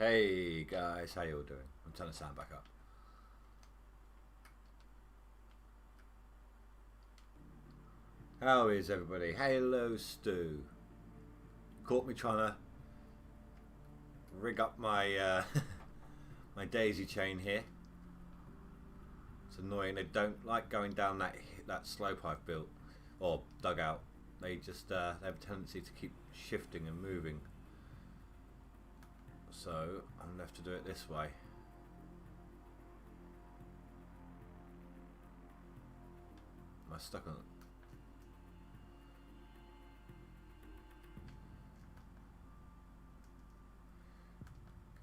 Hey guys, how you all doing? I'm turning the sound back up. How is everybody? Hello, Stu. Caught me trying to rig up my my daisy chain here. It's annoying. They don't like going down that slope I've built or dug out. They just they have a tendency to keep shifting and moving. So I'm gonna have to do it this way. Am I stuck on it?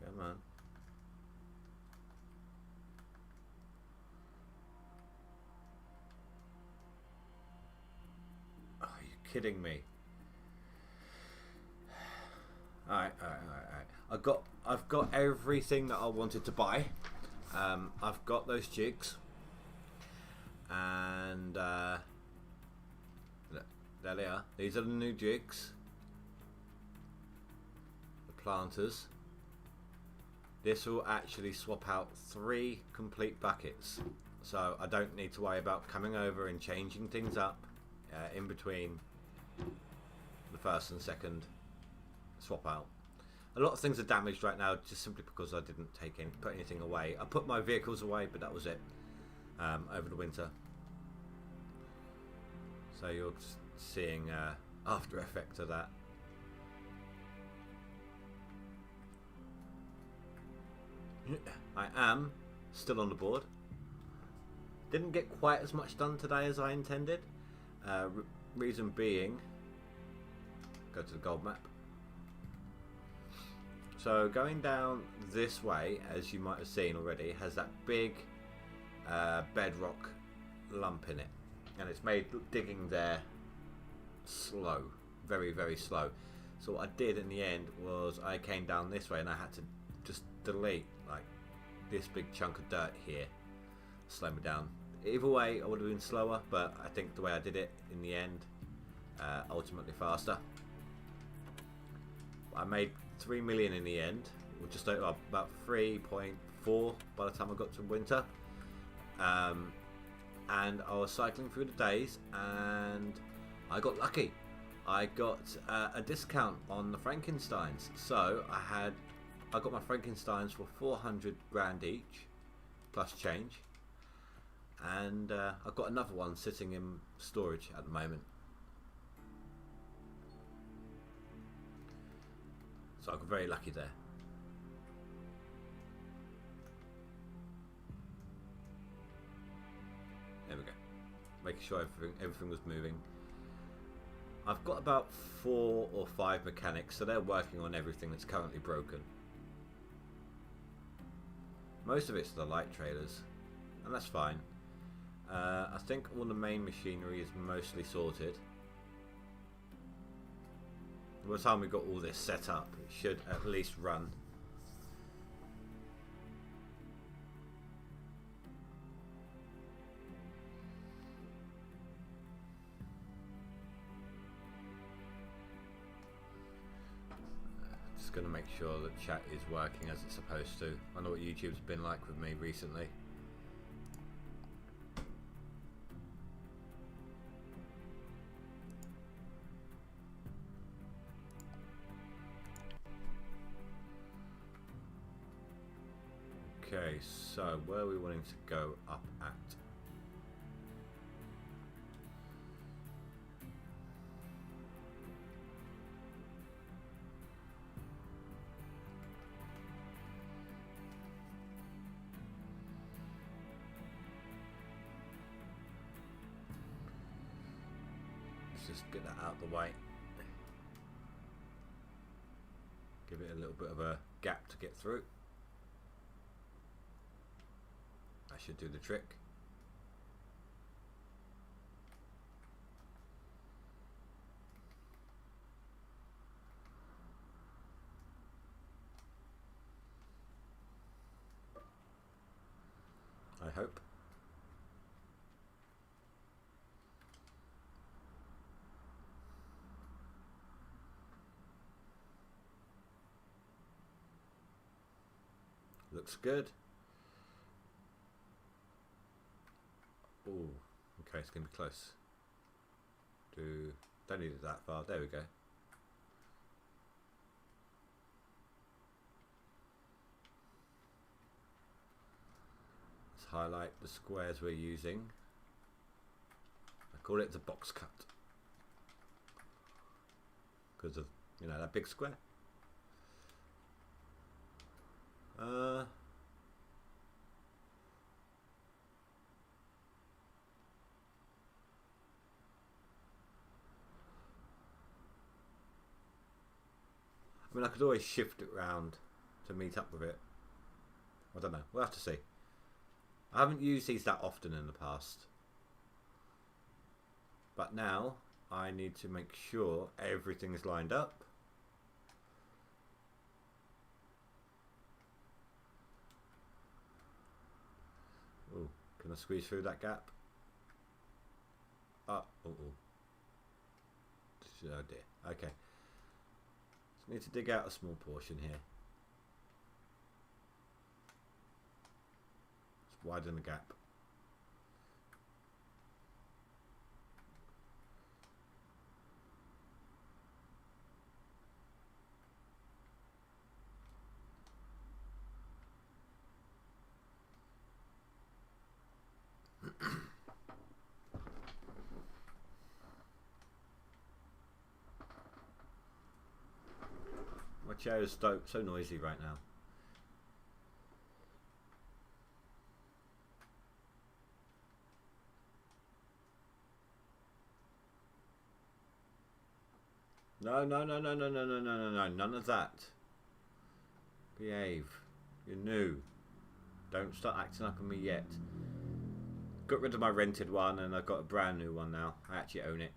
Come on. Oh, are you kidding me? Alright. I've got everything that I wanted to buy. I've got those jigs. And look, there they are. These are the new jigs. The planters. This will actually swap out 3 complete buckets, so I don't need to worry about coming over and changing things up in between the first and second swap out. A lot of things are damaged right now just simply because I didn't put anything away. I put my vehicles away, but that was it over the winter. So you're seeing after effect of that. I am still on the board. Didn't get quite as much done today as I intended. Reason being, go to the gold map. So going down this way, as you might have seen already, has that big bedrock lump in it, and it's made digging there slow, very, very slow. So what I did in the end was I came down this way and I had to just delete like this big chunk of dirt here, slow me down. Either way I would have been slower, but I think the way I did it in the end ultimately faster. I made 3 million in the end, or just about 3.4 by the time I got to winter. And I was cycling through the days and I got lucky. I got a discount on the Frankensteins, so I got my Frankensteins for 400 grand each, plus change, and I've got another one sitting in storage at the moment. So I got very lucky there. There we go. Making sure everything was moving. I've got about 4 or 5 mechanics, so they're working on everything that's currently broken. Most of it's the light trailers, and that's fine. I think all the main machinery is mostly sorted. By the time we got all this set up, it should at least run. Just going to make sure that chat is working as it's supposed to. I know what YouTube's been like with me recently. Okay, so where are we wanting to go up at? Let's just get that out of the way. Give it a little bit of a gap to get through. That should do the trick. I hope. looks good. Oh, okay, it's going to be close. Don't need it that far. There we go. Let's highlight the squares we're using. I call it the box cut because of, you know, that big square. I mean, I could always shift it round to meet up with it. I don't know. We'll have to see. I haven't used these that often in the past. But now I need to make sure everything's lined up. Oh, can I squeeze through that gap? Oh, oh dear. Okay. So I need to dig out a small portion here. Let's widen the gap. My chair is so noisy right now. No, none of that. Behave. You're new. Don't start acting up on me yet. Got rid of my rented one and I've got a brand new one now. I actually own it.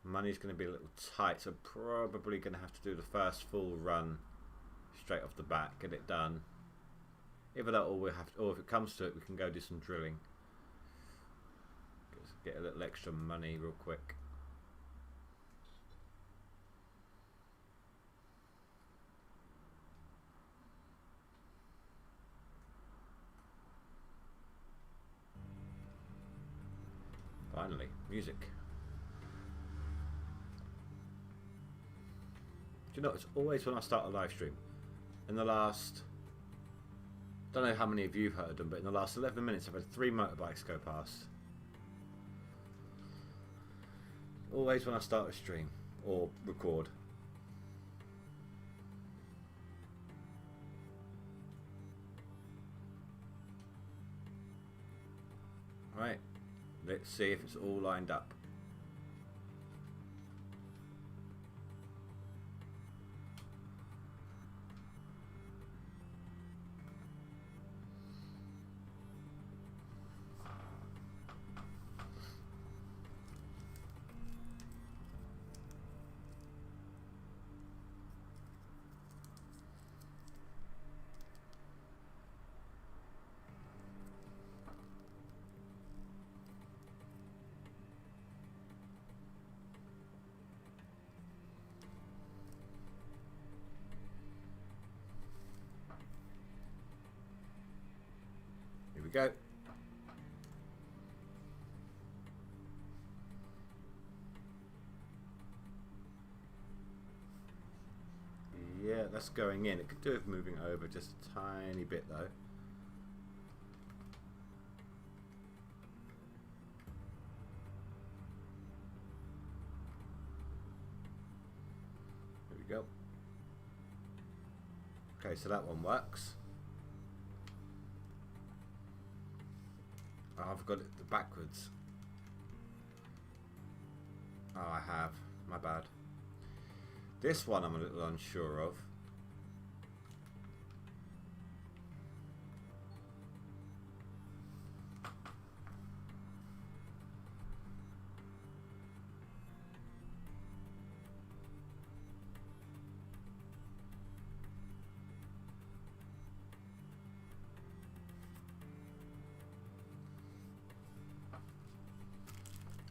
Money's going to be a little tight, so probably going to have to do the first full run straight off the bat, get it done. Either that, or if it comes to it, we can go do some drilling. Get a little extra money real quick. Finally, music. Do you know, it's always when I start a live stream. In the last, don't know how many of you have heard them, but in the last 11 minutes I've had 3 motorbikes go past. Always when I start a stream or record. Right, let's see if it's all lined up. Here we go. Yeah, that's going in. It could do with moving over just a tiny bit though. There we go. Okay, so that one works. Oh, I've got it backwards. Oh, I have. My bad. This one I'm a little unsure of.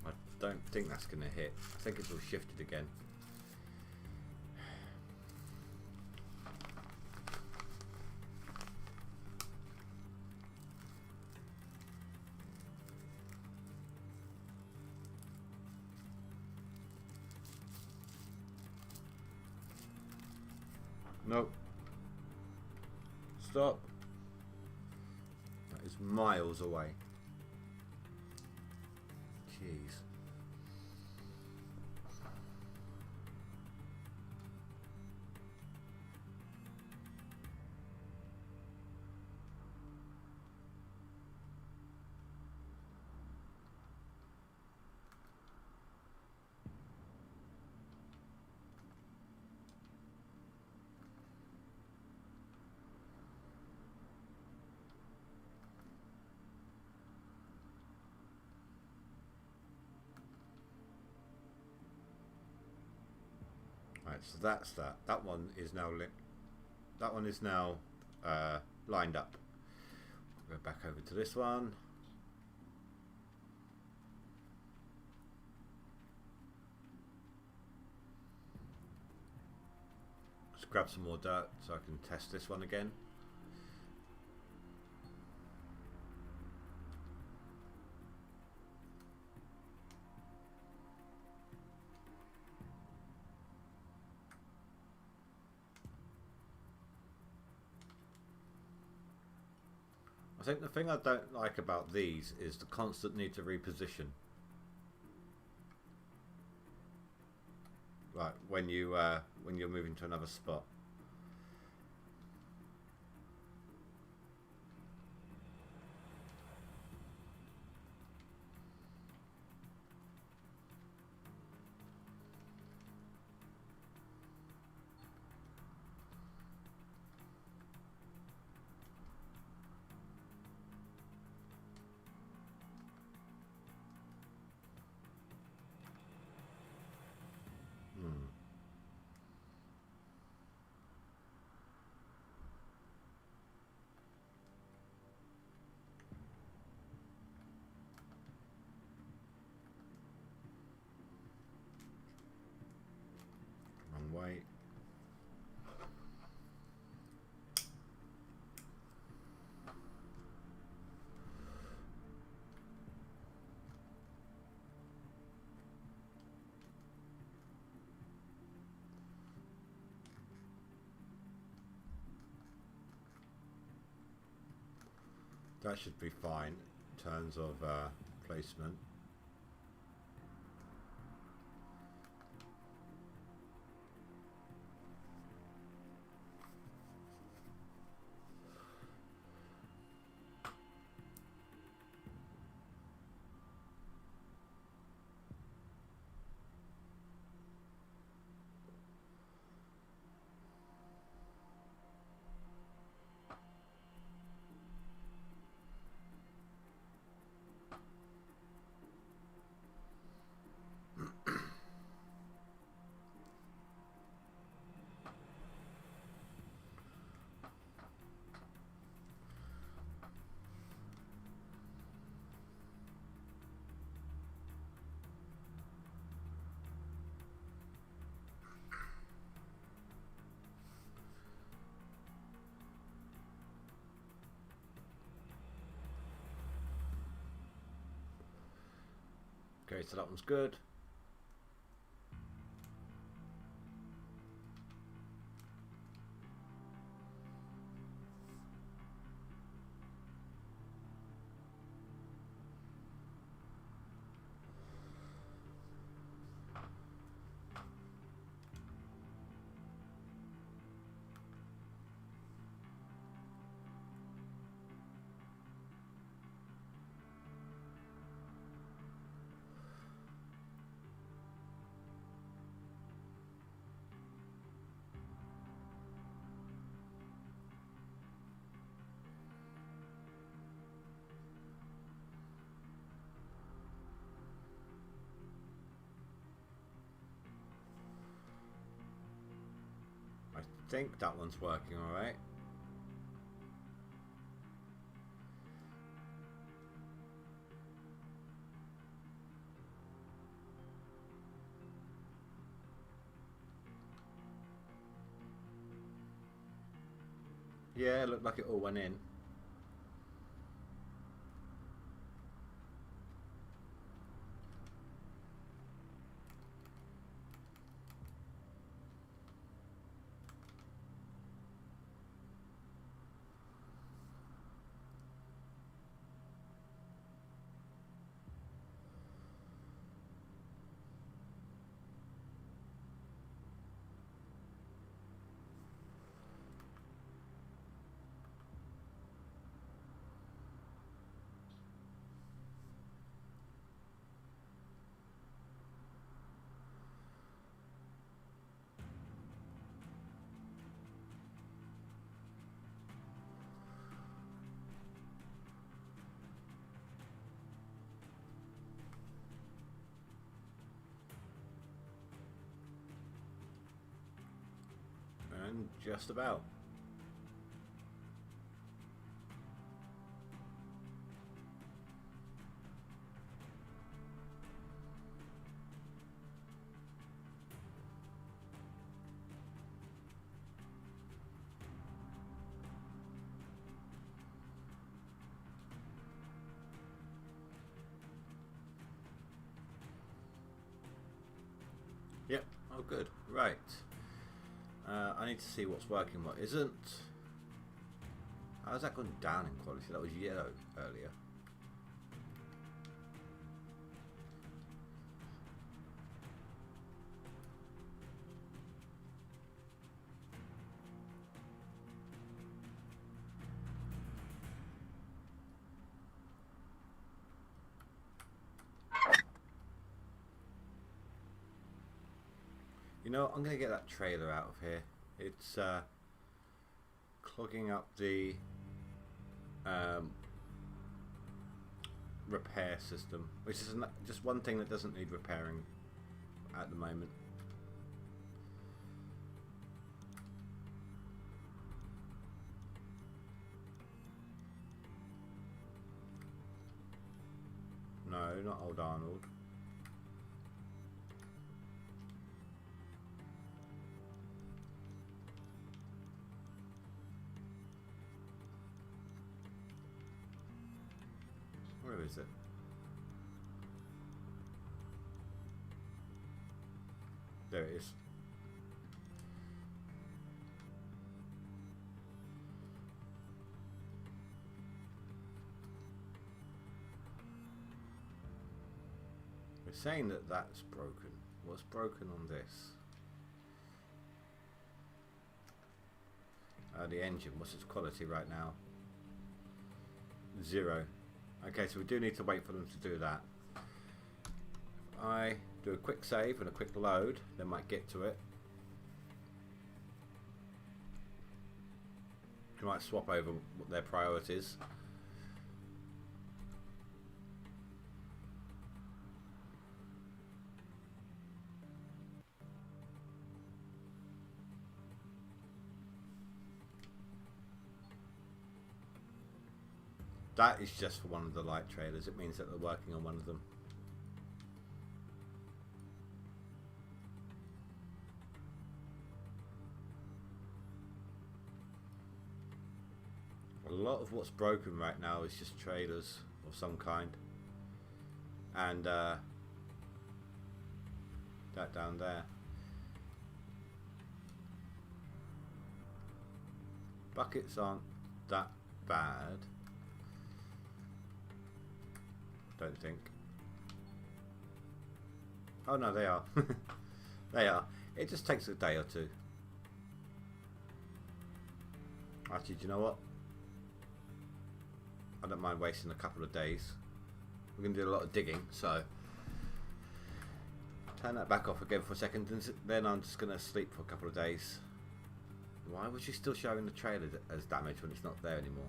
I don't think that's going to hit. I think it's all shifted again. Nope. Stop. That is miles away. Jeez. Right, so that's that. That one is now lit. That one is now lined up. Go back over to this one. Just grab some more dirt so I can test this one again. I think the thing I don't like about these is the constant need to reposition. Right, when you're moving to another spot. Wrong way. That should be fine in terms of placement. Okay, so that one's good. I think that one's working all right. Yeah, it looked like it all went in. And just about. Yep. Oh, good. Right. I need to see what's working, what isn't. How's that gone down in quality? That was yellow earlier. You know, I'm going to get that trailer out of here. It's clogging up the repair system, which is just one thing that doesn't need repairing at the moment. No, not Old Arnold. Where is it? There it is. We're saying that that's broken. What's broken on this? The engine. What's its quality right now? 0. Okay, so we do need to wait for them to do that. I do a quick save and a quick load, they might get to it. You might swap over what their priorities. That is just for one of the light trailers. It means that they're working on one of them. A lot of what's broken right now is just trailers of some kind. And that down there. Buckets aren't that bad. Don't think. Oh no, they are. They are. It just takes a day or two. Actually, do you know what? I don't mind wasting a couple of days. We're going to do a lot of digging, so turn that back off again for a second, and then I'm just going to sleep for a couple of days. Why was you still showing the trailer as damaged when it's not there anymore?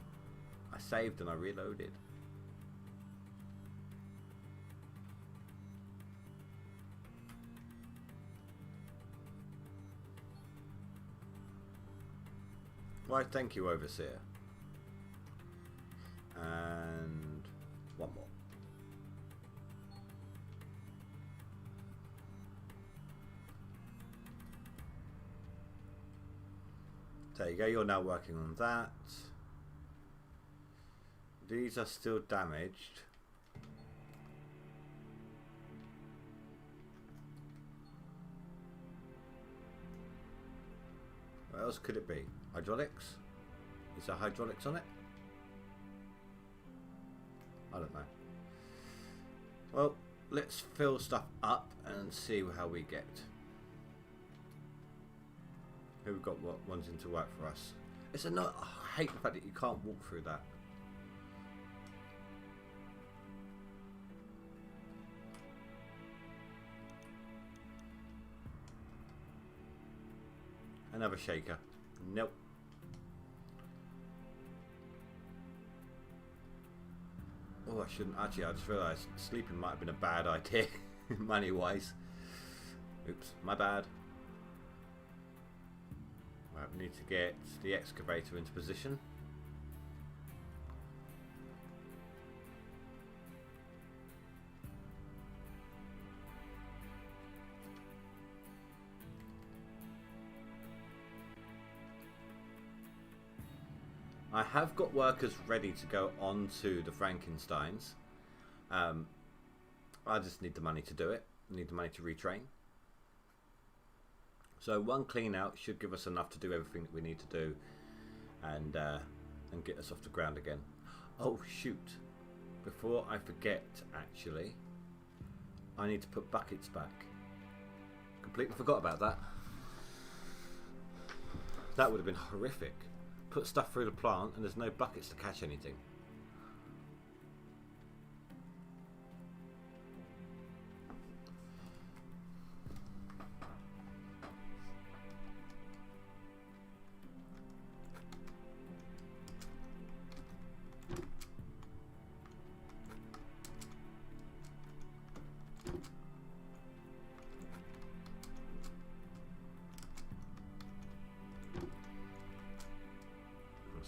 I saved and I reloaded. Right, thank you, Overseer. And one more. There you go, you're now working on that. These are still damaged. What else could it be? Hydraulics? Is there hydraulics on it? I don't know. Well, let's fill stuff up and see how we get. Who we've got what wanting to work for us. It's a no. I hate the fact that you can't walk through that. Another shaker. Nope. Oh, I shouldn't. Actually, I just realised sleeping might have been a bad idea, money-wise. Oops, my bad. Right, we need to get the excavator into position. I have got workers ready to go onto the Frankensteins. I just need the money to do it. I need the money to retrain. So one clean out should give us enough to do everything that we need to do, and get us off the ground again. Oh shoot! Before I forget, actually, I need to put buckets back. Completely forgot about that. That would have been horrific. Put stuff through the plant and there's no buckets to catch anything.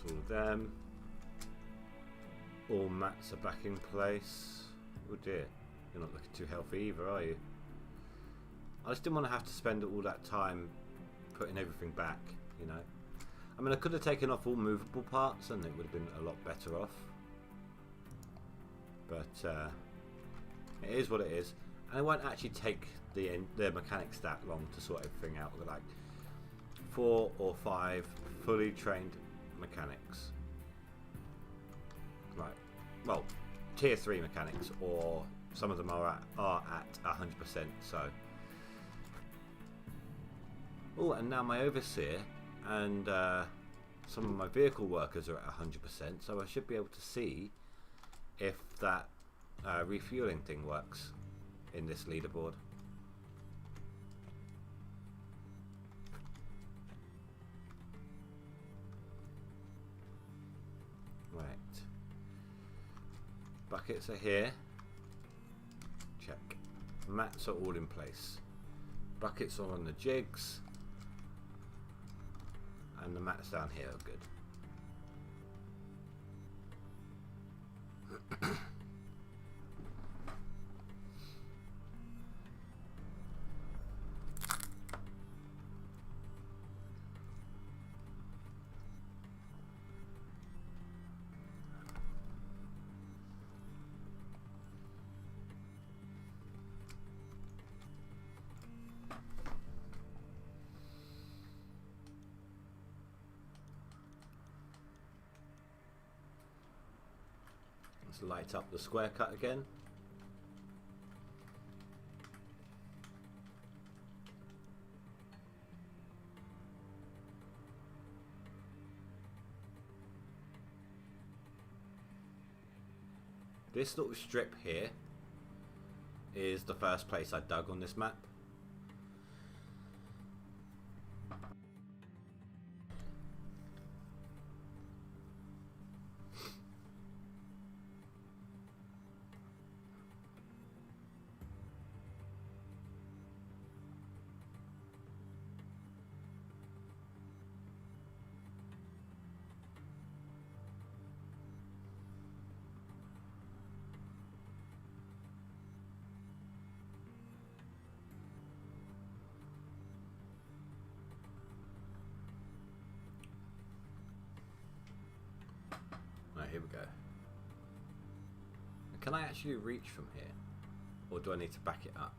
All of them. All mats are back in place. Oh dear, you're not looking too healthy either, are you? I just didn't want to have to spend all that time putting everything back, you know. I mean, I could have taken off all movable parts and it would have been a lot better off. But it is what it is. And it won't actually take the mechanics that long to sort everything out. We're like 4 or 5 fully trained mechanics. Right, well, tier 3 mechanics, or some of them are at 100%. So, oh, and now my overseer and some of my vehicle workers are at 100%. So I should be able to see if that refueling thing works in this leaderboard. Right, buckets are here. Check. Mats are all in place. Buckets are on the jigs, and the mats down here are good. Let's light up the square cut again. This little strip here is the first place I dug on this map. Here we go. Can I actually reach from here, or do I need to back it up?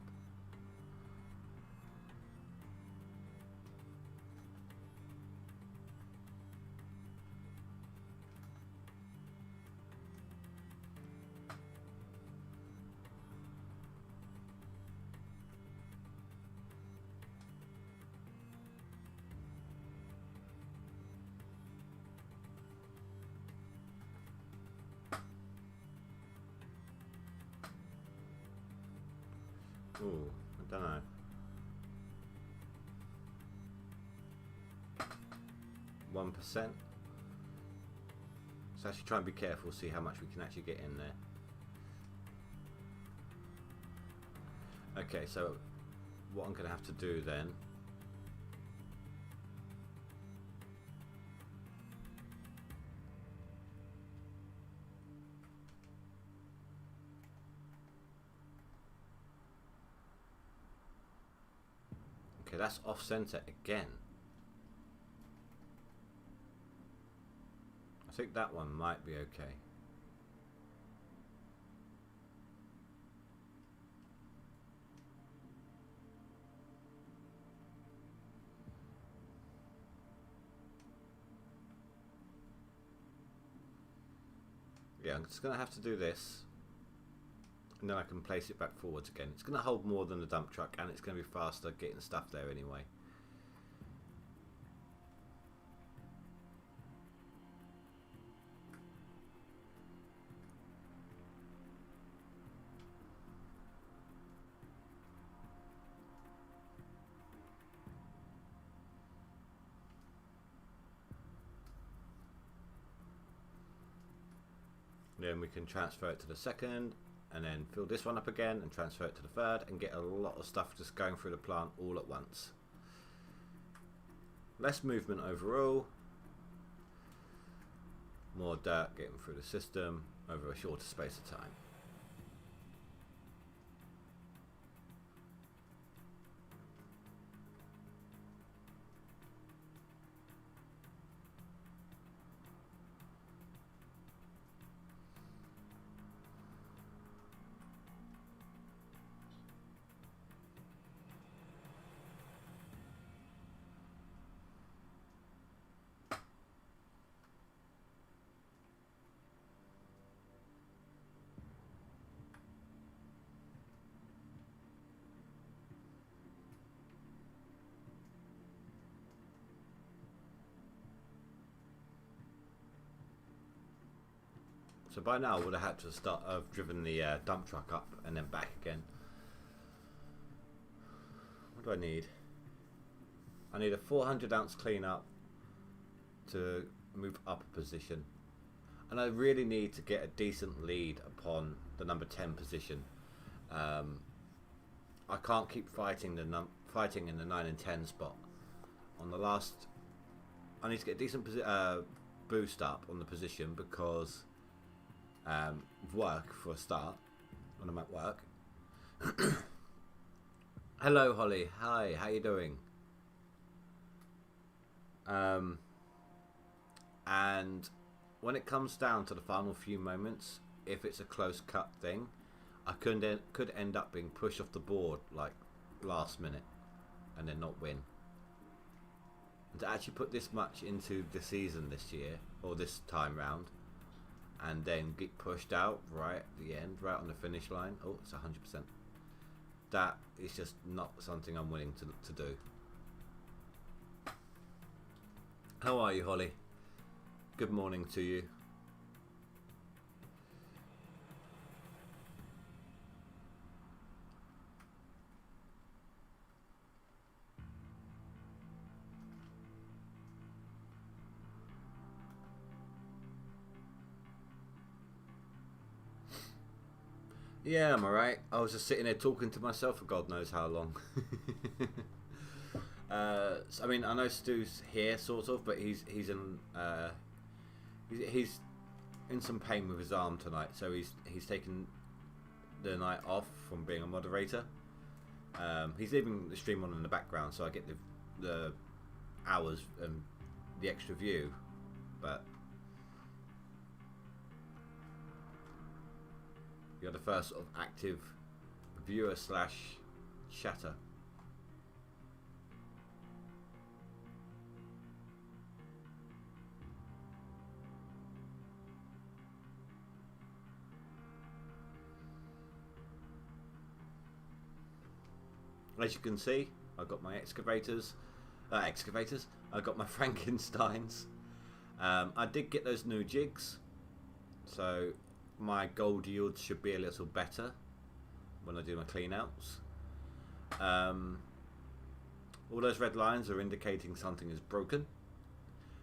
Ooh, I don't know. %. So actually try and be careful, see how much we can actually get in there. Okay, so what I'm going to have to do then Okay, that's off center again. I think that one might be okay. Yeah, I'm just going to have to do this. And then I can place it back forwards again. It's going to hold more than the dump truck, and it's going to be faster getting stuff there anyway. Then we can transfer it to the second, and then fill this one up again and transfer it to the third, and get a lot of stuff just going through the plant all at once. Less movement overall, more dirt getting through the system over a shorter space of time. So by now I would have had to have driven the dump truck up and then back again. What do I need? I need a 400 ounce cleanup to move up a position. And I really need to get a decent lead upon the number 10 position. I can't keep fighting fighting in the 9 and 10 spot. On the last, I need to get a decent boost up on the position because work for a start when I'm at work. Hello Holly, hi, how you doing? And when it comes down to the final few moments, if it's a close cut thing, I could end up being pushed off the board like last minute and then not win. And to actually put this much into the season this year, or this time round, and then get pushed out right at the end, right on the finish line. Oh, it's 100%. That is just not something I'm willing to do. How are you, Holly? Good morning to you. Yeah, I'm alright. I was just sitting there talking to myself for God knows how long. So, I mean, I know Stu's here, sort of, but he's in some pain with his arm tonight, so he's taken the night off from being a moderator. He's leaving the stream on in the background, so I get the hours and the extra view, but you're the first sort of active viewer slash chatter. As you can see, I got my excavators. I got my Frankensteins. I did get those new jigs, so my gold yields should be a little better when I do my clean outs. All those red lines are indicating something is broken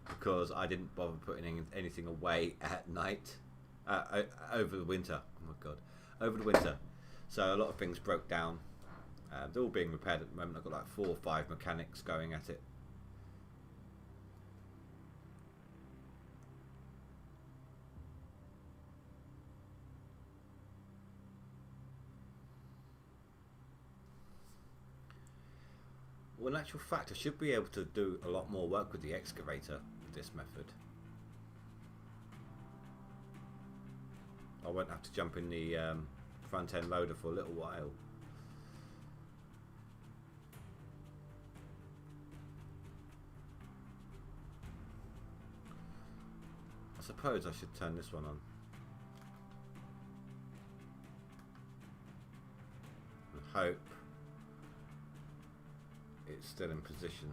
because I didn't bother putting anything away at night over the winter. Oh my god, over the winter. So a lot of things broke down. They're all being repaired at the moment. I've got like 4 or 5 mechanics going at it. Well, in actual fact, I should be able to do a lot more work with the excavator with this method. I won't have to jump in the front end loader for a little while. I suppose I should turn this one on. And hope it's still in position.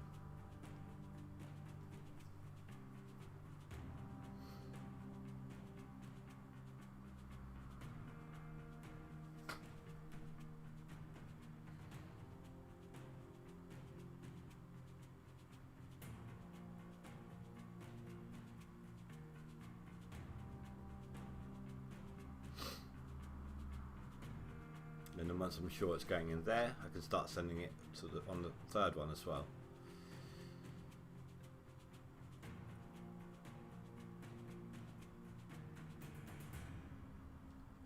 And then once I'm sure it's going in there, I can start sending it to on the third one as well.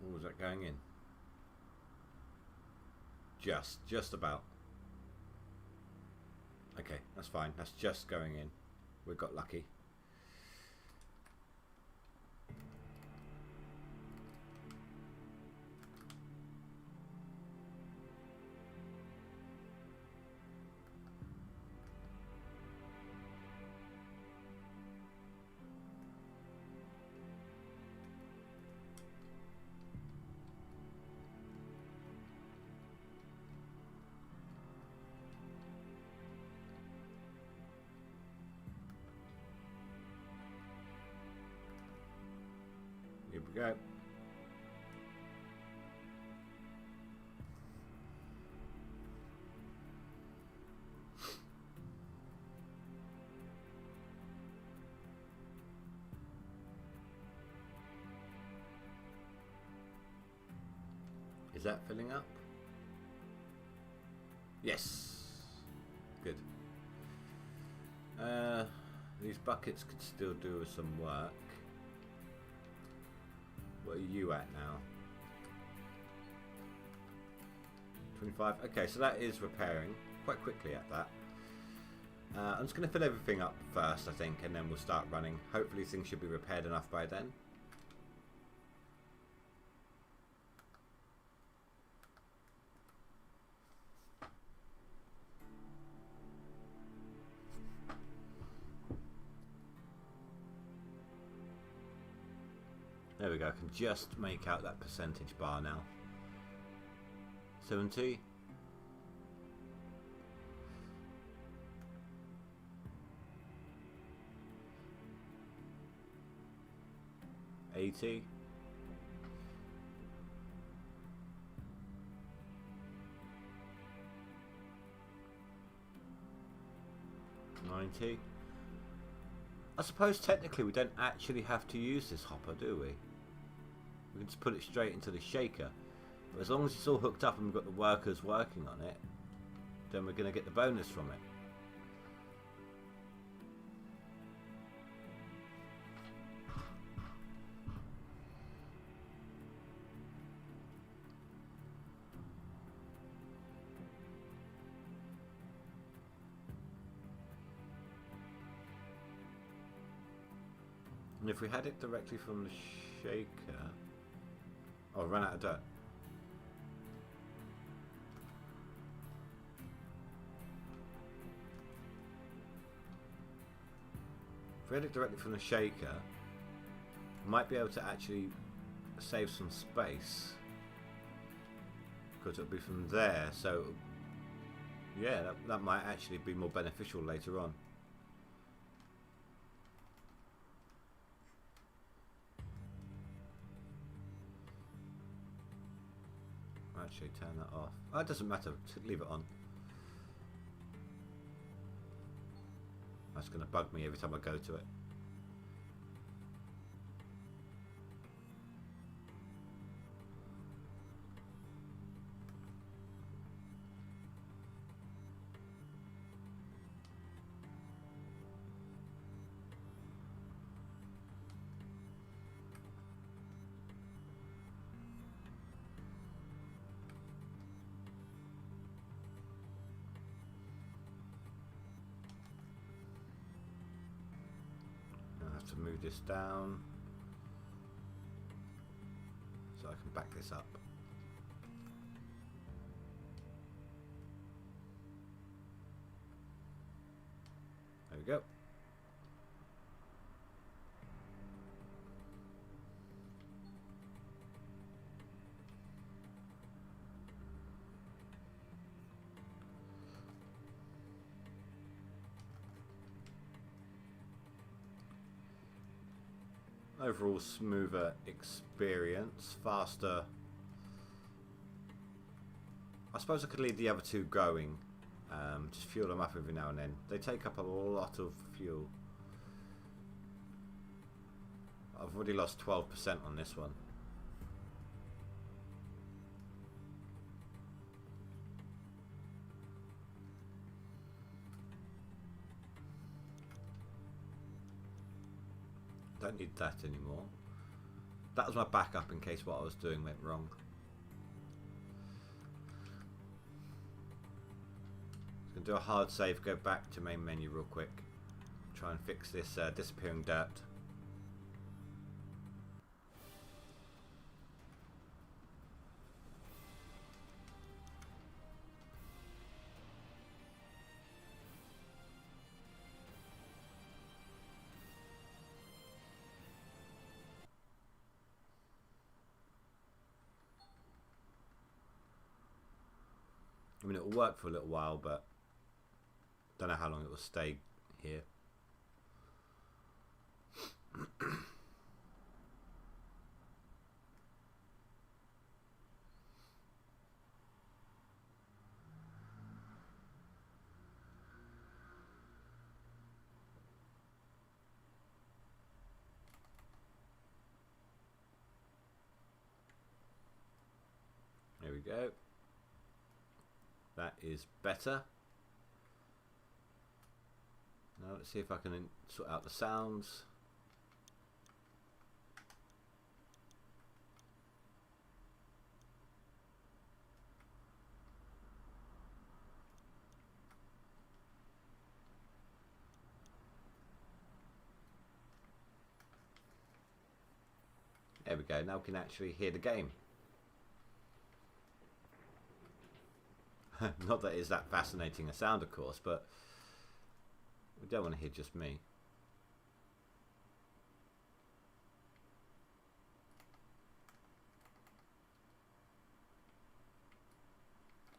Or was that going in? Just about. Okay, that's fine. That's just going in. We got lucky. Here we go. Is that filling up? Yes. Good. These buckets could still do some work. What are you at now? 25. Okay, so that is repairing quite quickly at that. I'm just going to fill everything up first, I think, and then we'll start running. Hopefully things should be repaired enough by then. There we go, I can just make out that percentage bar now. 70. 80. 90. I suppose technically we don't actually have to use this hopper, do we? We can just put it straight into the shaker. But as long as it's all hooked up and we've got the workers working on it, then we're going to get the bonus from it. And if we had it directly from the shaker... Oh, run out of dirt. If we had it directly from the shaker, we might be able to actually save some space. Because it'll be from there, so... Yeah, that might actually be more beneficial later on. Actually turn that off. Oh, it doesn't matter, leave it on. That's going to bug me every time I go to it. to move this down so I can back this up. There we go. Overall smoother experience, faster. I suppose I could leave the other two going, just fuel them up every now and then. They take up a lot of fuel. I've already lost 12% on this one. Don't need that anymore. That was my backup in case what I was doing went wrong. Gonna do a hard save, go back to main menu real quick. Try and fix this disappearing dirt. I mean, it will work for a little while, but don't know how long it will stay here. There we go. That is better. Now let's see if I can sort out the sounds. There we go. Now we can actually hear the game. Not that it's that fascinating a sound, of course, but we don't want to hear just me.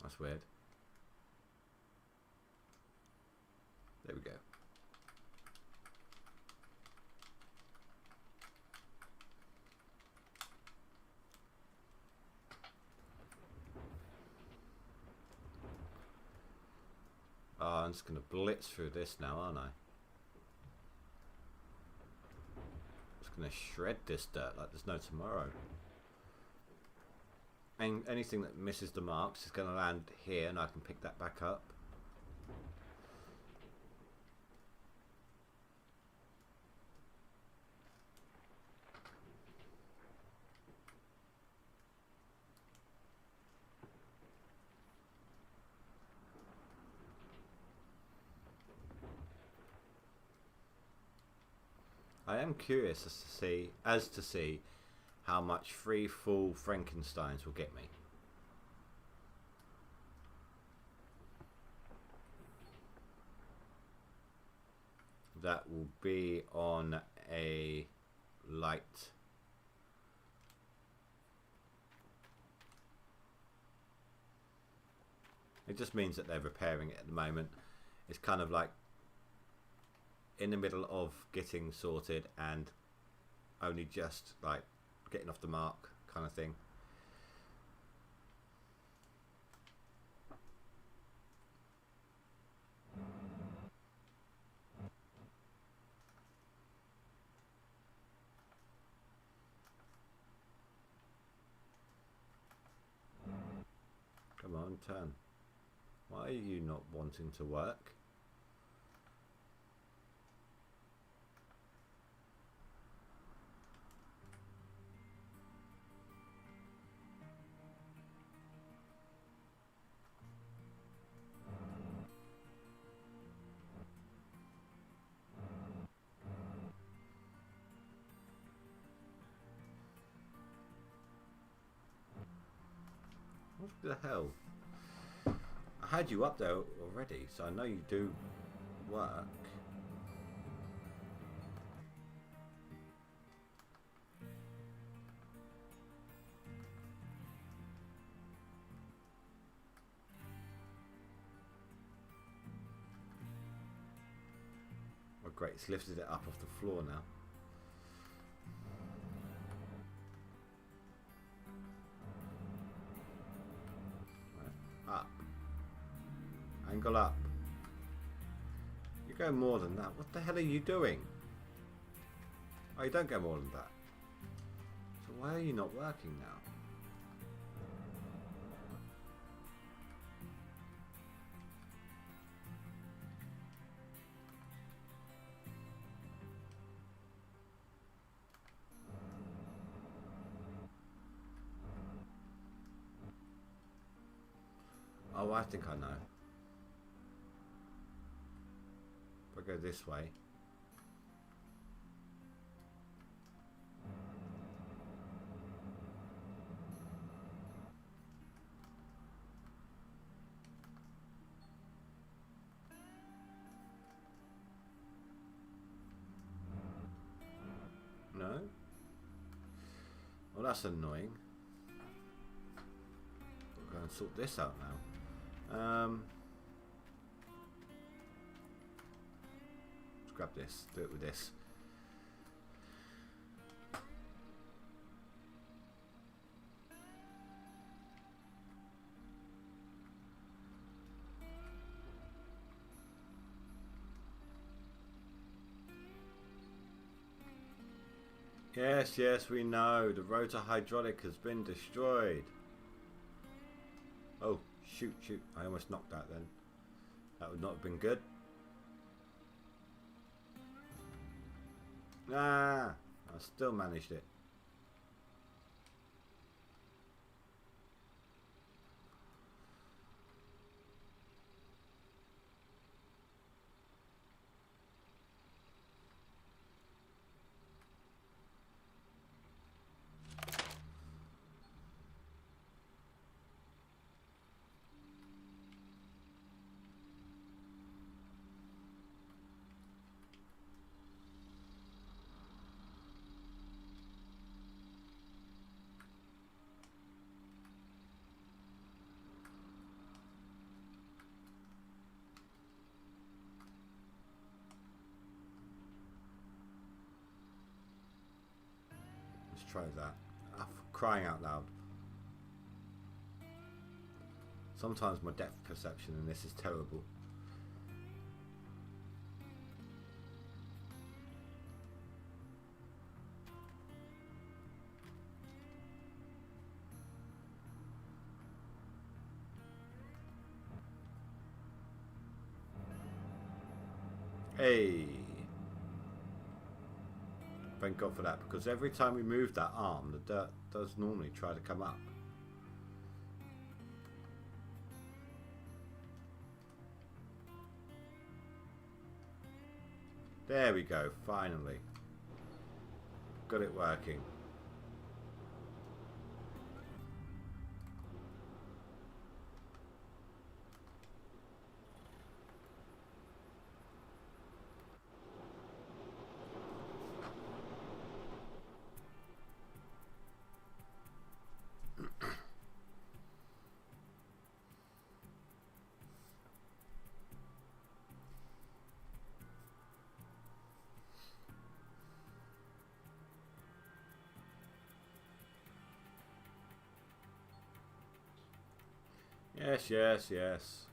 That's weird. There we go. Oh, I'm just going to blitz through this now, aren't I? Just going to shred this dirt like there's no tomorrow. And anything that misses the marks is going to land here, and I can pick that back up. I am curious as to see how much 3 full Frankensteins will get me. That will be on a light. It just means that they're repairing it at the moment. It's kind of like in the middle of getting sorted and only just like getting off the mark kind of thing. Come on, turn. Why are you not wanting to work? What the hell? I had you up there already, so I know you do work. Oh great, it's lifted it up off the floor now. Right, up. Angle up. You go more than that. What the hell are you doing? Oh, you don't go more than that. So why are you not working now? Oh, I think I know. If I go this way. No? Well, that's annoying. We'll go and sort this out now. Let's grab this, do it with this. Yes, yes, we know. The rotor hydraulic has been destroyed. Oh, shoot, shoot. I almost knocked that then. That would not have been good. Ah, I still managed it. Let's try that. Oh, for crying out loud. Sometimes my depth perception in this is terrible. Hey! Thank God for that, because every time we move that arm, the dirt does normally try to come up. There we go, finally. Got it working. Yes, yes, yes.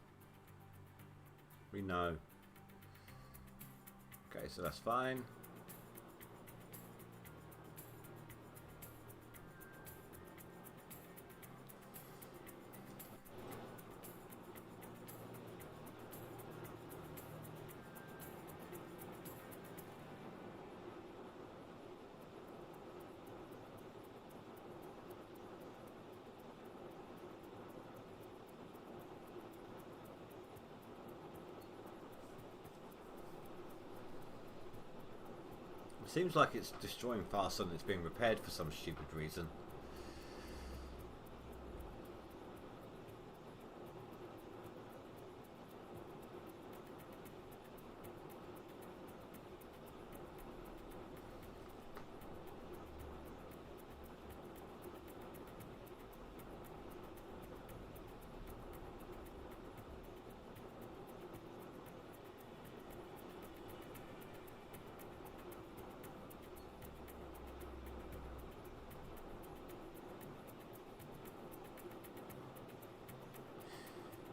We know. Okay, so that's fine. Seems like it's destroying faster than it's being repaired for some stupid reason.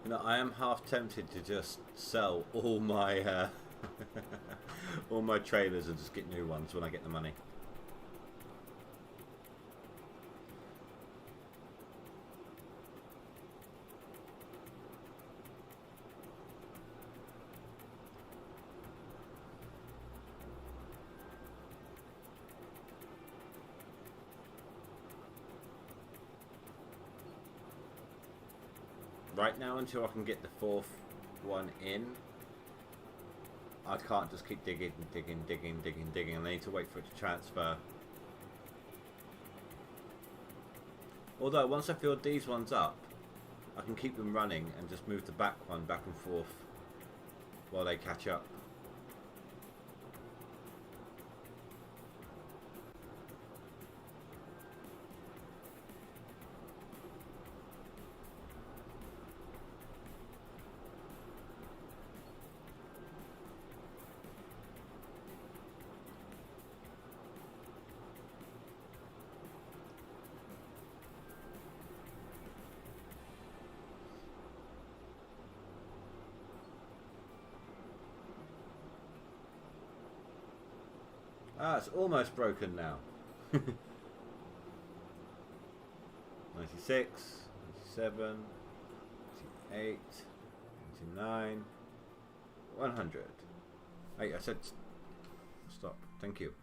You know, I am half tempted to just sell all my all my trailers and just get new ones when I get the money. Right now, until I can get the fourth one in, I can't just keep digging. I need to wait for it to transfer. Although, once I fill these ones up, I can keep them running and just move the back one back and forth while they catch up. Ah, it's almost broken now. 96, 97, 98, 99, 100. Hey, I said stop. Thank you.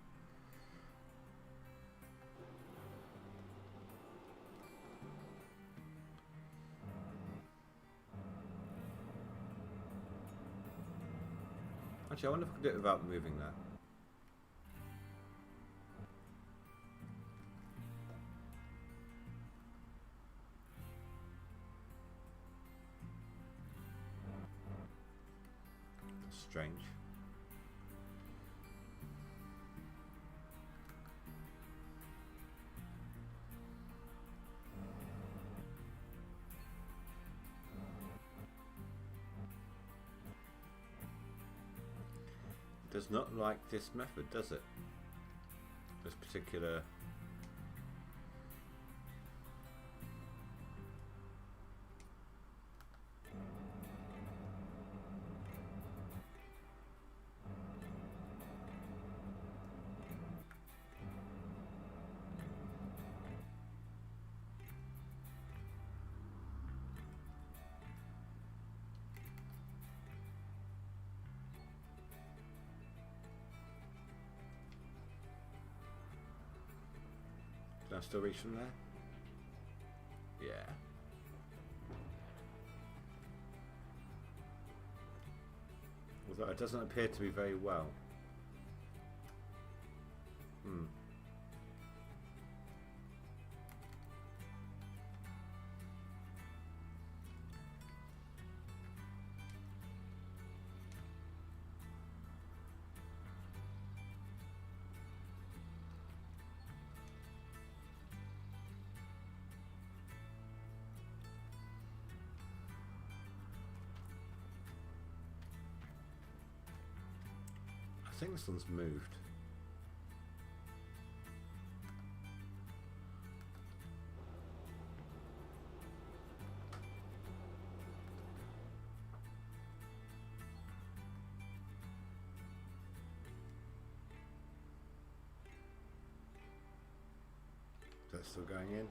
Actually, I wonder if I can do it without moving that. Strange. Does not like this method, does it? This particular. Can I still reach from there? Yeah. Although it doesn't appear to be very well. I think this one's moved. Is that still going in?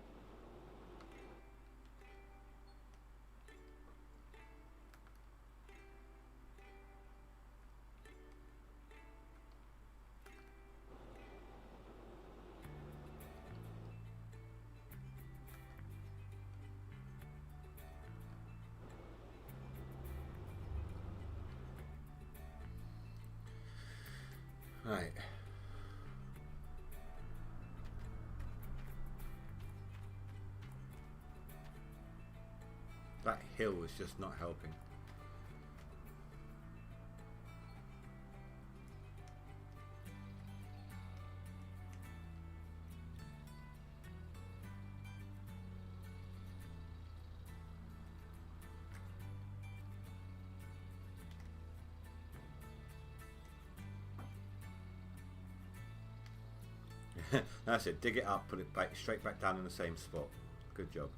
Right. That hill is just not helping. That's it. Dig it up, put it back straight back down in the same spot. Good job.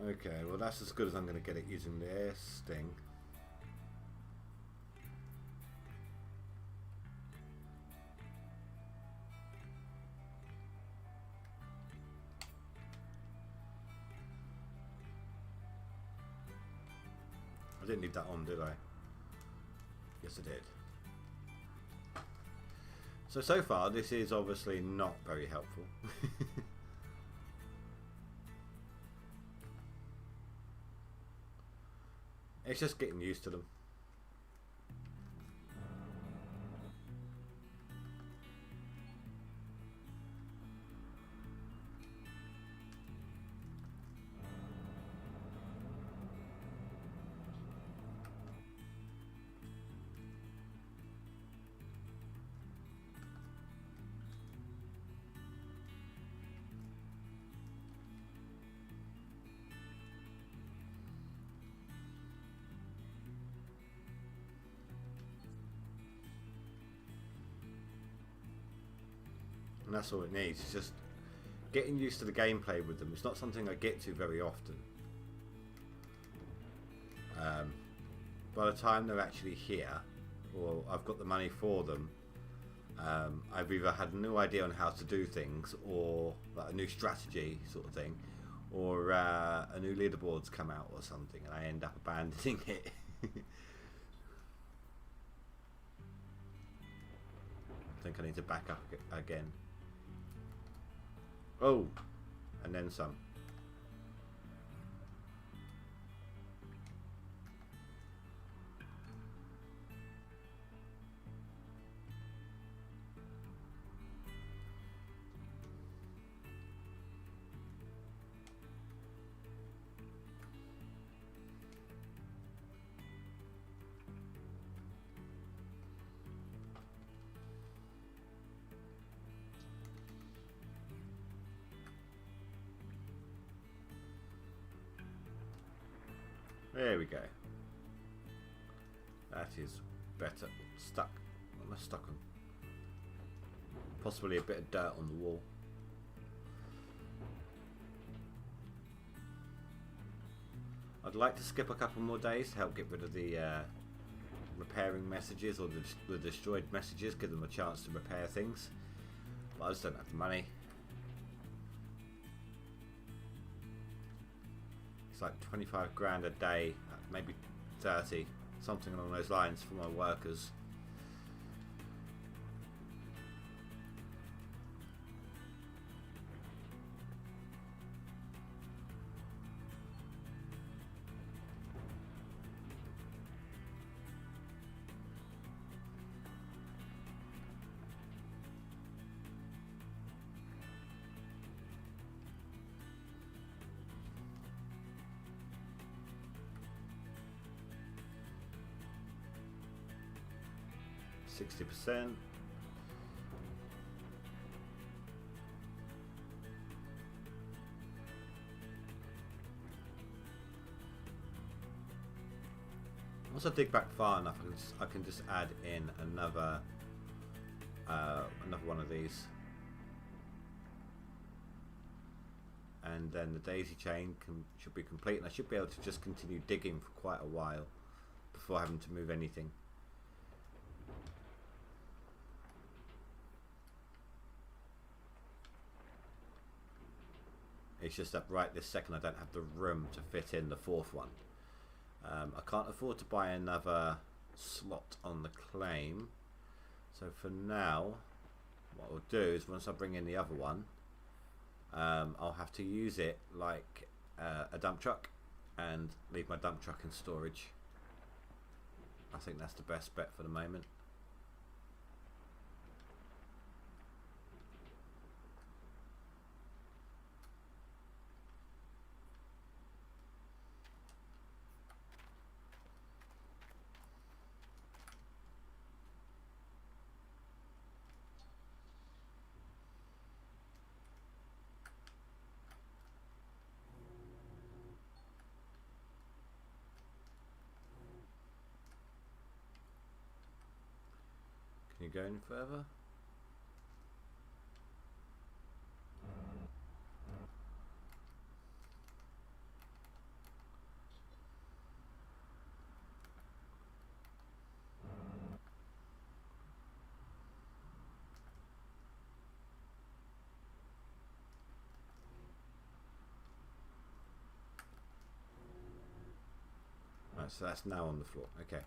Okay, well that's as good as I'm going to get it using the air sting. I didn't need that on, did I? Yes, I did. So far, this is obviously not very helpful. It's just getting used to them. And that's all it needs. It's just getting used to the gameplay with them. It's not something I get to very often. By the time they're actually here, or I've got the money for them, I've either had a new idea on how to do things, or like a new strategy sort of thing, or a new leaderboards come out or something, and I end up abandoning it. I think I need to back up again. Oh, and then some. There we go. That is better. Stuck. What am I stuck on? Possibly a bit of dirt on the wall. I'd like to skip a couple more days to help get rid of the repairing messages, or the destroyed messages, give them a chance to repair things. But I just don't have the money. It's like 25 grand a day, maybe 30, something along those lines for my workers. %. Once I dig back far enough, I can just add in another one of these, and then the daisy chain should be complete, and I should be able to just continue digging for quite a while before having to move anything. It's just that right this second I don't have the room to fit in the fourth one. I can't afford to buy another slot on the claim, so for now what I'll do is once I bring in the other one, I'll have to use it like a dump truck and leave my dump truck in storage. I think that's the best bet for the moment. Can you go any further? Right, so that's now on the floor. Okay.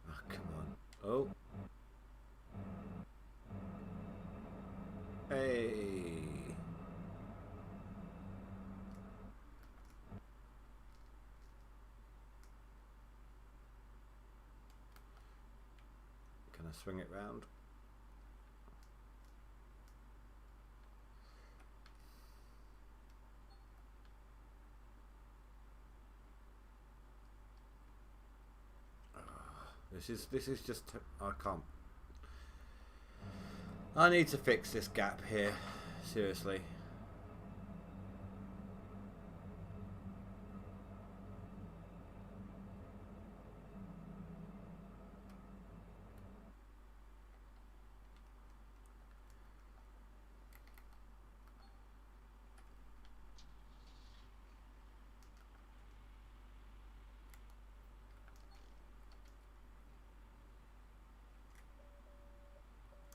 Oh, come on. Oh. Hey. Can I swing it round? This is just, I can't. I need to fix this gap here, seriously.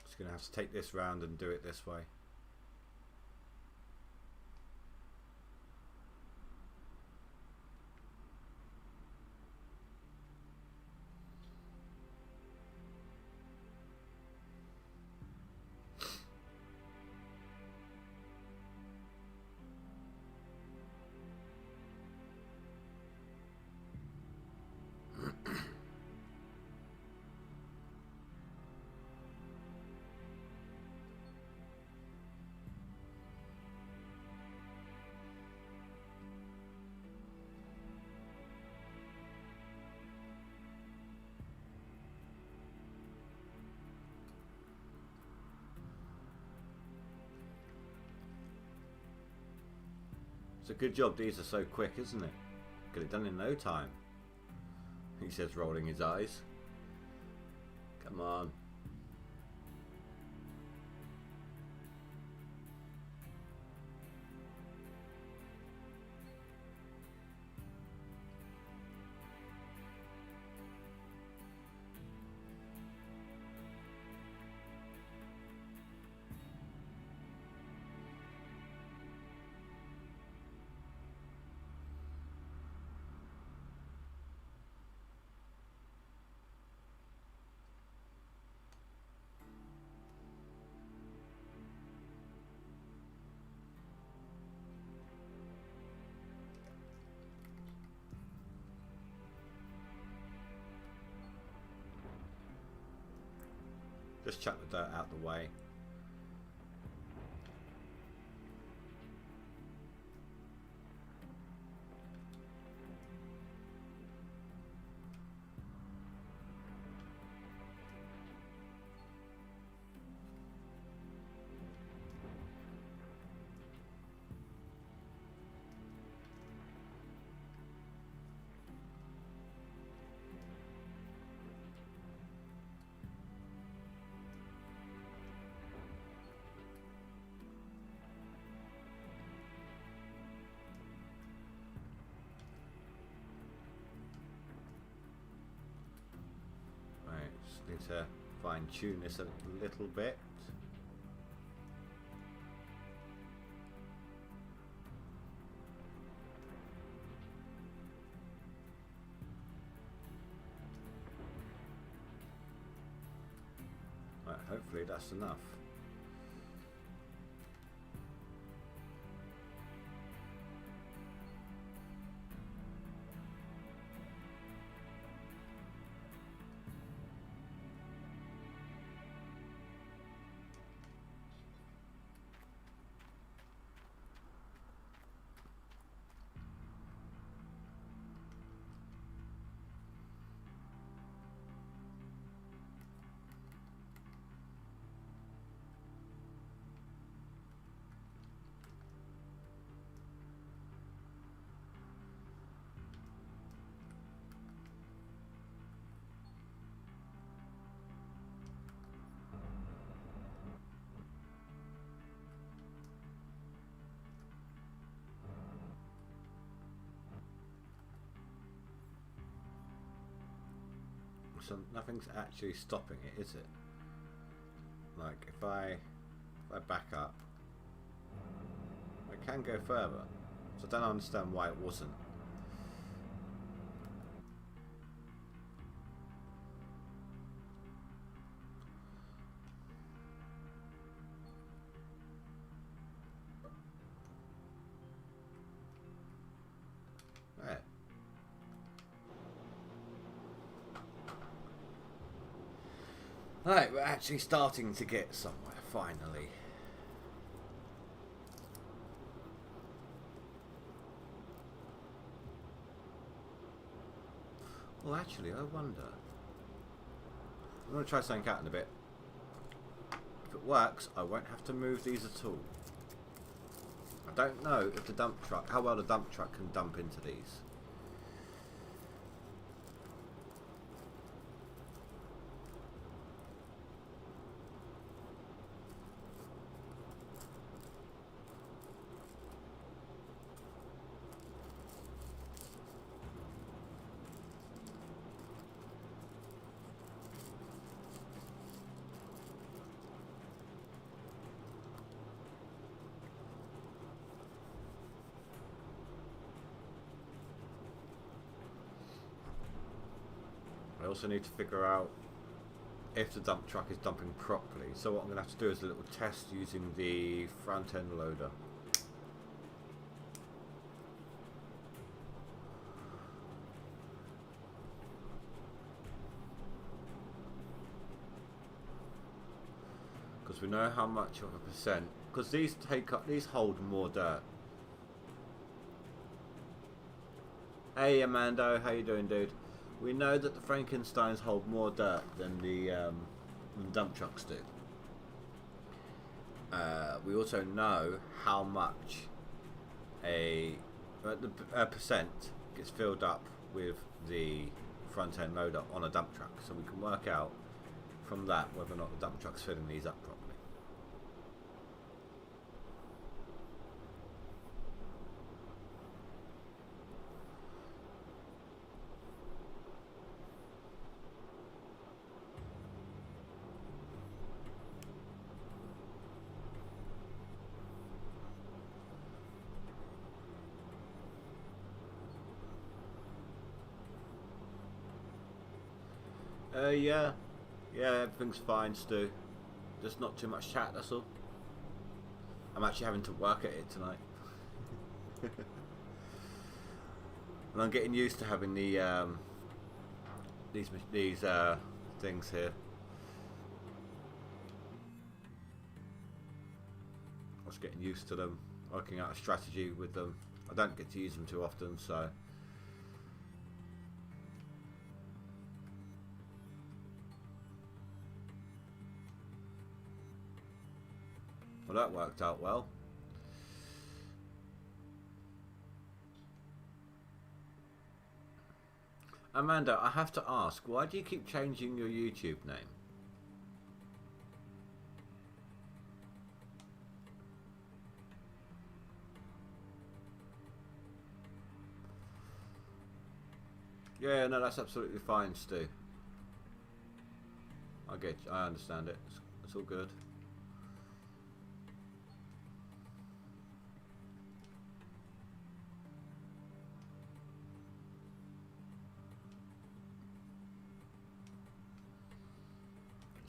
Just gonna have to take this round and do it this way. It's a good job these are so quick, isn't it? Get it done in no time. He says, rolling his eyes. Come on. Just chuck the dirt out the way. Need to fine tune this a little bit. Right, hopefully that's enough. So nothing's actually stopping it, is it? Like if I back up, I can go further. So I don't understand why it wasn't. Right. Right, we're actually starting to get somewhere, finally. Well, actually, I wonder. I'm going to try something out in a bit. If it works, I won't have to move these at all. I don't know if the dump truck, how well the dump truck can dump into these. I also need to figure out if the dump truck is dumping properly. So what I'm going to have to do is a little test using the front end loader. Because we know how much of a percent, because these hold more dirt. Hey Amando, how you doing, dude? We know that the Frankensteins hold more dirt than the dump trucks do. We also know how much a percent gets filled up with the front end loader on a dump truck, so we can work out from that whether or not the dump truck's filling these up properly. Yeah, everything's fine, Stu. Just not too much chat, that's all. I'm actually having to work at it tonight. And I'm getting used to having the these things here. I was getting used to them, working out a strategy with them. I don't get to use them too often, so. Well, that worked out well. Amanda, I have to ask, why do you keep changing your YouTube name? Yeah, no, that's absolutely fine, Stu. I understand it. It's all good.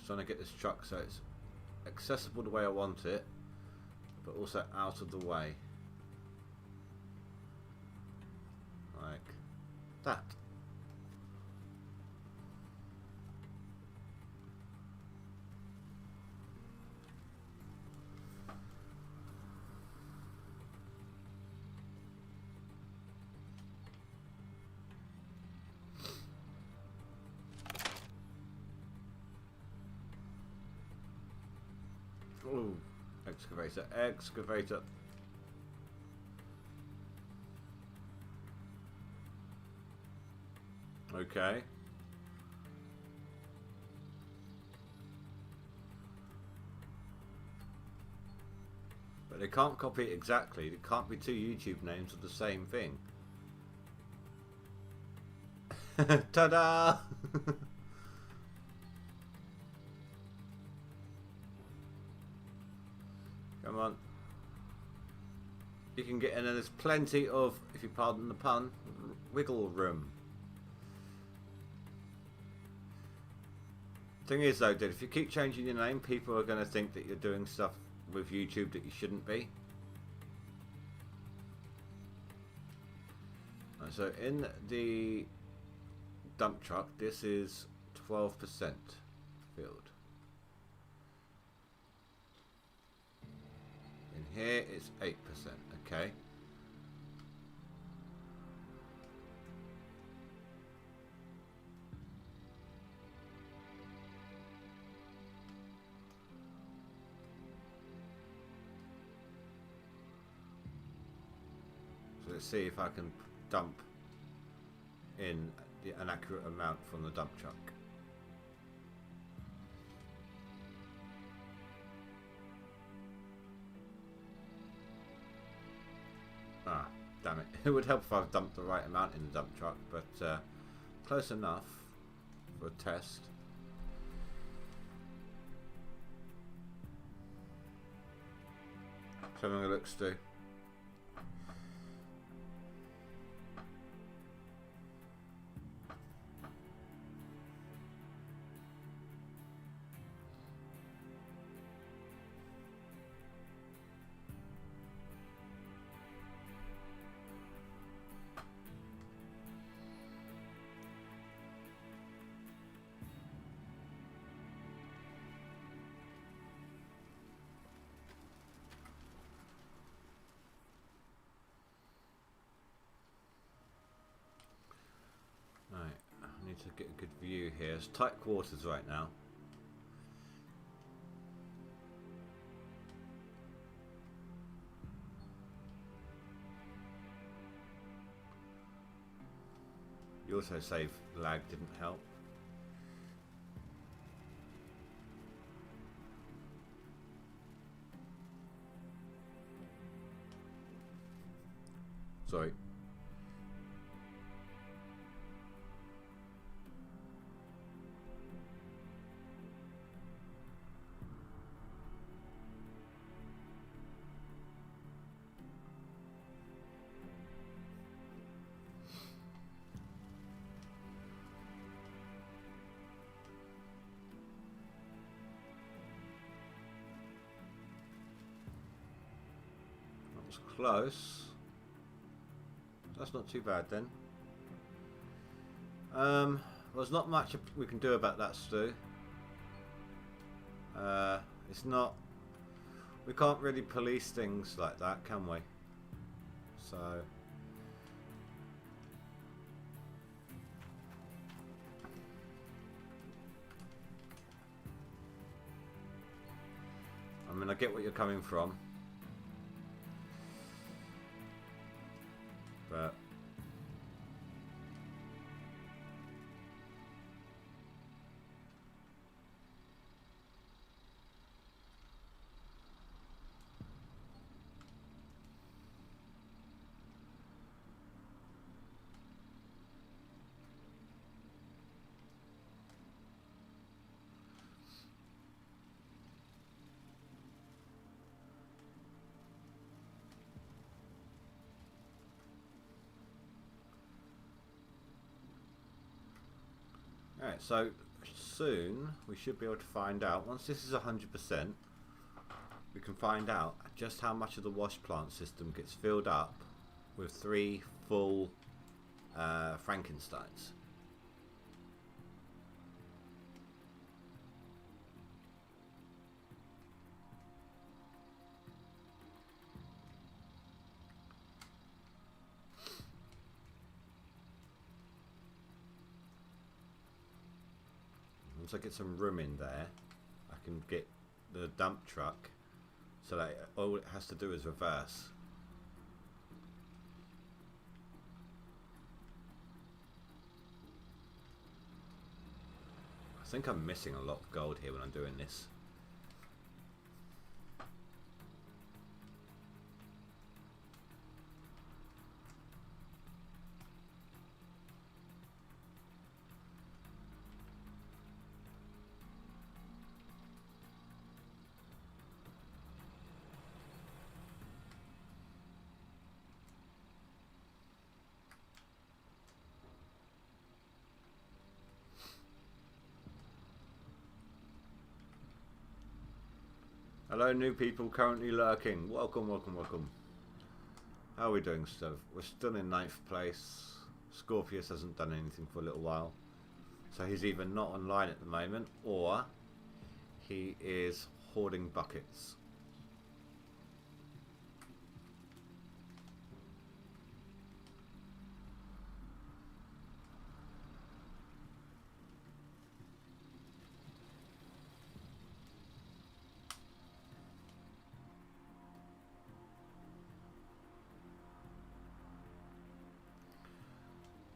Trying to get this truck so it's accessible the way I want it, but also out of the way, like that. Ooh, excavator. Okay. But they can't copy it exactly. There can't be two YouTube names of the same thing. Ta-da! Come on. You can get in, and there's plenty of, if you pardon the pun, wiggle room. Thing is though, dude, if you keep changing your name, people are going to think that you're doing stuff with YouTube that you shouldn't be. Right, so in the dump truck, this is 12% filled. In here, it's 8%. Okay. So let's see if I can dump in an accurate amount from the dump truck. Ah, damn it. It would help if I dumped the right amount in the dump truck, but close enough for a test. Something that looks to. To get a good view here. It's tight quarters right now. You also say lag didn't help. Sorry. Close. That's not too bad then. There's not much we can do about that, Stu. It's not. We can't really police things like that, can we? So. I mean, I get what you're coming from. But alright, so soon we should be able to find out, once this is 100%, we can find out just how much of the wash plant system gets filled up with 3 full Frankensteins. Once I get some room in there, I can get the dump truck so that all it has to do is reverse. I think I'm missing a lot of gold here when I'm doing this. Hello, new people currently lurking. Welcome, welcome, welcome. How are we doing, Steve? We're still in 9th place. Scorpius hasn't done anything for a little while. So he's either not online at the moment, or he is hoarding buckets.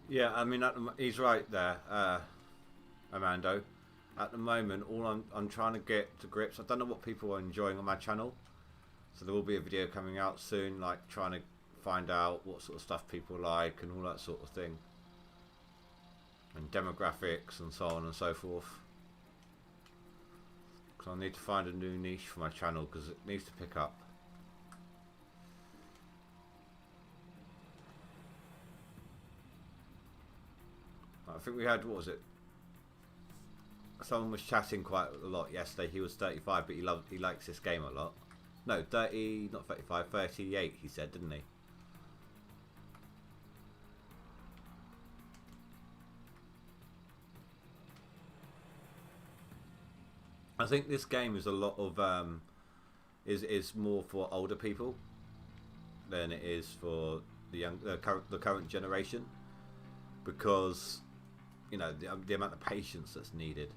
Yeah, I mean, he's right there, Armando. At the moment, all I'm trying to get to grips. I don't know what people are enjoying on my channel, so there will be a video coming out soon, like trying to find out what sort of stuff people like and all that sort of thing, and demographics and so on and so forth. Because I need to find a new niche for my channel because it needs to pick up. I think we had, what was it? Someone was chatting quite a lot yesterday. He was 35, but he likes this game a lot. No, 30, not 35, 38. He said, didn't he? I think this game is a lot of is more for older people than it is for the current generation, because you know the amount of patience that's needed.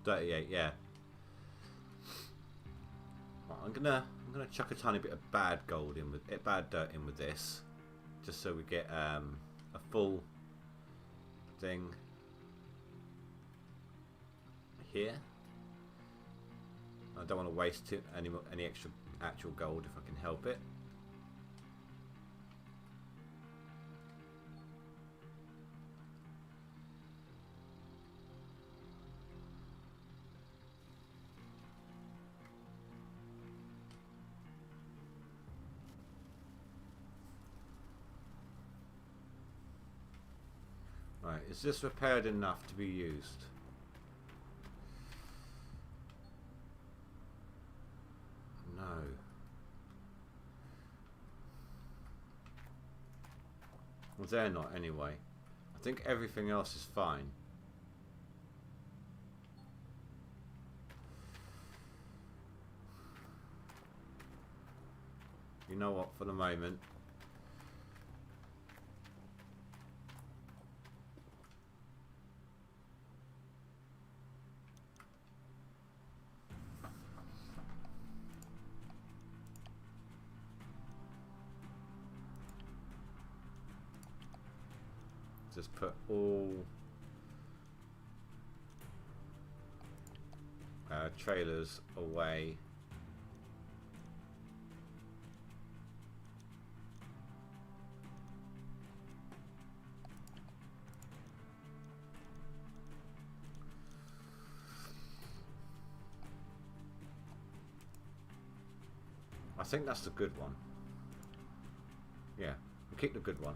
$38, yeah. Right, I'm gonna chuck a tiny bit of bad gold in with bad dirt in with this, just so we get a full thing here. I don't want to waste any extra actual gold if I can help it. Right, is this repaired enough to be used? No. Well, they're not anyway. I think everything else is fine. You know what, for the moment, just put all trailers away. I think that's the good one. Yeah, we'll keep the good one.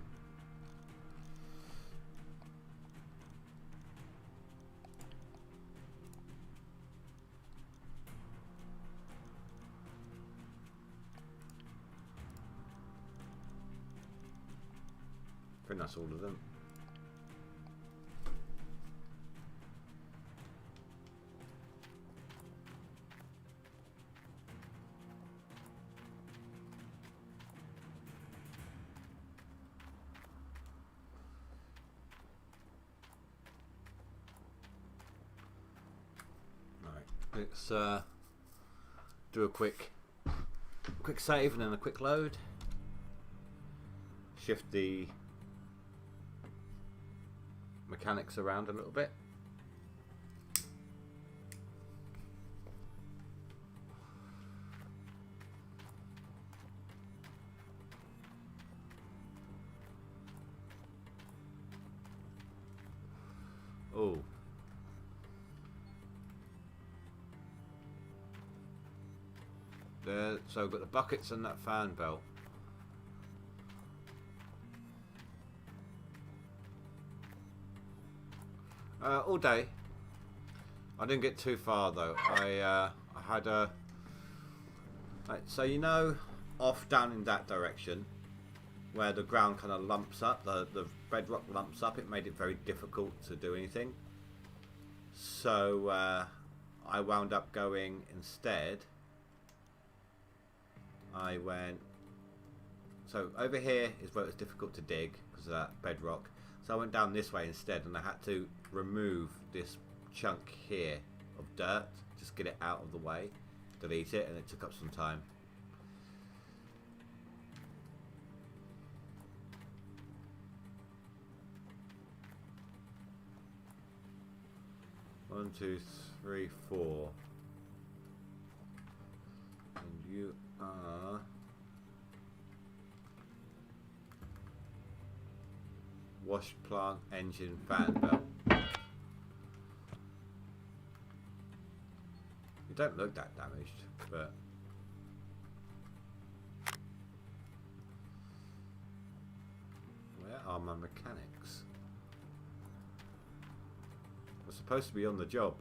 I think that's all of them. Let's do a quick save and then a quick load. Shift the mechanics around a little bit. Oh, there. So we've got the buckets and that fan belt. All day. I didn't get too far though. I had a... Right, so you know, off down in that direction, where the ground kind of lumps up, the bedrock lumps up, it made it very difficult to do anything. So I wound up going instead. I went... So over here is where it's difficult to dig because of that bedrock. So I went down this way instead, and I had to remove this chunk here of dirt, just get it out of the way, delete it, and it took up some time. One, two, three, four. And you are... wash plant, engine, fan belt. You don't look that damaged, but... Where are my mechanics? We're supposed to be on the job.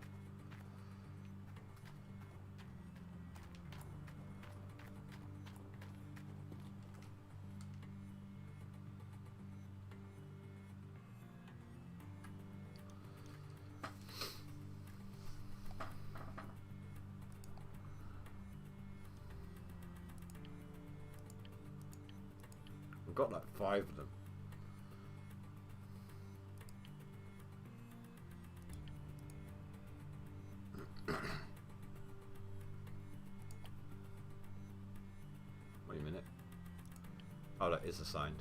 I've got like 5 of them. Wait a minute. Oh, that is assigned.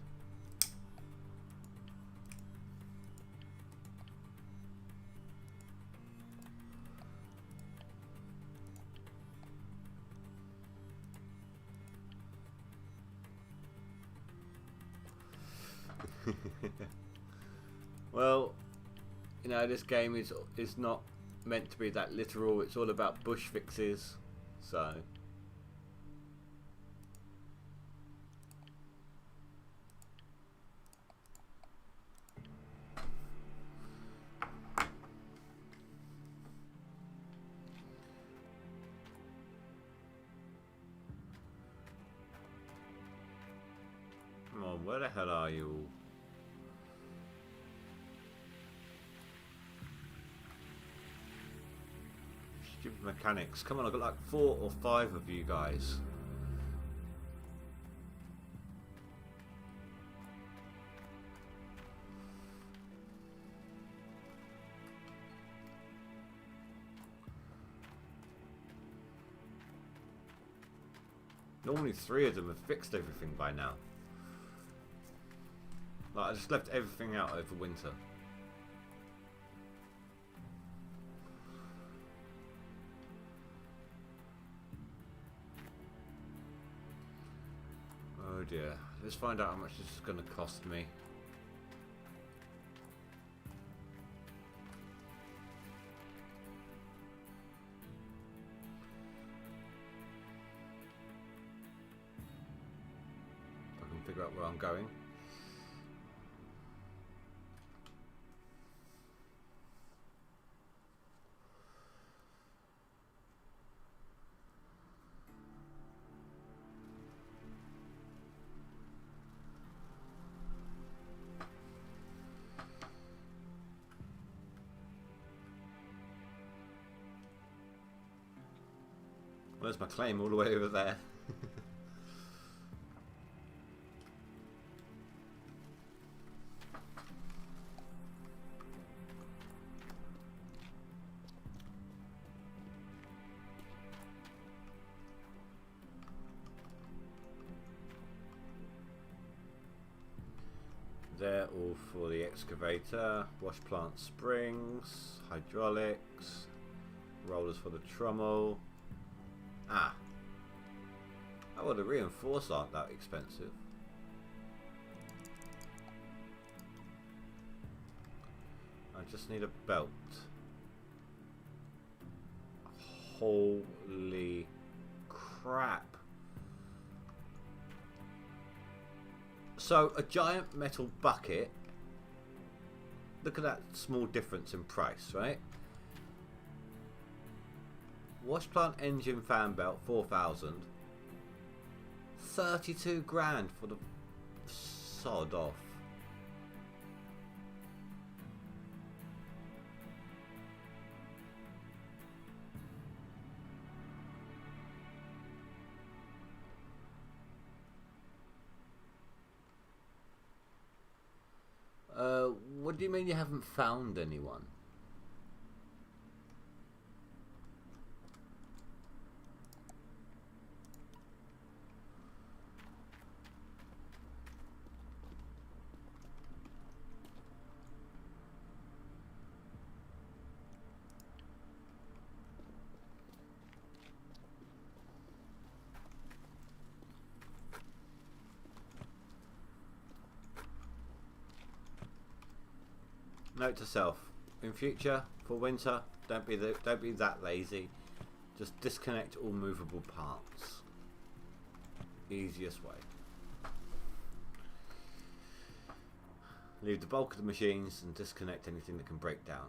Well, you know, this game is not meant to be that literal. It's all about bush fixes, so... Come on, where the hell are you all? Stupid mechanics. Come on, I've got like 4 or 5 of you guys. Normally 3 of them have fixed everything by now. Like, I just left everything out over winter. Oh dear. Let's find out how much this is going to cost me. I can figure out where I'm going. Where's my claim? All the way over there. They're all for the excavator. Wash plant springs, hydraulics, rollers for the trommel. Ah. Oh, well, the reinforced aren't that expensive. I just need a belt. Holy crap. So a giant metal bucket. Look at that small difference in price, right? Wash plant engine fan belt 4,000. 32 grand for the sod off. What do you mean you haven't found anyone? Note to self: in future, for winter, don't be that lazy. Just disconnect all movable parts. Easiest way. Leave the bulk of the machines and disconnect anything that can break down.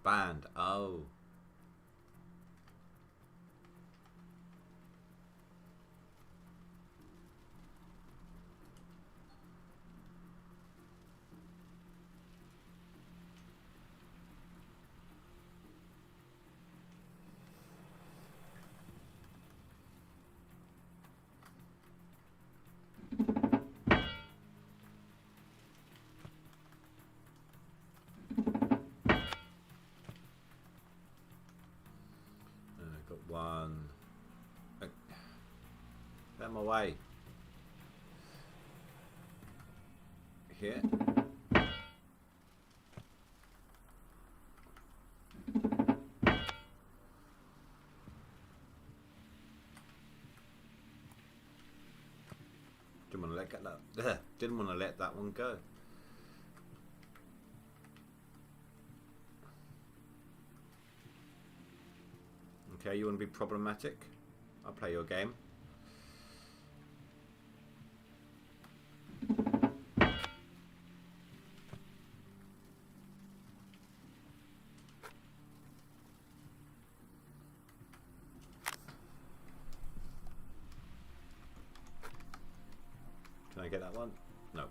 Banned. Oh. One. Get them away. Here. Didn't want to let that. Didn't want to let that one go. Okay, you want to be problematic? I'll play your game. Can I get that one? No.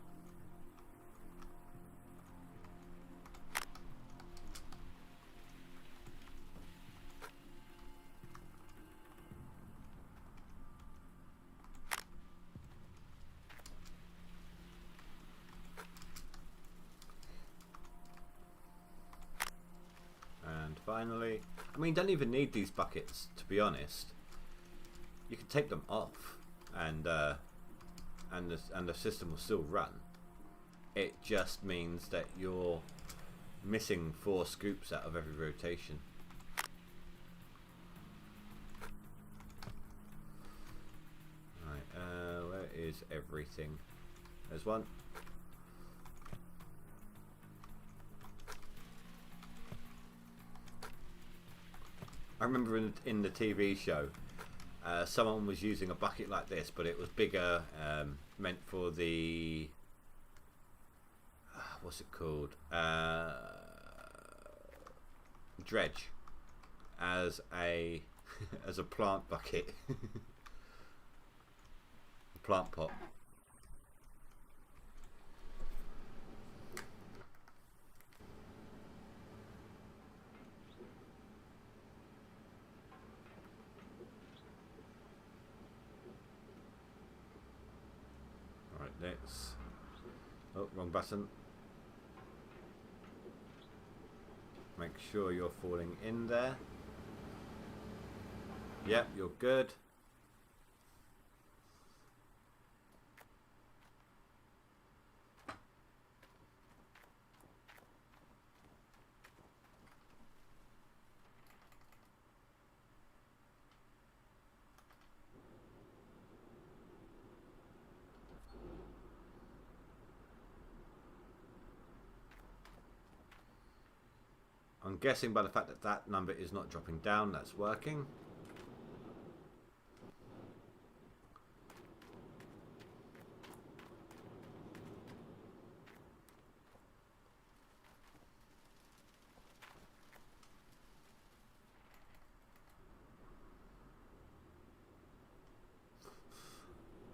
Finally, I mean, don't even need these buckets, to be honest. You can take them off, and the system will still run. It just means that you're missing 4 scoops out of every rotation. Right, where is everything? There's one. I remember in the TV show, someone was using a bucket like this, but it was bigger, meant for the what's it called, dredge, as a as a plant bucket, plant pot. Let's. Oh, wrong button. Make sure you're falling in there. Yep, you're good. I'm guessing by the fact that that number is not dropping down, that's working.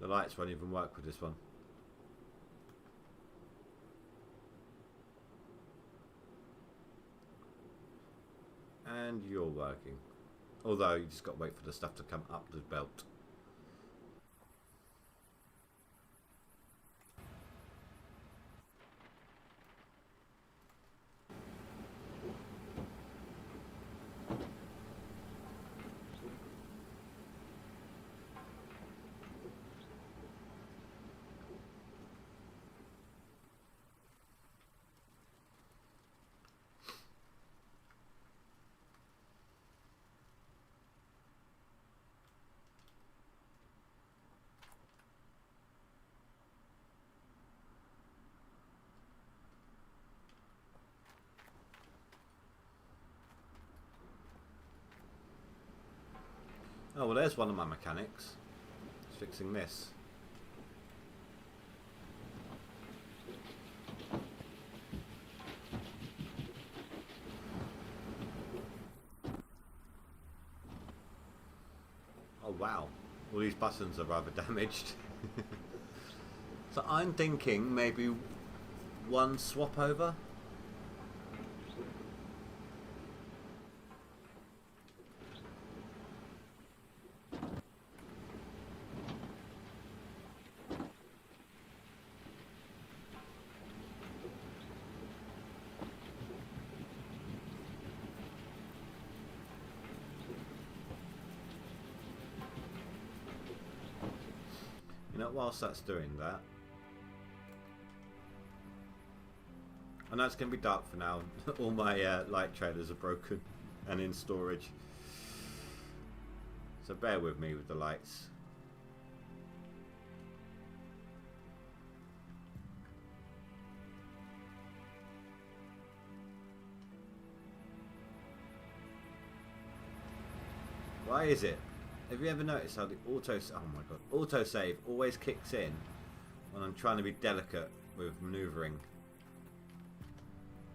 The lights won't even work with this one. And you're working. Although you just got to wait for the stuff to come up the belt. Oh, well, there's one of my mechanics. It's fixing this. Oh, wow. All these buttons are rather damaged. So I'm thinking maybe one swap over. You know, whilst that's doing that, I know it's going to be dark for now. All my light trailers are broken and in storage, so bear with me with the lights. Why is it? Have you ever noticed how the autosave always kicks in when I'm trying to be delicate with manoeuvring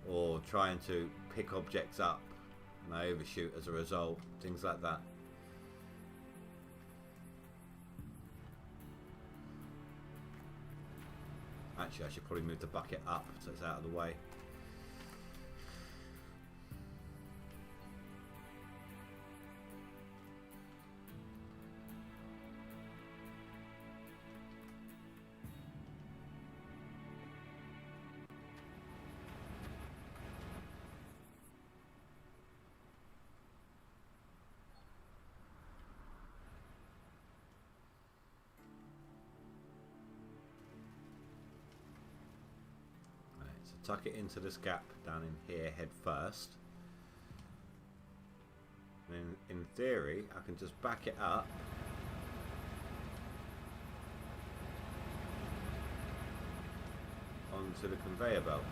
or trying to pick objects up and I overshoot as a result, things like that. Actually, I should probably move the bucket up so it's out of the way. Tuck it into this gap down in here head first. And in theory, I can just back it up onto the conveyor belt.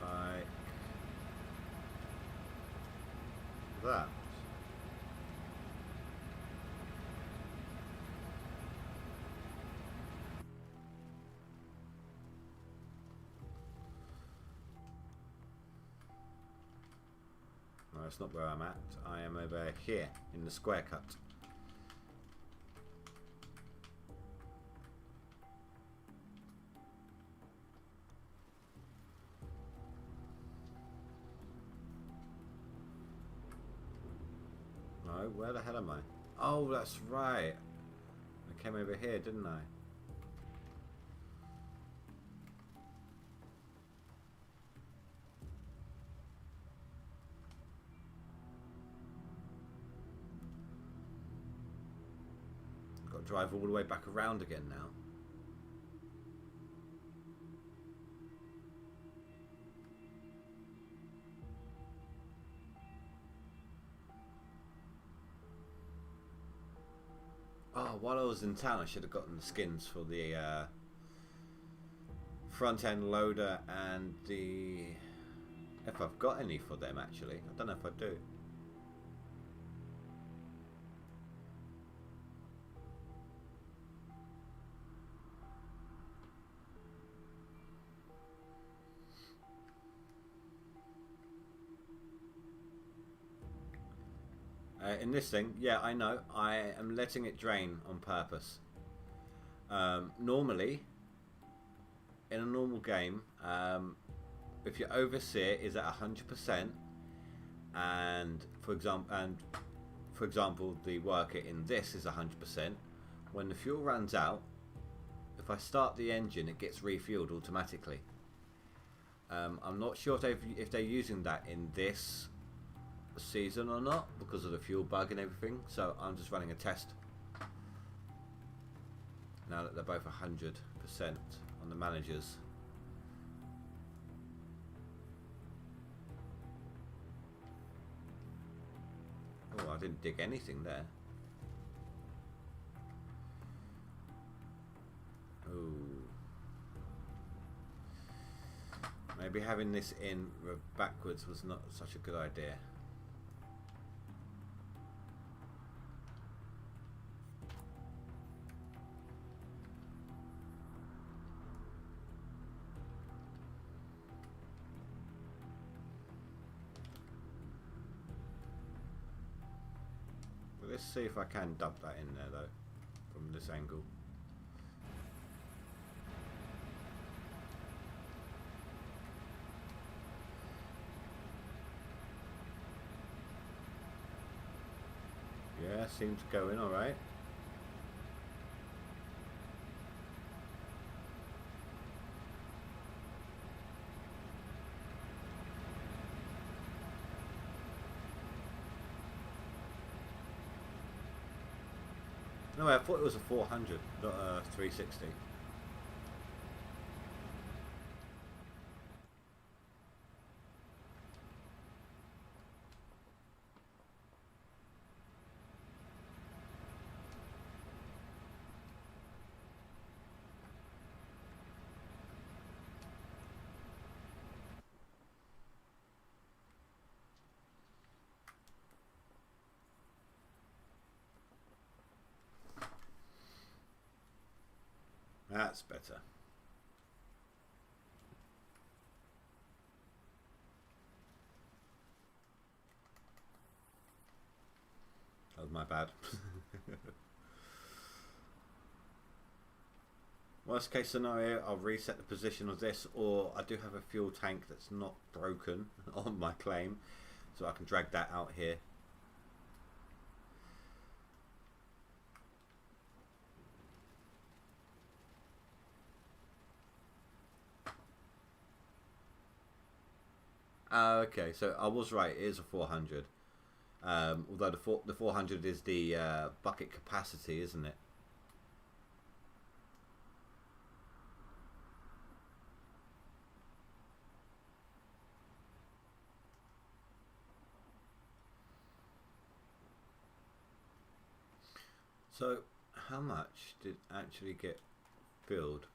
Like that. That's not where I'm at. I am over here in the square cut. No, where the hell am I? Oh, that's right. I came over here, didn't I? Drive all the way back around again now. Oh, while I was in town I should have gotten the skins for the front end loader and the... if I've got any for them actually. I don't know if I do. In this thing, yeah, I know. I am letting it drain on purpose. Normally, in a normal game, if your overseer is at 100%, and for example, the worker in this is 100%, when the fuel runs out, if I start the engine, it gets refueled automatically. I'm not sure if they're using that in this season or not because of the fuel bug and everything, so I'm just running a test now that they're both 100% on the managers. Oh, I didn't dig anything there. Ooh. Maybe having this in backwards was not such a good idea. Well, let's see if I can dump that in there though, from this angle. Yeah, seems going alright. No, I thought it was a 400, not a 360. That's better. That was my bad. Worst case scenario, I'll reset the position of this, or I do have a fuel tank that's not broken on my claim, so I can drag that out here. Okay, so I was right, it is a 400. Although the 400 is the bucket capacity, isn't it? So, how much did actually get filled?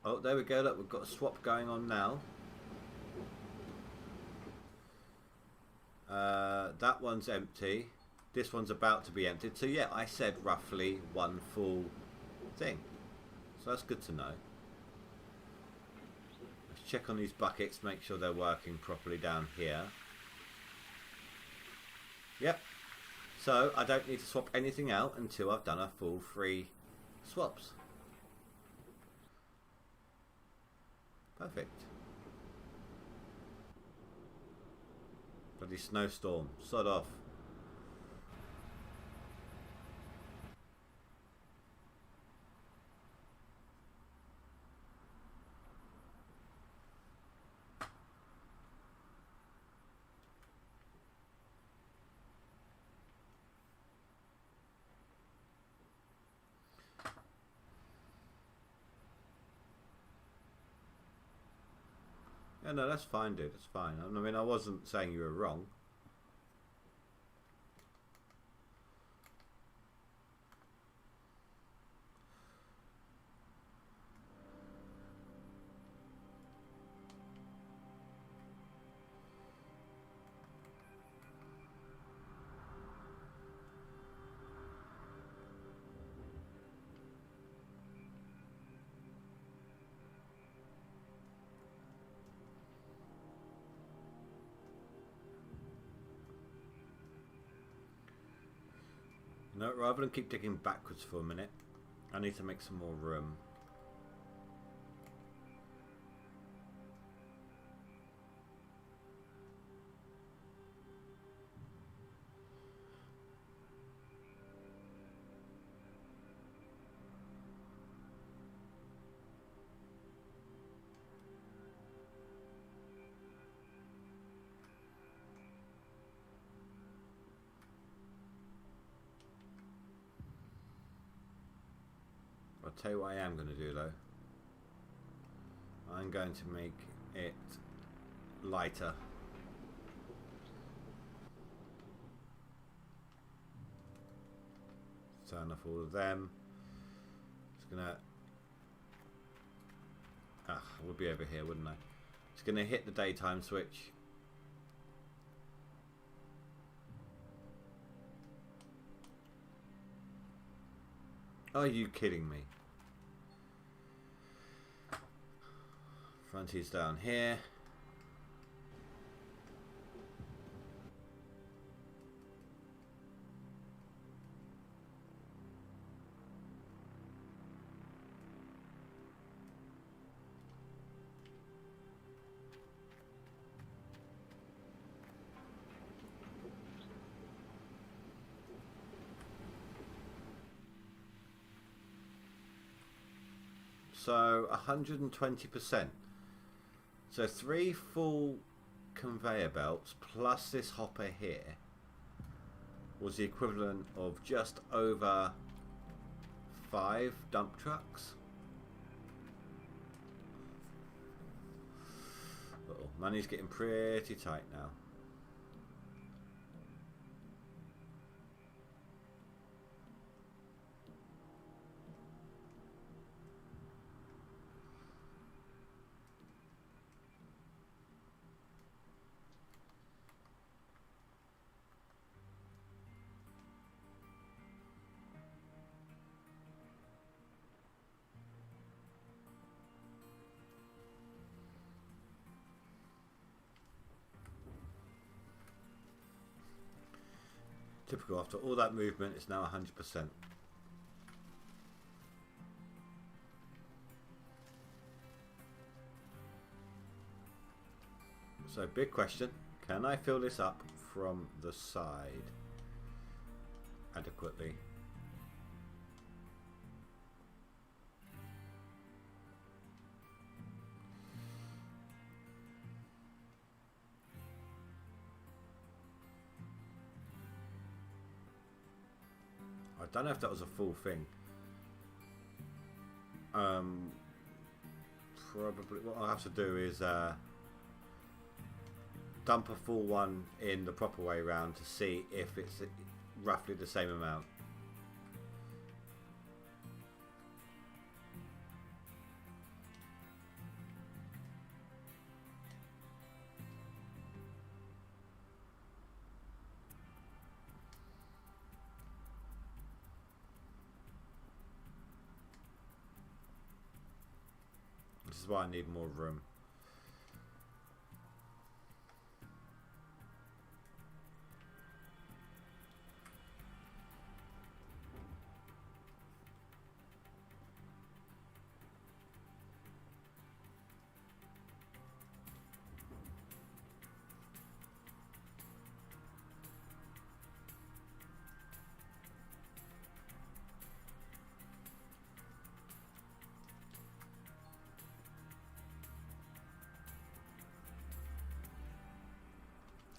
Oh, there we go, look, we've got a swap going on now. That one's empty. This one's about to be emptied. So yeah, I said roughly one full thing. So that's good to know. Let's check on these buckets, make sure they're working properly down here. Yep. So I don't need to swap anything out until I've done a full 3 swaps. Perfect. Bloody snowstorm. Sod off. Yeah, no, that's fine, dude. That's fine. I mean, I wasn't saying you were wrong. No, rather than keep digging backwards for a minute, I need to make some more room. I'll tell you what I am going to do though. I'm going to make it lighter. Turn off all of them. Just gonna. I would be over here, wouldn't I? Just gonna hit the daytime switch. Are you kidding me? Frontier's down here. So 120%. So 3 full conveyor belts plus this hopper here was the equivalent of just over 5 dump trucks. Uh-oh, money's getting pretty tight now. Typical, after all that movement, it's now 100%. So, big question, can I fill this up from the side adequately? I don't know if that was a full thing. Probably what I'll have to do is dump a full one in the proper way round to see if it's roughly the same amount. This is why I need more room.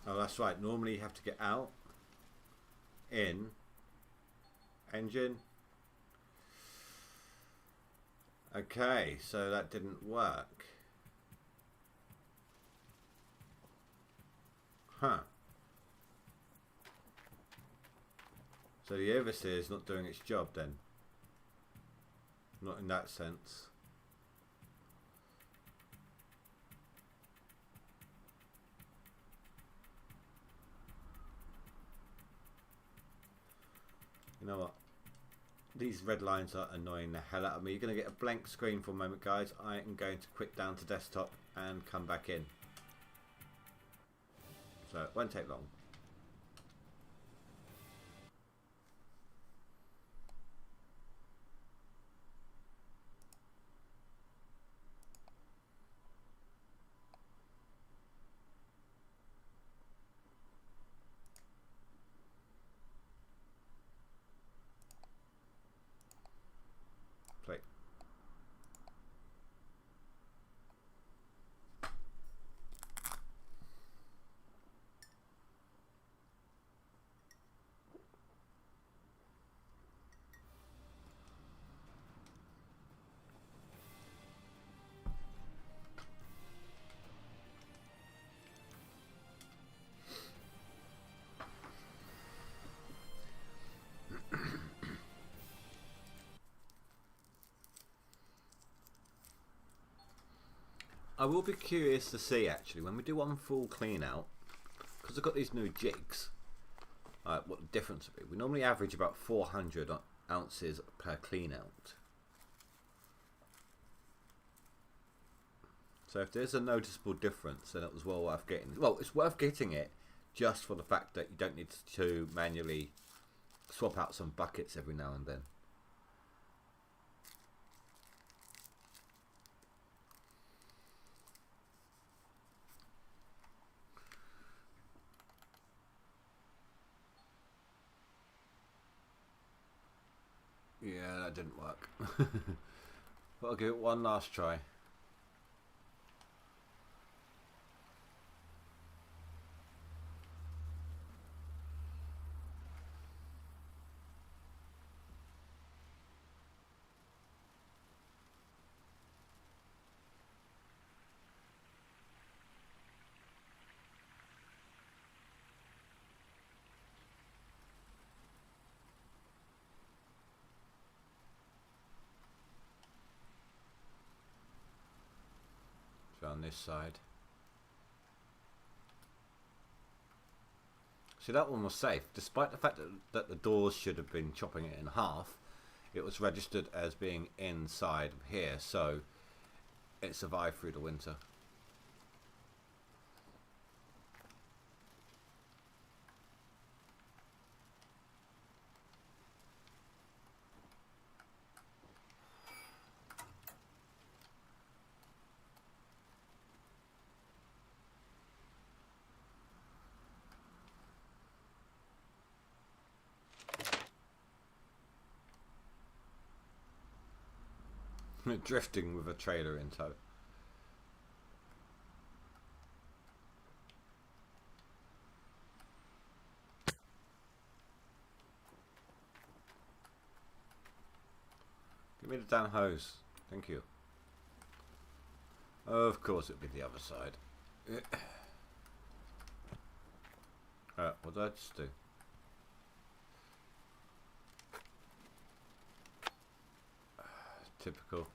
Oh, that's right. Normally you have to get out, in, engine. Okay, so that didn't work. Huh. So the overseer is not doing its job then. Not in that sense. You know what? These red lines are annoying the hell out of me. You're going to get a blank screen for a moment, guys. I am going to quit down to desktop and come back in. So it won't take long. I will be curious to see actually when we do one full clean out, because I've got these new jigs. What the difference would be. We normally average about 400 ounces per clean out. So if there's a noticeable difference, then it was well worth getting. Well, it's worth getting it just for the fact that you don't need to manually swap out some buckets every now and then. Yeah, that didn't work. But I'll give it one last try. On this side. See, that one was safe. Despite the fact that the doors should have been chopping it in half, it was registered as being inside here, so it survived through the winter. Drifting with a trailer in tow. Give me the damn hose. Thank you. Of course it'd be the other side. What did I just do? Typical.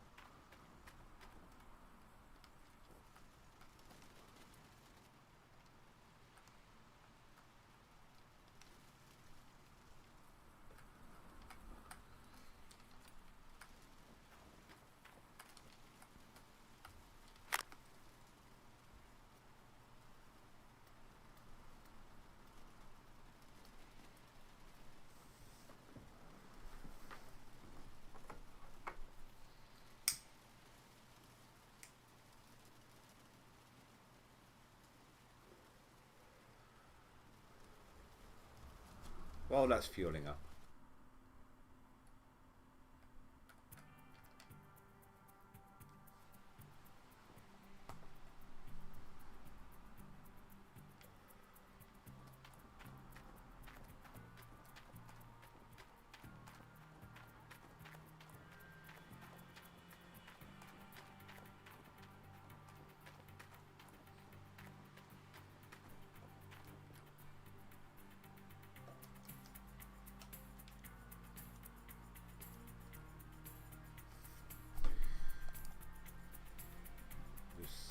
Well, that's fueling up.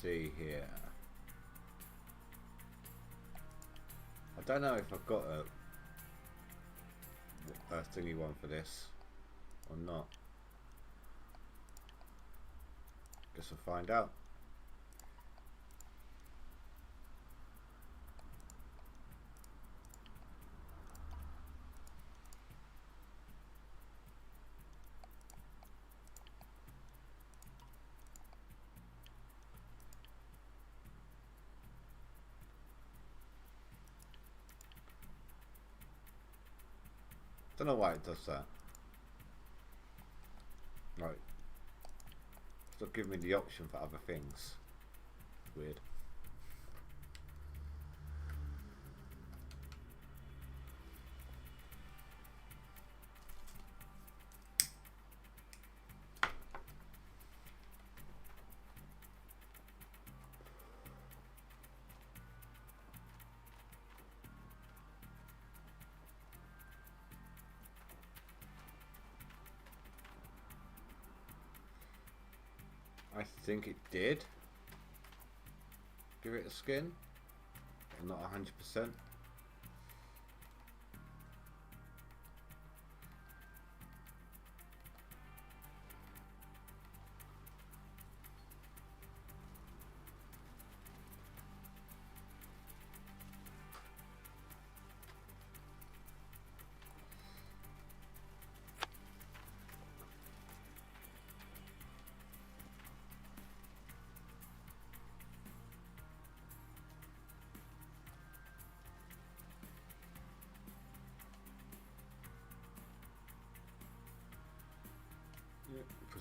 See here. I don't know if I've got a thingy one for this or not. Guess we'll find out. Don't know why it does that. Right. It's not giving me the option for other things. Weird. I think it did. give it a skin. Not 100%.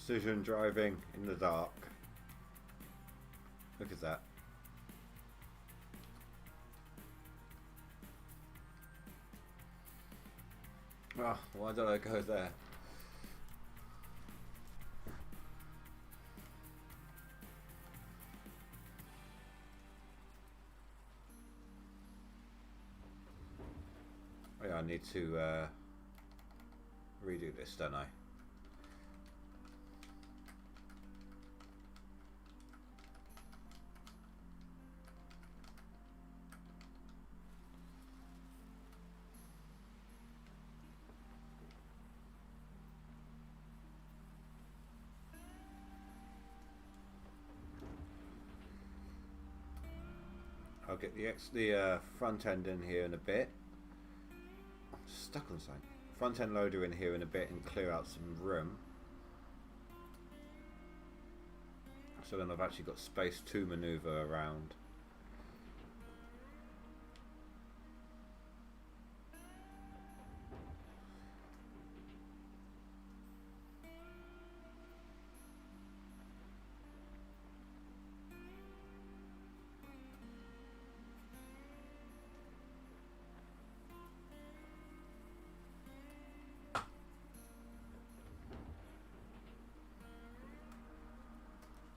Precision driving in the dark. Look at that. Oh, why did I go there? Oh, yeah, I need to redo this, don't I? I'll get the front end in here in a bit. I'm stuck on something. Front end loader in here in a bit and clear out some room. So then I've actually got space to maneuver around.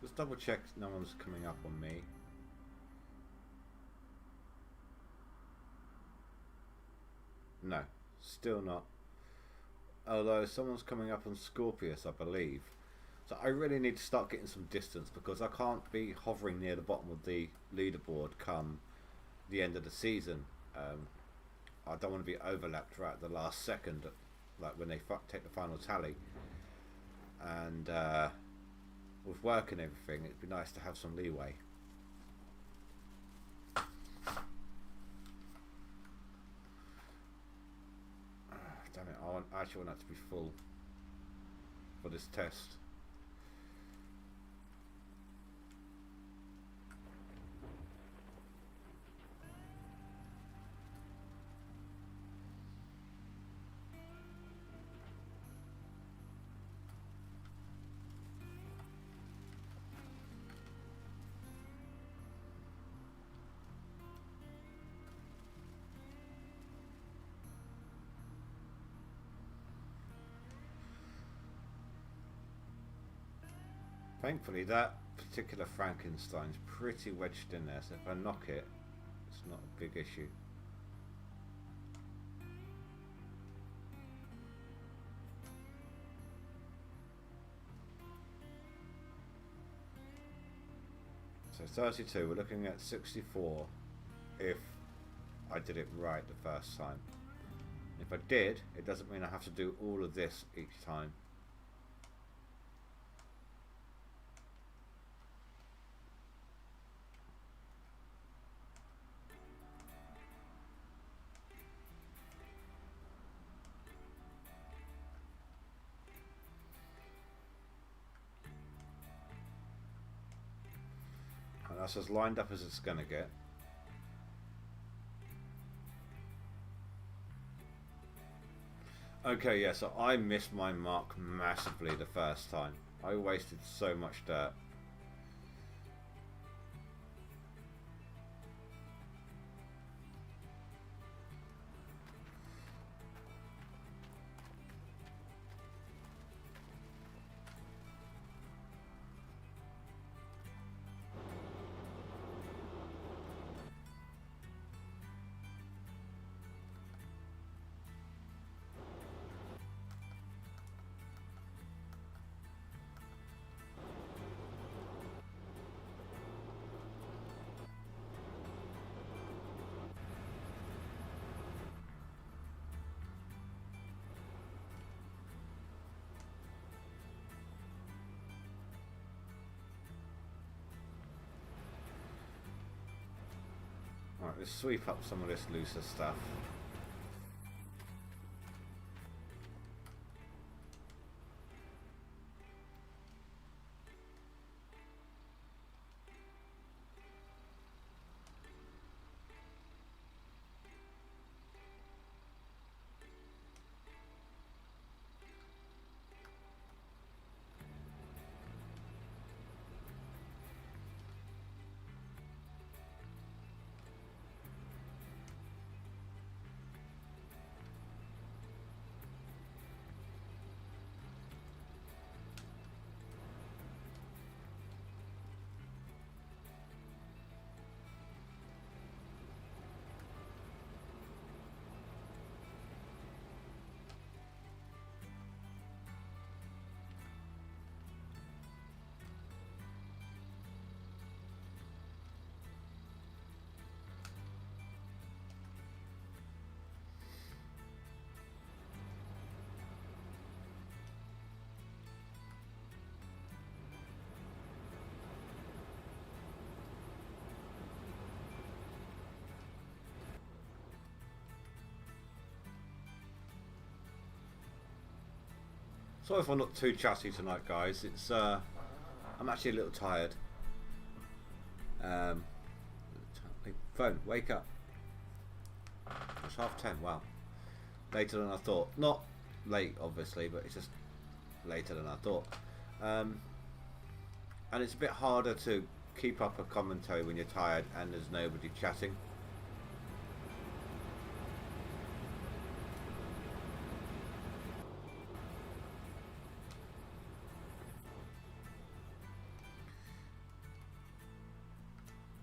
Just double check no one's coming up on me. No, still not. Although someone's coming up on Scorpius, I believe. So I really need to start getting some distance because I can't be hovering near the bottom of the leaderboard come the end of the season. I don't want to be overlapped right at the last second, like when they take the final tally. And with work and everything, it'd be nice to have some leeway. Damn it, I actually want that to be full for this test. Thankfully that particular Frankenstein's pretty wedged in there, so if I knock it, it's not a big issue. So 32, we're looking at 64 if I did it right the first time. If I did, it doesn't mean I have to do all of this each time. And that's as lined up as it's going to get. Okay, yeah, so I missed my mark massively the first time. I wasted so much dirt. Right, let's sweep up some of this looser stuff. Sorry if I'm not too chatty tonight, guys. It's I'm actually a little tired. Phone, wake up. It's 10:30. Wow, later than I thought. Not late, obviously, but it's just later than I thought. And it's a bit harder to keep up a commentary when you're tired and there's nobody chatting.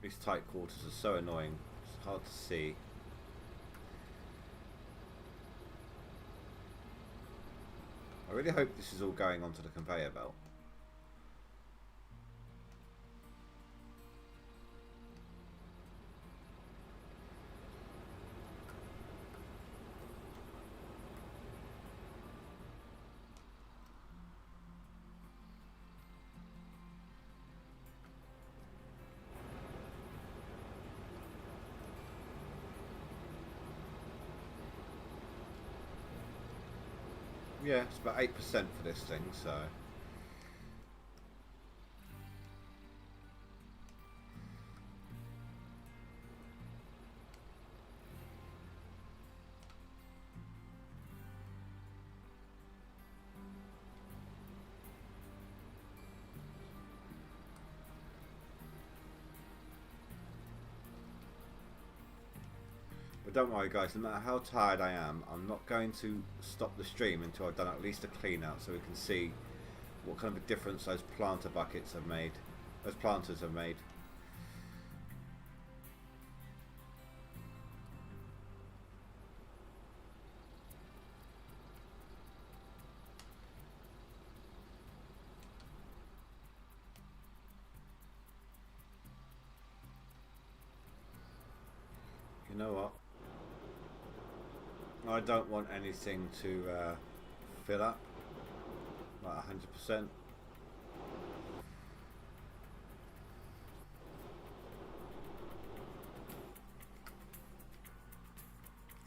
These tight quarters are so annoying. It's hard to see. I really hope this is all going onto the conveyor belt. Yeah, it's about 8% for this thing, so... But don't worry guys, no matter how tired I am, I'm not going to stop the stream until I've done at least a clean out so we can see what kind of a difference those planter buckets have made, those planters have made. You know what? I don't want anything to fill up like 100%.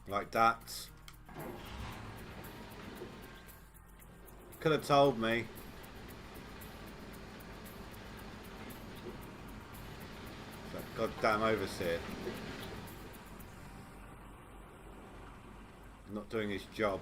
Like that. Could have told me. That goddamn overseer. Not doing his job.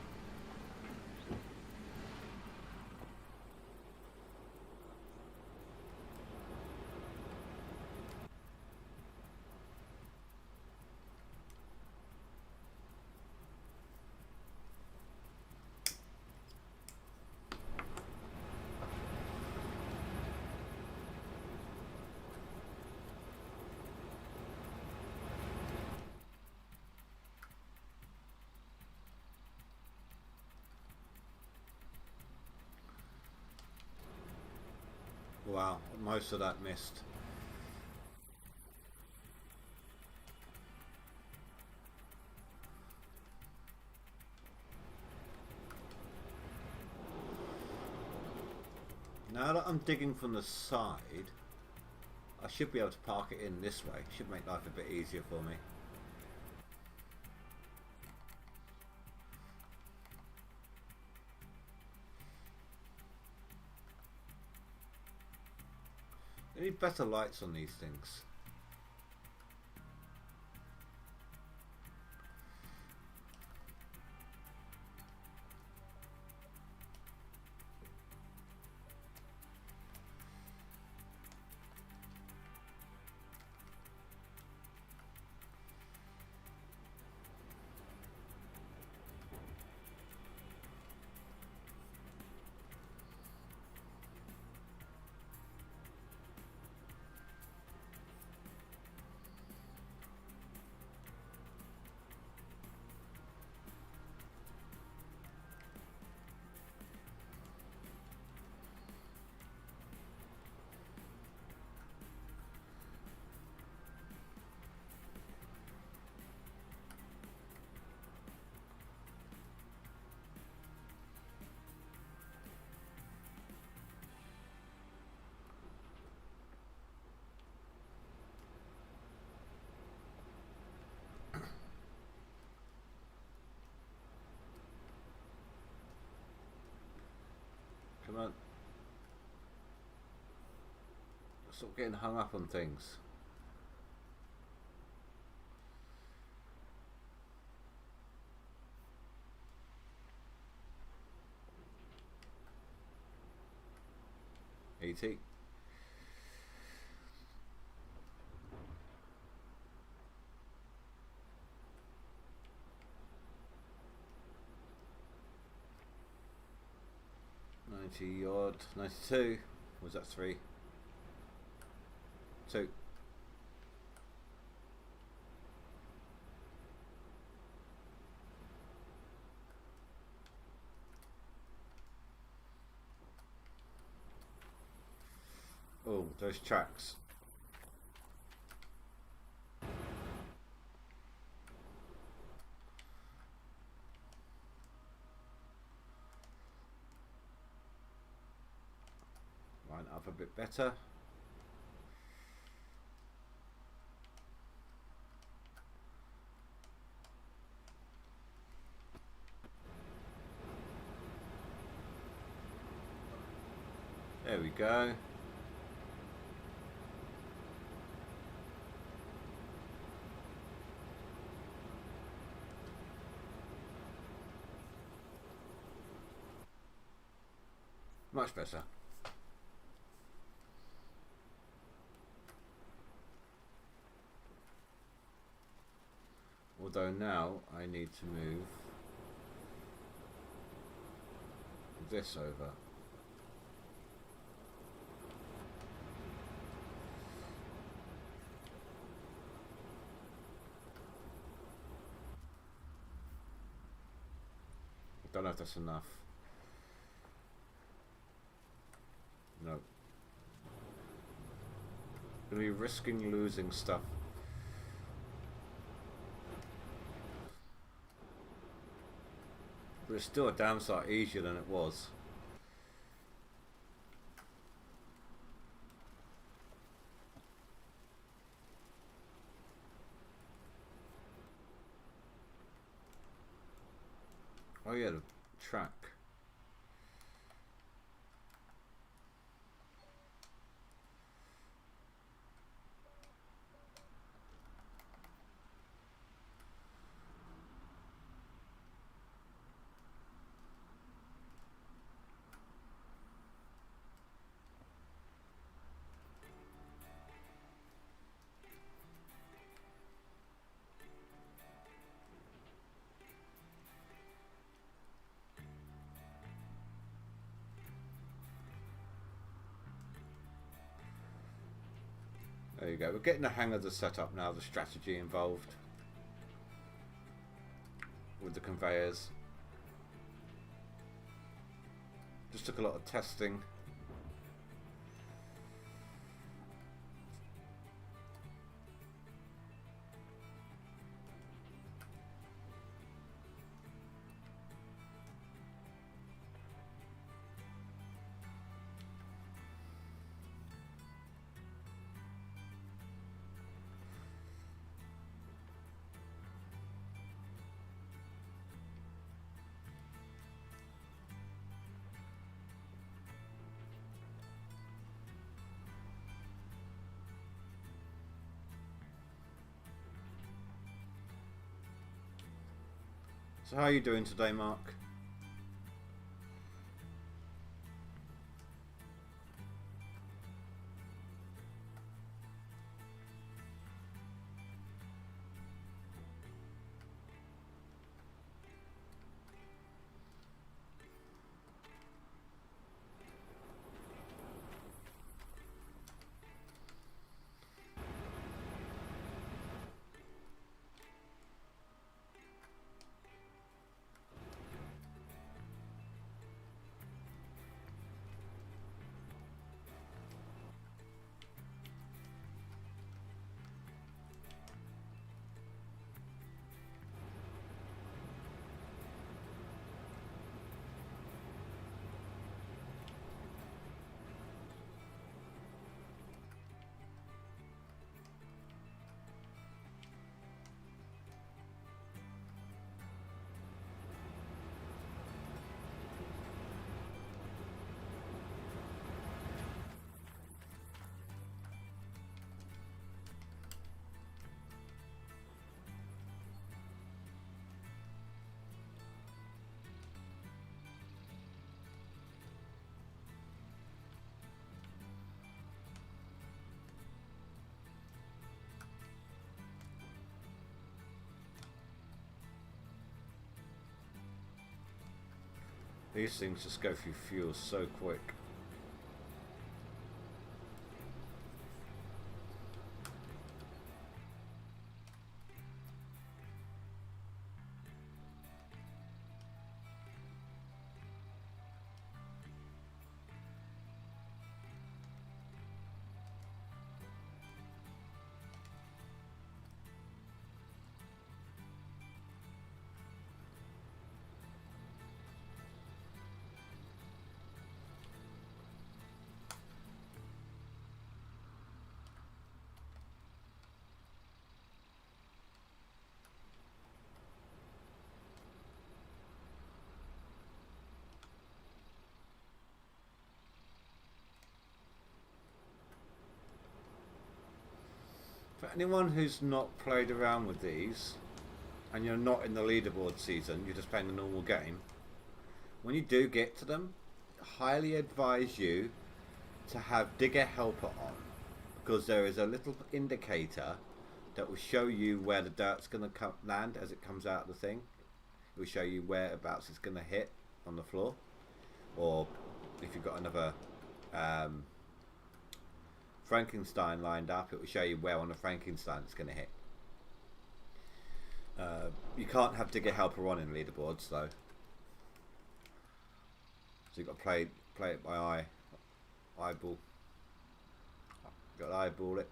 Wow, most of that missed. Now that I'm digging from the side, I should be able to park it in this way. Should make life a bit easier for me. They need better lights on these things. Come on. Stop getting hung up on things. ET. Odd, 92. Was that 3? 2. Oh, those tracks. Line up a bit better. There we go. Much better. Although now I need to move this over. I don't know if that's enough. No. Gonna be risking losing stuff. But it's still a damn sight easier than it was. Oh yeah, the track. There you go. We're getting the hang of the setup now, the strategy involved with the conveyors. Just took a lot of testing. So how are you doing today, Mark? These things just go through fuel so quick. For anyone who's not played around with these, and you're not in the leaderboard season, you're just playing a normal game, when you do get to them, highly advise you to have Digger Helper on, because there is a little indicator that will show you where the dirt's going to land as it comes out of the thing. It will show you whereabouts it's going to hit on the floor, or if you've got another Frankenstein lined up, it will show you where on the Frankenstein it's going to hit. You can't have Digger Helper on in leaderboards though, so you've got to play it by eyeball. Got to eyeball it.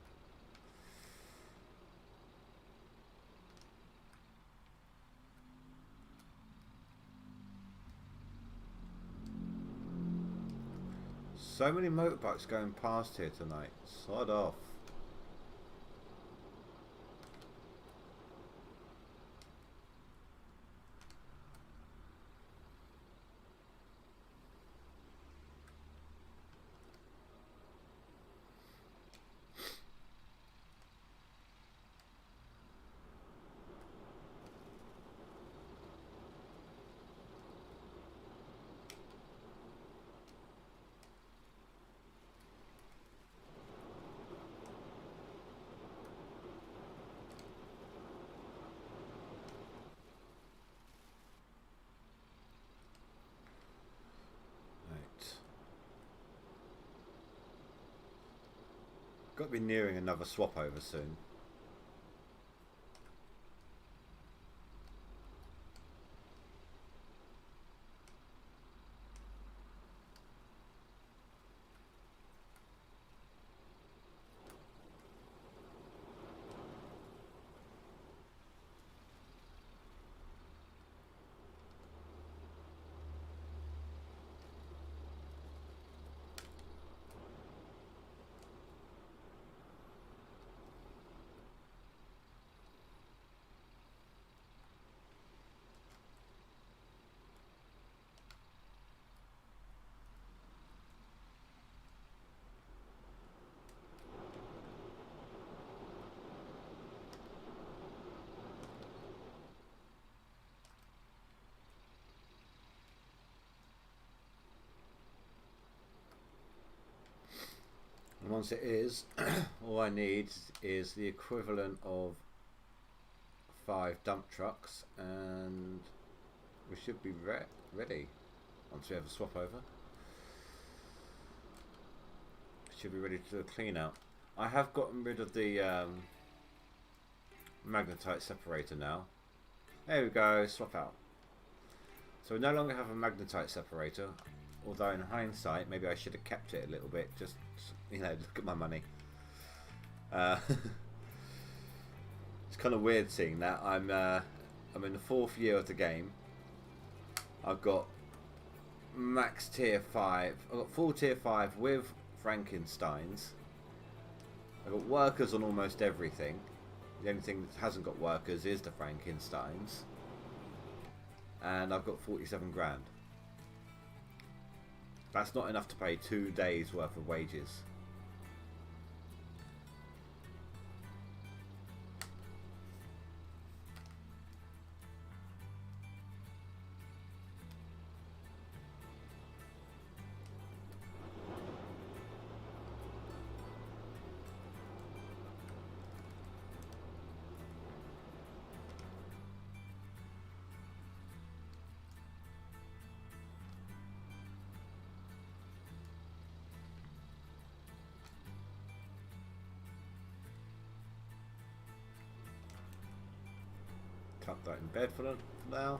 So many motorbikes going past here tonight. Sod off. Got to be nearing another swap over soon. And once it is, all I need is the equivalent of 5 dump trucks, and we should be ready. Once we have a swap over, should be ready to do a clean out. I have gotten rid of the magnetite separator now. There we go, swap out. So we no longer have a magnetite separator, although in hindsight maybe I should have kept it a little bit, just, you know, look at my money. It's kind of weird seeing that. I'm in the 4th year of the game. I've got max tier 5. I've got full tier 5 with Frankensteins. I've got workers on almost everything. The only thing that hasn't got workers is the Frankensteins. And I've got 47 grand. That's not enough to pay 2 days worth of wages. Tuck that in bed for now.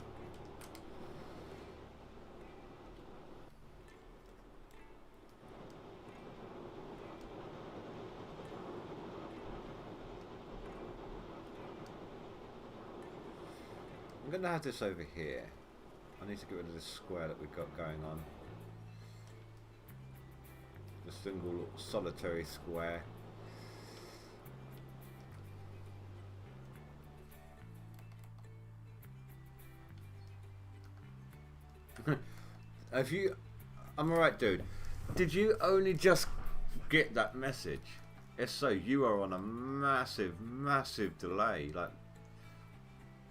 I'm going to have this over here. I need to get rid of this square that we've got going on. The single solitary square. I'm alright, dude. Did you only just get that message? If so, you are on a massive, massive delay. Like,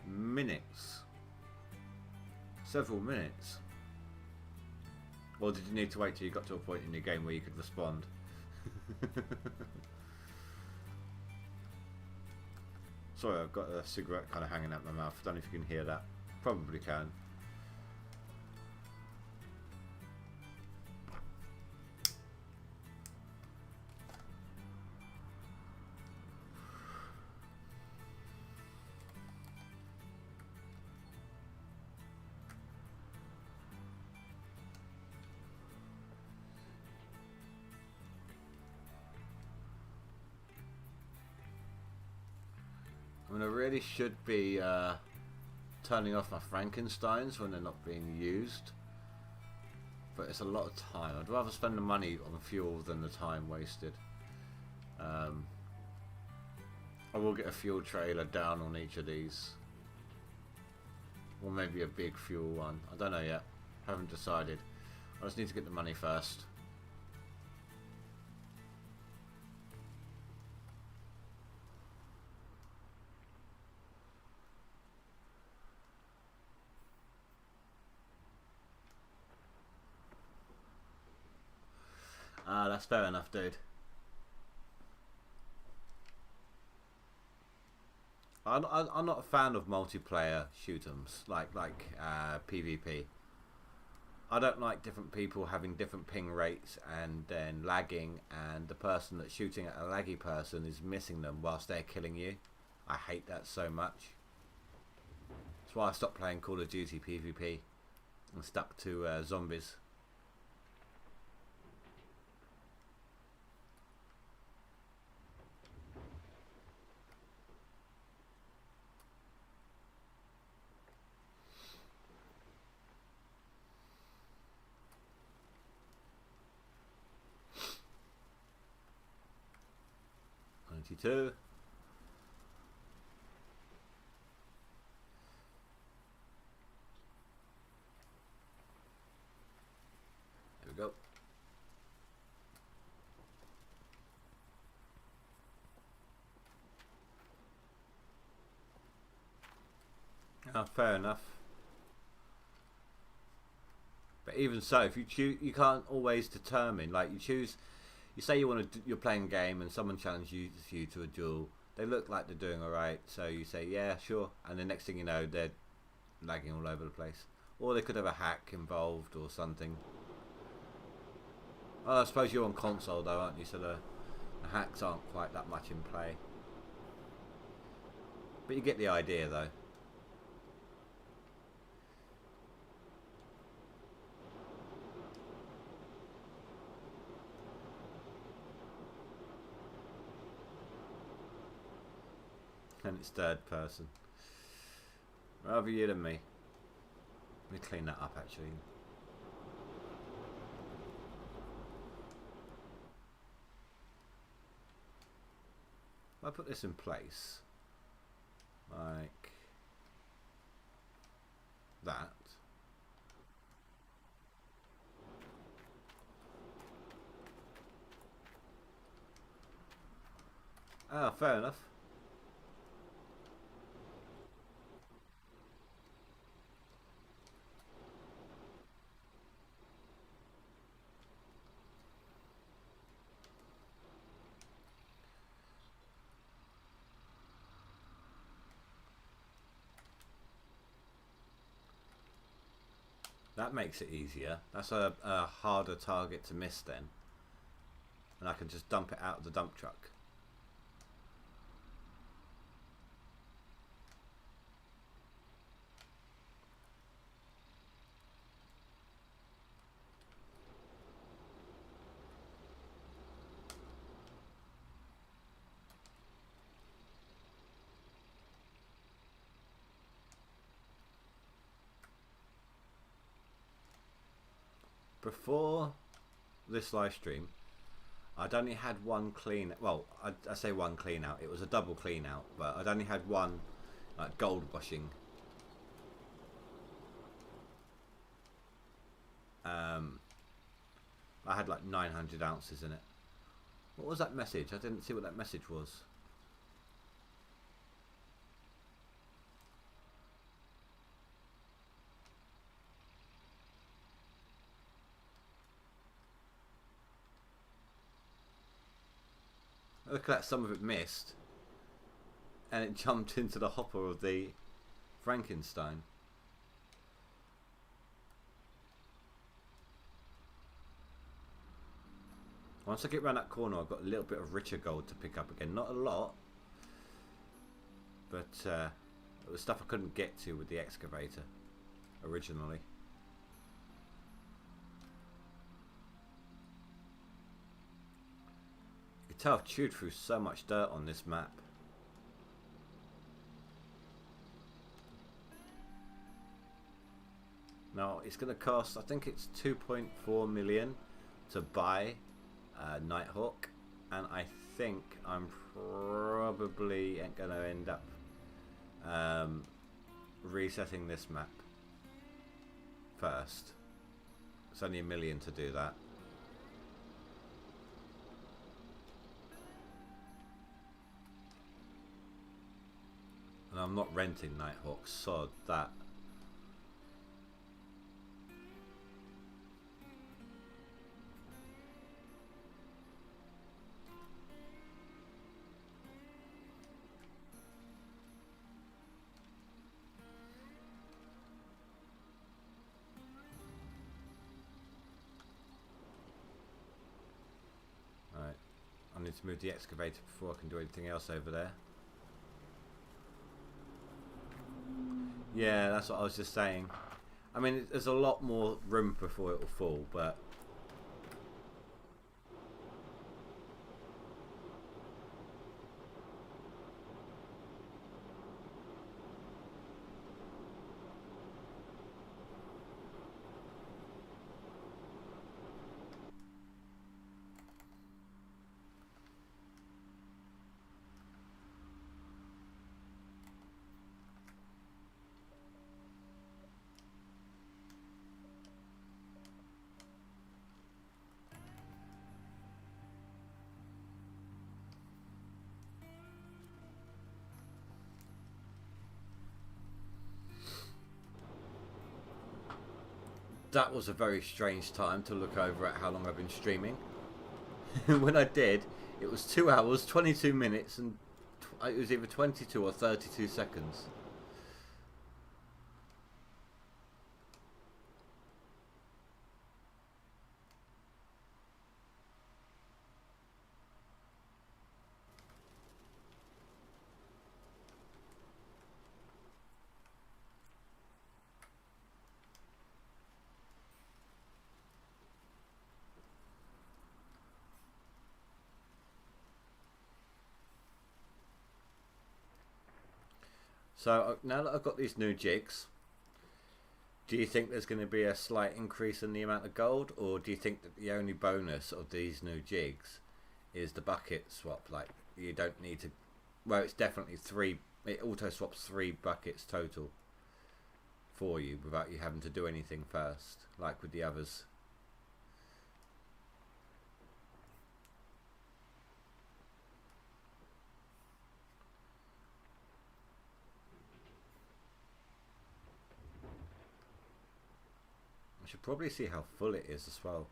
minutes. Several minutes. Or did you need to wait till you got to a point in your game where you could respond? Sorry, I've got a cigarette kind of hanging out my mouth. I don't know if you can hear that. Probably can. I mean, I really should be turning off my Frankensteins when they're not being used, but it's a lot of time. I'd rather spend the money on fuel than the time wasted. I will get a fuel trailer down on each of these, or maybe a big fuel one. I don't know yet. Haven't decided. I just need to get the money first. Ah, that's fair enough, dude. I'm not a fan of multiplayer shoot'ems like PvP. I don't like different people having different ping rates and then lagging, and the person that's shooting at a laggy person is missing them whilst they're killing you. I hate that so much. That's why I stopped playing Call of Duty PvP and stuck to zombies. Two. There we go. Oh, fair enough. But even so, if you choose, you can't always determine. Like, you choose you say you want to, you're playing a game and someone challenges you to a duel. They look like they're doing alright, so you say, yeah, sure. And the next thing you know, they're lagging all over the place. Or they could have a hack involved or something. Oh, I suppose you're on console though, aren't you? So the hacks aren't quite that much in play. But you get the idea though. And it's third person. Rather you than me. Let me clean that up actually. If I put this in place, like that. Ah, fair enough. That makes it easier. That's a harder target to miss then. And I can just dump it out of the dump truck. Before this live stream, I'd only had one clean. Well, I say one clean out. It was a double clean out, but I'd only had one like gold washing. I had like 900 ounces in it. What was that message? I didn't see what that message was. Look at that, some of it missed. And it jumped into the hopper of the Frankenstein. Once I get around that corner, I've got a little bit of richer gold to pick up again. Not a lot, but it was stuff I couldn't get to with the excavator originally. You can tell I've chewed through so much dirt on this map. Now it's going to cost, I think it's 2.4 million to buy Nighthawk, and I think I'm probably going to end up resetting this map first. It's only $1 million to do that. And I'm not renting Nighthawk, sod that. I need to move the excavator before I can do anything else over there. Yeah, that's what I was just saying. I mean, there's a lot more room before it will fall, but that was a very strange time to look over at how long I've been streaming. When I did, it was 2 hours, 22 minutes, and it was either 22 or 32 seconds. So now that I've got these new jigs, do you think there's going to be a slight increase in the amount of gold, or do you think that the only bonus of these new jigs is the bucket swap? Like, you don't need to... Well, it's definitely 3... It auto swaps 3 buckets total for you without you having to do anything first, like with the others. I should probably see how full it is as well.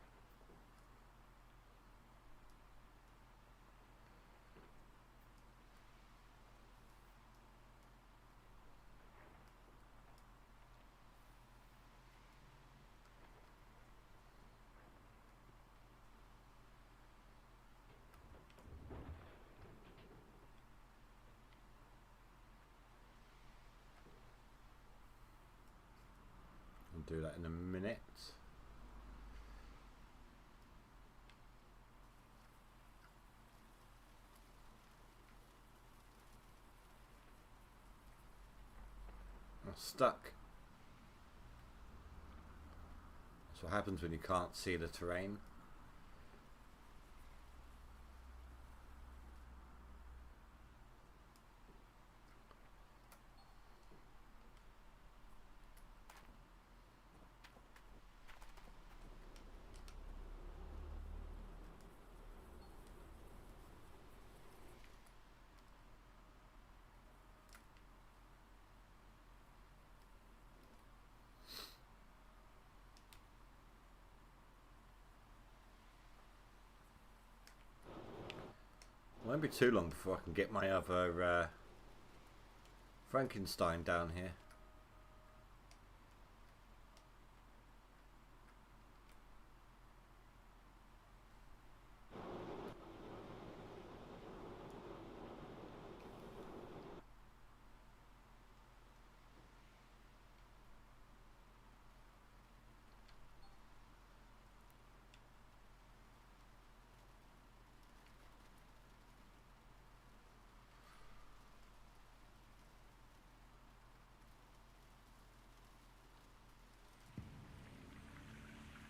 I'll do that in a minute. I'm stuck. That's what happens when you can't see the terrain. Won't be too long before I can get my other Frankenstein down here.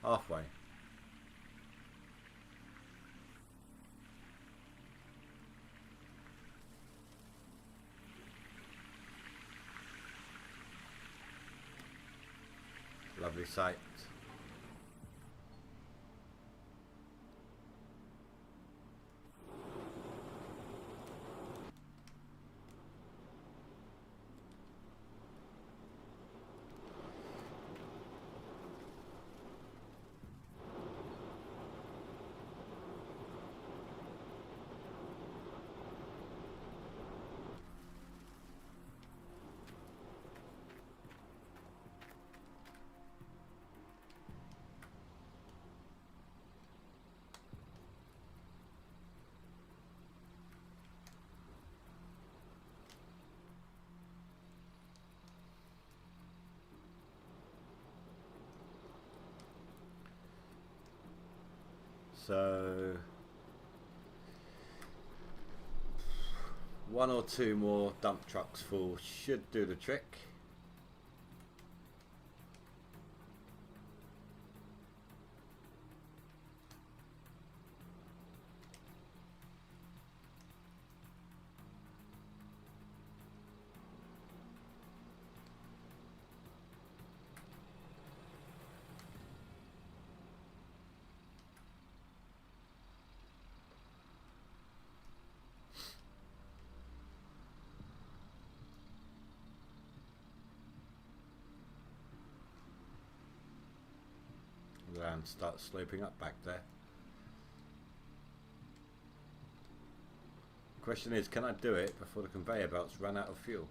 Halfway. Lovely sight. So 1 or 2 more dump trucks full should do the trick. And start sloping up back there. Question is, can I do it before the conveyor belts run out of fuel?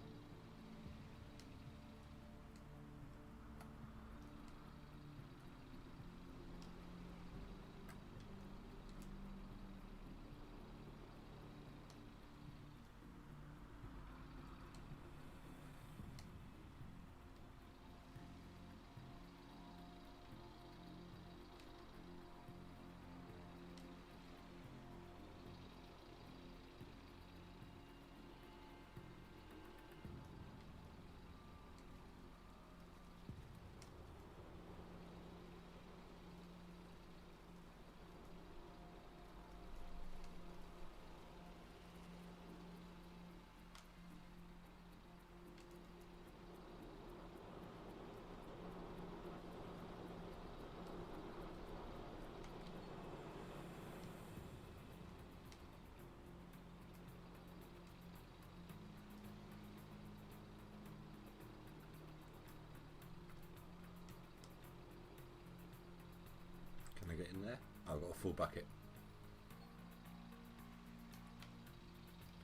Can I get in there? Oh, I've got a full bucket.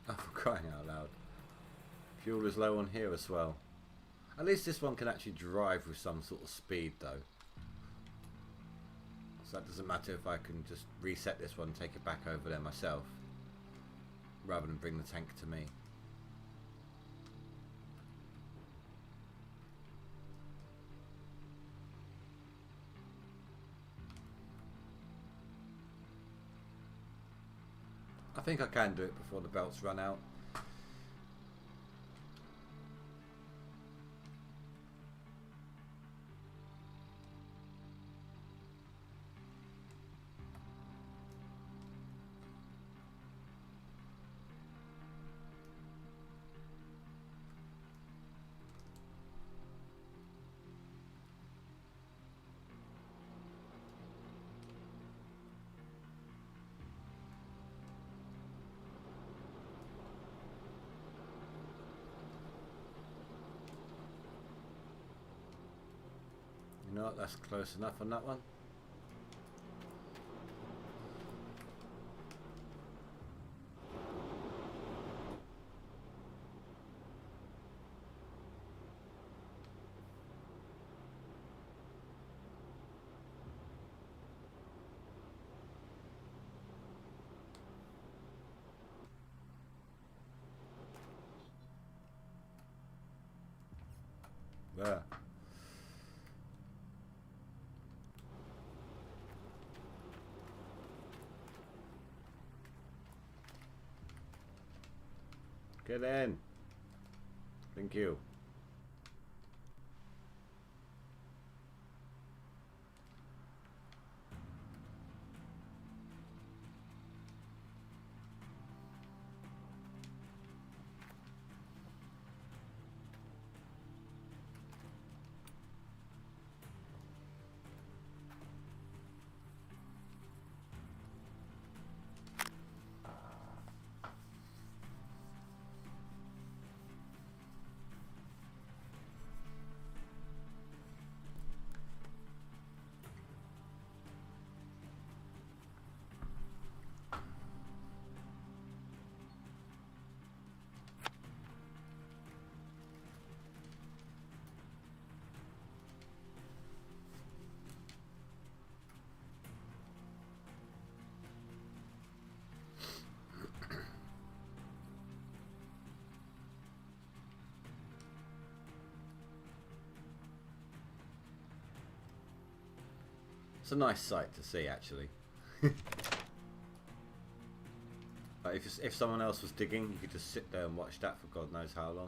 Oh, for crying out loud. Fuel is low on here as well. At least this one can actually drive with some sort of speed though. So that doesn't matter if I can just reset this one and take it back over there myself, rather than bring the tank to me. I think I can do it before the belts run out. You know what, that's close enough on that one. There. Get in. Thank you. It's a nice sight to see, actually. Like if someone else was digging, you could just sit there and watch that for God knows how long.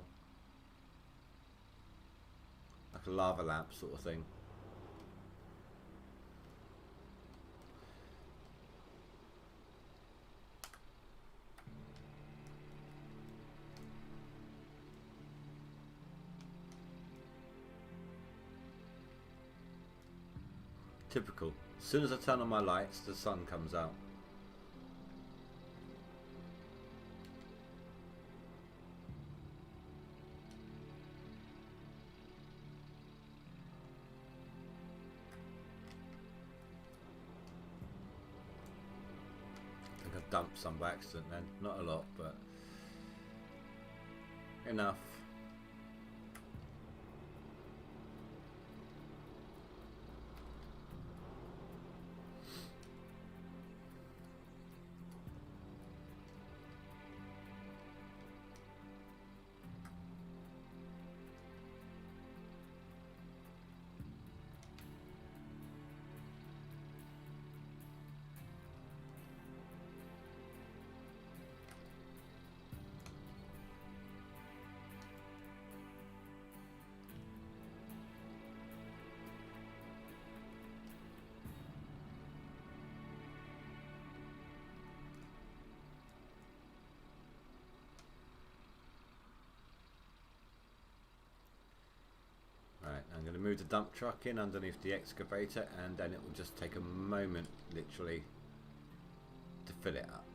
Like a lava lamp sort of thing. Typical. As soon as I turn on my lights, the sun comes out. I think I've dumped some by accident then. Not a lot, but enough. Right, I'm going to move the dump truck in underneath the excavator, and then it will just take a moment, literally, to fill it up.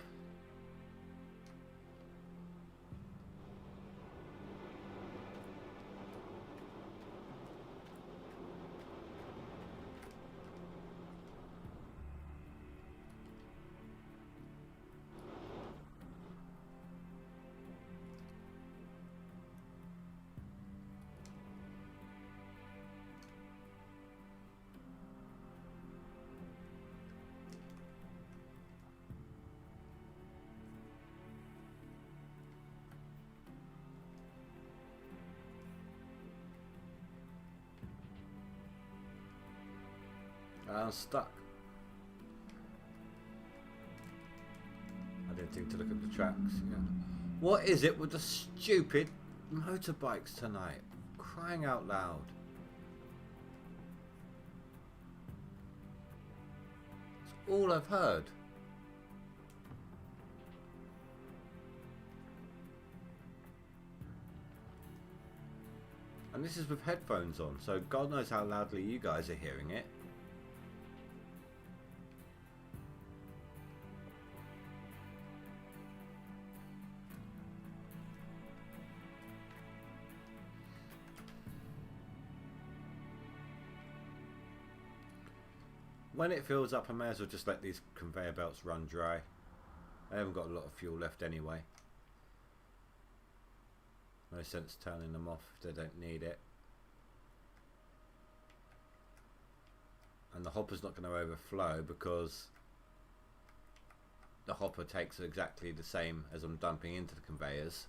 I'm stuck. I didn't think to look at the tracks. Yeah. What is it with the stupid motorbikes tonight? Crying out loud. It's all I've heard. And this is with headphones on, so God knows how loudly you guys are hearing it. When it fills up, I may as well just let these conveyor belts run dry. I haven't got a lot of fuel left anyway. No sense turning them off if they don't need it. And the hopper's not going to overflow because the hopper takes exactly the same as I'm dumping into the conveyors.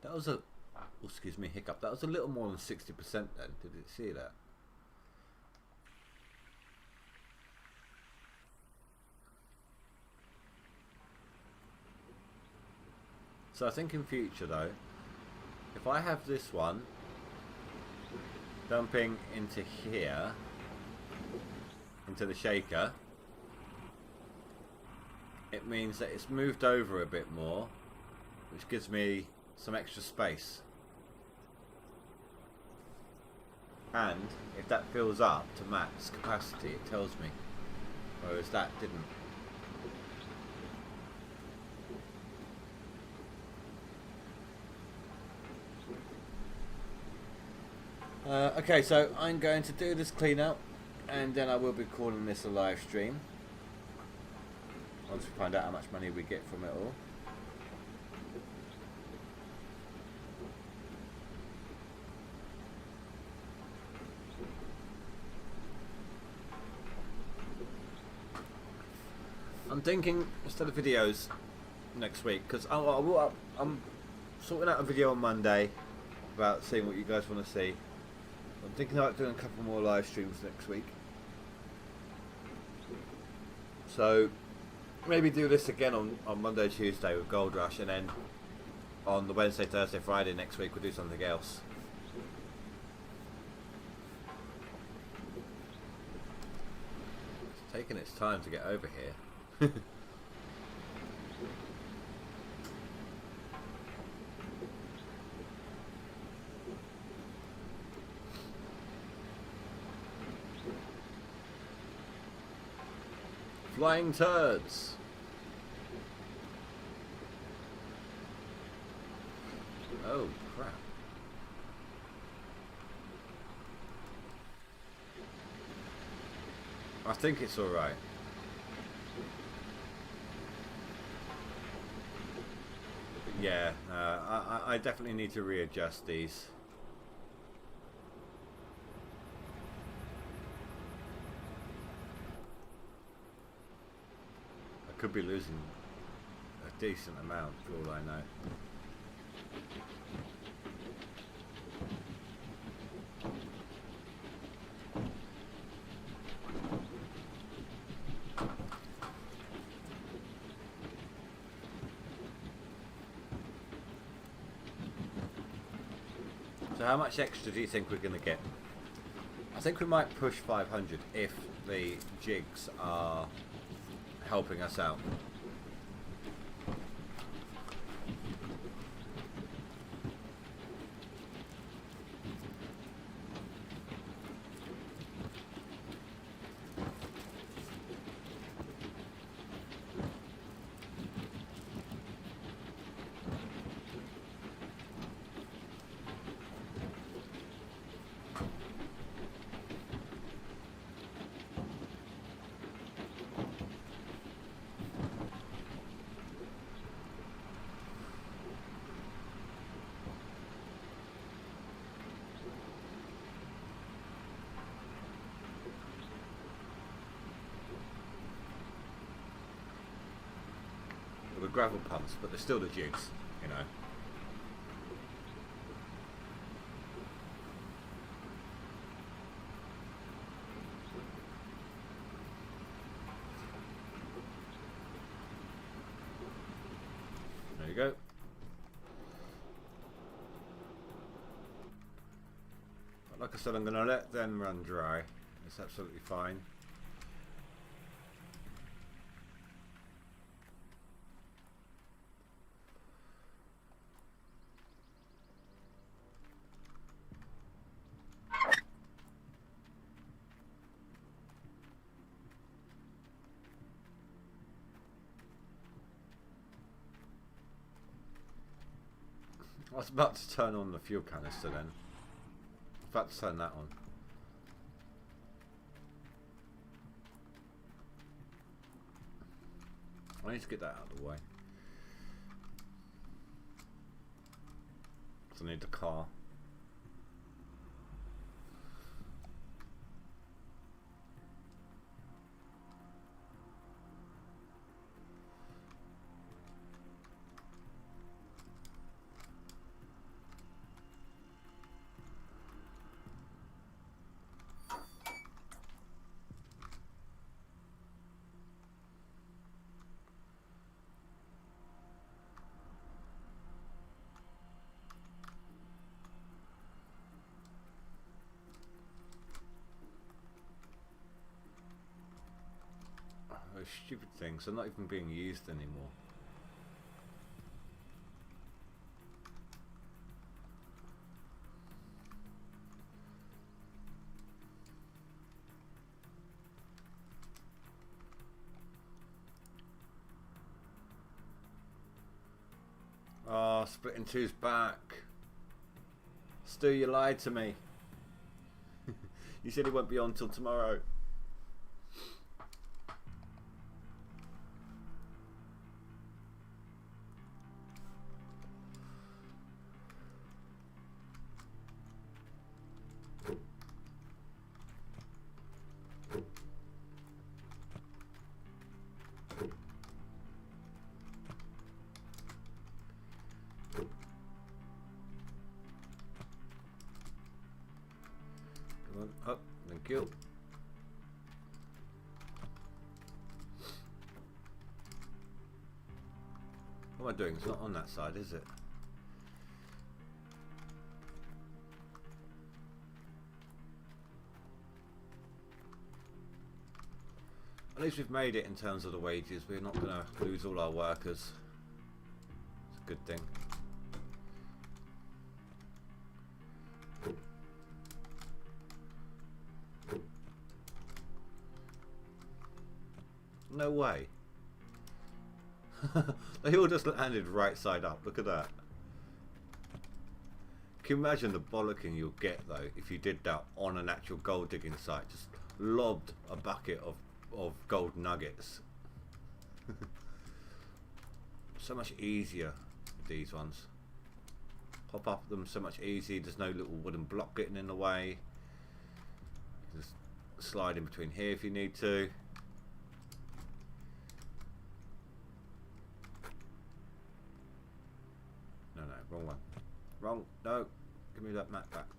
That was a, oh, excuse me, hiccup. That was a little more than 60% then. Did you see that? So I think in future though, if I have this one dumping into here, into the shaker, it means that it's moved over a bit more, which gives me some extra space. And if that fills up to max capacity, it tells me, whereas that didn't. Okay, so I'm going to do this clean out, and then I will be calling this a live stream once we find out how much money we get from it all. I'm thinking instead of videos next week, because I'm sorting out a video on Monday about seeing what you guys want to see. I'm thinking about doing a couple more live streams next week. So maybe do this again on Monday, Tuesday with GoldRush, and then on the Wednesday, Thursday, Friday next week we'll do something else. It's taking its time to get over here. Flying turds. Oh crap. I think it's alright. Yeah, I definitely need to readjust these. I could be losing a decent amount for all I know. So how much extra do you think we're going to get? I think we might push 500 if the jigs are helping us out. The gravel pumps, but they're still the jigs, you know. There you go. But like I said, I'm going to let them run dry. It's absolutely fine. I was about to turn on the fuel canister then. About to turn that on. I need to get that out of the way. So I need the car. Those stupid things are not even being used anymore. Oh, Split in Two's back. Stu, you lied to me. You said it won't be on till tomorrow. Oh, thank you. What am I doing? It's not on that side, is it? At least we've made it in terms of the wages. We're not going to lose all our workers. It's a good thing. No way. They all just landed right side up. Look at that. Can you imagine the bollocking you'll get though if you did that on an actual gold digging site? Just lobbed a bucket of gold nuggets. So much easier with these ones. Hop up them so much easier. There's no little wooden block getting in the way. Just slide in between here if you need to. No, wrong one. Wrong. No. Give me that map back.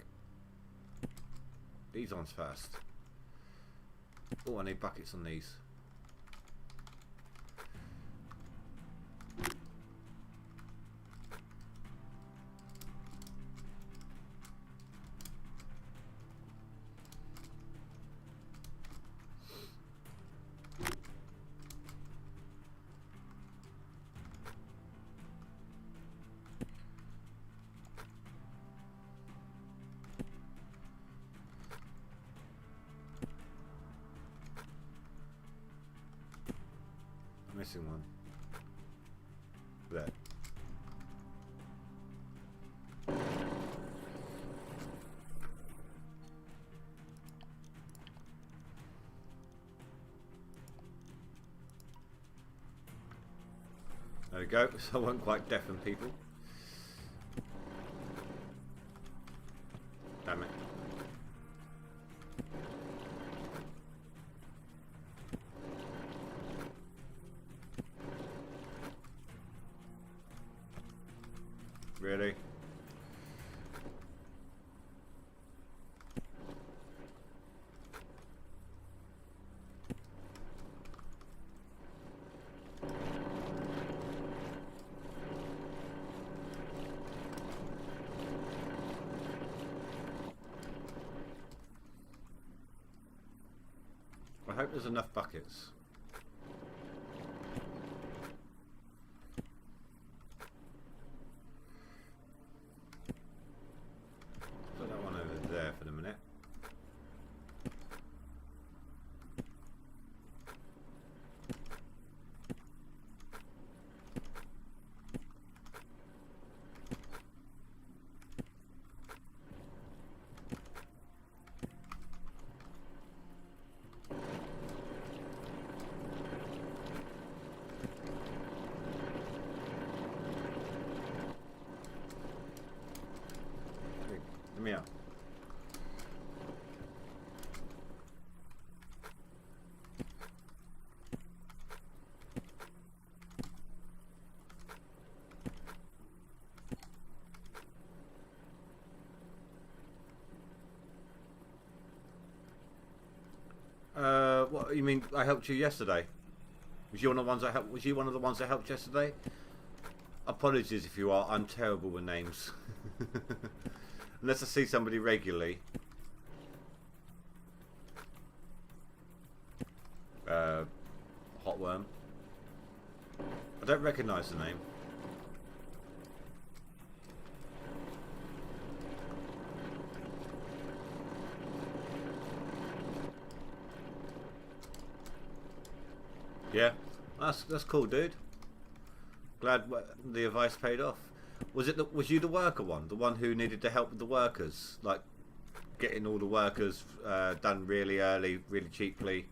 These ones first. Oh, I need buckets on these. Missing one. There. There we go, so I won't quite deafen people. Damn it. Really? I hope there's enough buckets. Put that one over there for the minute. Let me out. What you mean? I helped you yesterday. Was you one of the ones I helped? Was you one of the ones I helped yesterday? Apologies if you are. I'm terrible with names. Unless I see somebody regularly. Hot worm. I don't recognise the name. Yeah, that's cool, dude. Glad the advice paid off. Was it? Was you the worker one? The one who needed to help with the workers, like getting all the workers done really early, really cheaply.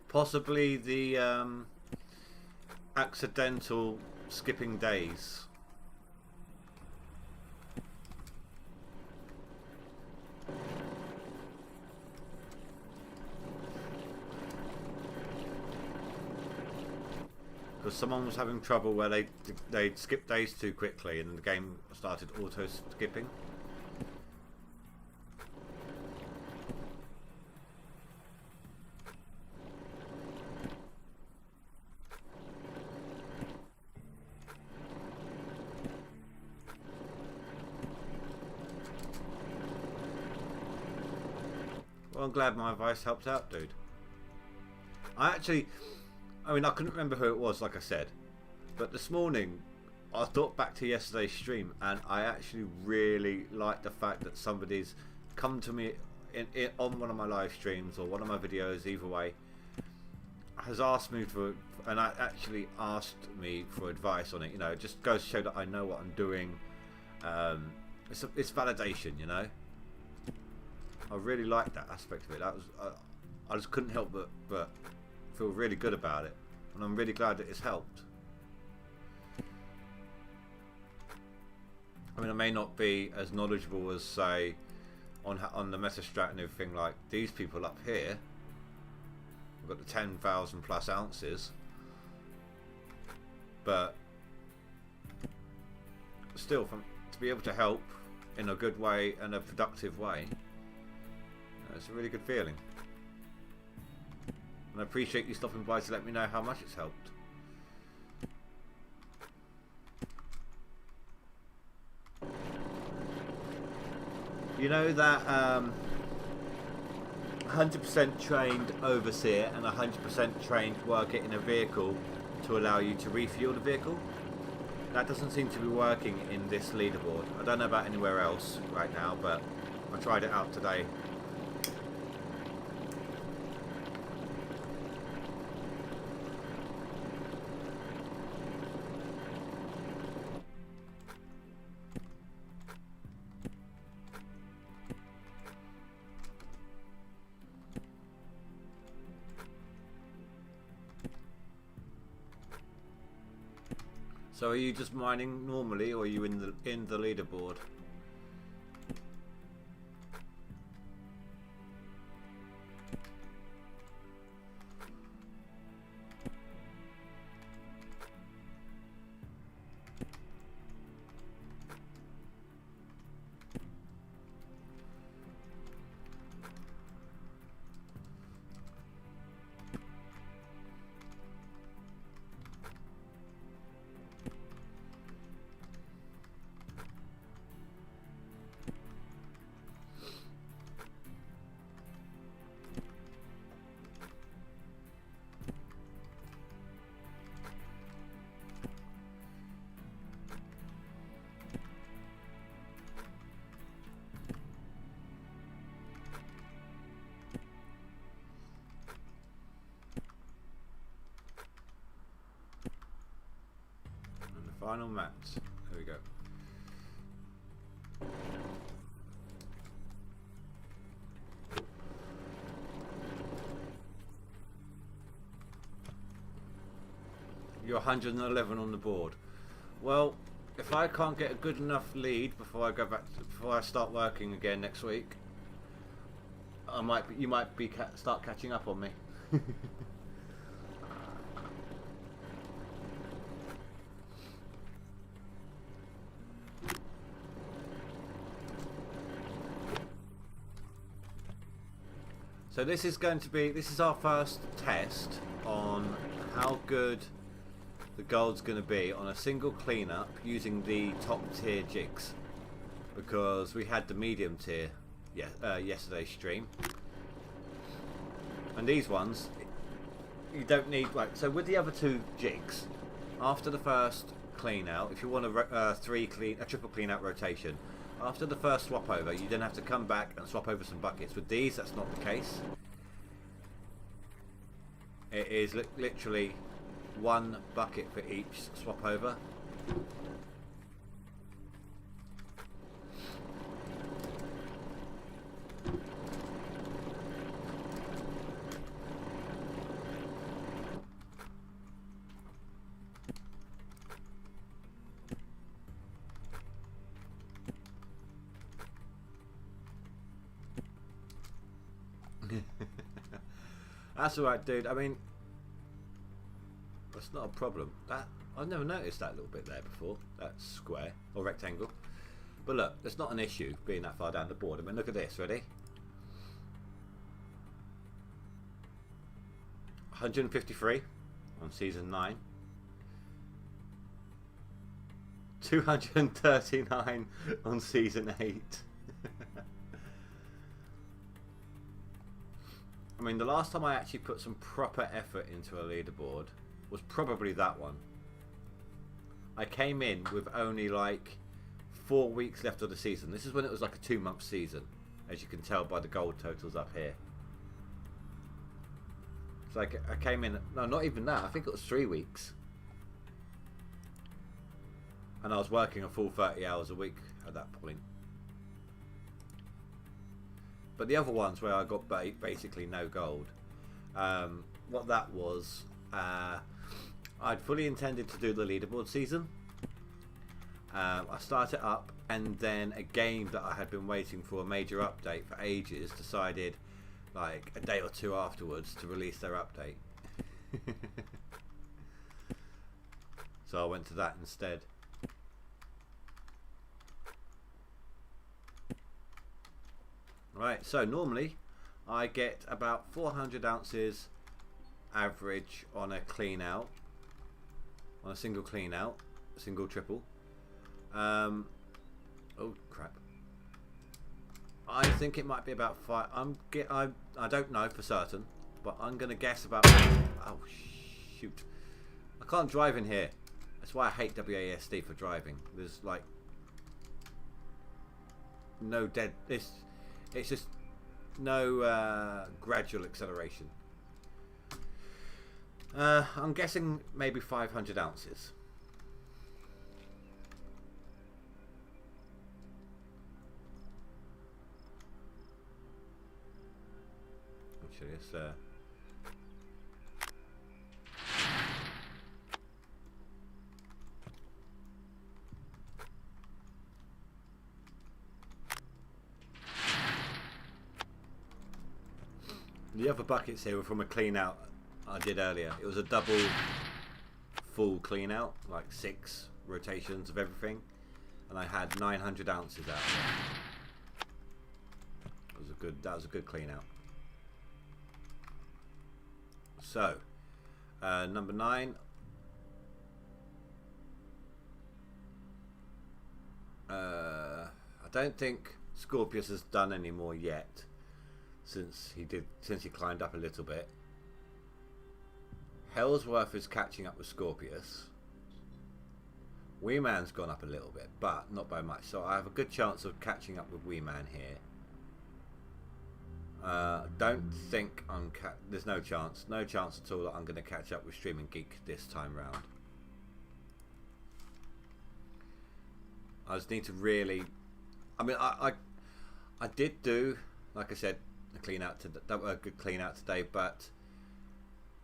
Possibly the accidental skipping days. Because someone was having trouble where they'd skipped days too quickly and the game started auto skipping. Well, I'm glad my advice helped out, dude. I mean, I couldn't remember who it was, like I said, but this morning I thought back to yesterday's stream, and I actually really like the fact that somebody's come to me on one of my live streams or one of my videos, either way, has asked me for, and I actually asked me for advice on it. You know, it just goes to show that I know what I'm doing. It's validation, you know. I really like that aspect of it. That was I just couldn't help but feel really good about it, and I'm really glad that it's helped. I mean, I may not be as knowledgeable as, say, on the meta strat and everything like these people up here. I've got the 10,000 plus ounces, but still, to be able to help in a good way and a productive way, it's a really good feeling. And I appreciate you stopping by to let me know how much it's helped. You know that 100% trained overseer and 100% trained worker in a vehicle to allow you to refuel the vehicle? That doesn't seem to be working in this leaderboard. I don't know about anywhere else right now, but I tried it out today. So are you just mining normally, or are you in the leaderboard? Final match. There we go. You're 111 on the board. Well, if I can't get a good enough lead before I go back, before I start working again next week, you might start catching up on me. So this is our first test on how good the gold's going to be on a single cleanup using the top tier jigs, because we had the medium tier yesterday's stream, and these ones you don't need, like, so with the other two jigs, after the first clean out, if you want a triple clean out rotation, after the first swap over, you then have to come back and swap over some buckets. With these, that's not the case. It is literally one bucket for each swap over. That's alright, dude. I mean, that's not a problem. I've never noticed that little bit there before. That's square or rectangle. But look, it's not an issue being that far down the board. I mean, look at this. Ready? 153 on season 9. 239 on season 8. I mean, the last time I actually put some proper effort into a leaderboard was probably that one. I came in with only like 4 weeks left of the season. This is when it was like a 2-month season, as you can tell by the gold totals up here. So I came in, no, not even that, I think it was 3 weeks. And I was working a full 30 hours a week at that point. But the other ones where I got basically no gold, what that was, I'd fully intended to do the leaderboard season. I started up, and then a game that I had been waiting for a major update for ages decided like a day or two afterwards to release their update. So I went to that instead. Right, so normally I get about 400 ounces average on a clean out, on a single clean out, single triple. Oh crap! I think it might be about 5. I don't know for certain, but I'm gonna guess about. Oh shoot! I can't drive in here. That's why I hate WASD for driving. There's like no dead. It's just no gradual acceleration. I'm guessing maybe 500 ounces. Actually, it's the other buckets here were from a clean out I did earlier. It was a double full clean out, like 6 rotations of everything, and I had 900 ounces out of it. That was a good clean out. So number 9, I don't think Scorpius has done any more yet since he climbed up a little bit. Hellsworth is catching up with Scorpius. Wee Man's gone up a little bit, but not by much. So I have a good chance of catching up with Wee Man here. Don't think there's no chance at all that I'm going to catch up with Streaming Geek this time round. I just need to really. I mean, I did do, like I said, a good clean out today, but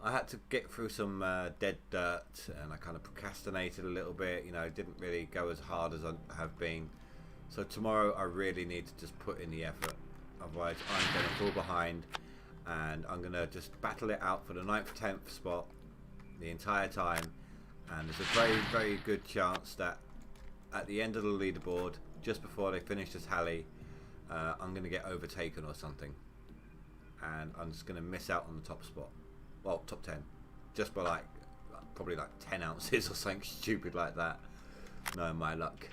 I had to get through some dead dirt, and I kind of procrastinated a little bit. You know, didn't really go as hard as I have been. So tomorrow I really need to just put in the effort. Otherwise I'm going to fall behind, and I'm going to just battle it out for the 9th, 10th spot the entire time. And there's a very, very good chance that at the end of the leaderboard, just before they finish the tally, I'm going to get overtaken or something. And I'm just going to miss out on the top spot. Well, top 10. Just by like, probably like 10 ounces or something stupid like that. No, my luck.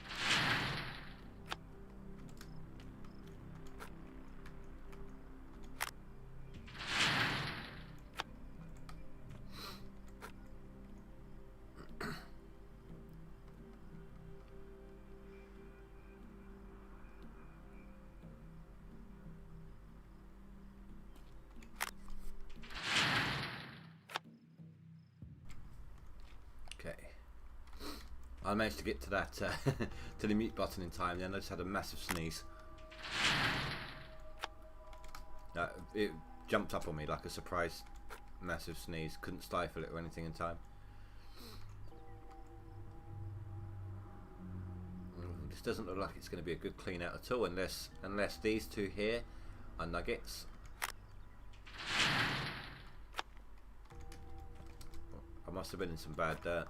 I managed to get to that to the mute button in time. Then I just had a massive sneeze. It jumped up on me like a surprise, massive sneeze. Couldn't stifle it or anything in time. This doesn't look like it's going to be a good clean out at all, unless these two here are nuggets. I must have been in some bad dirt.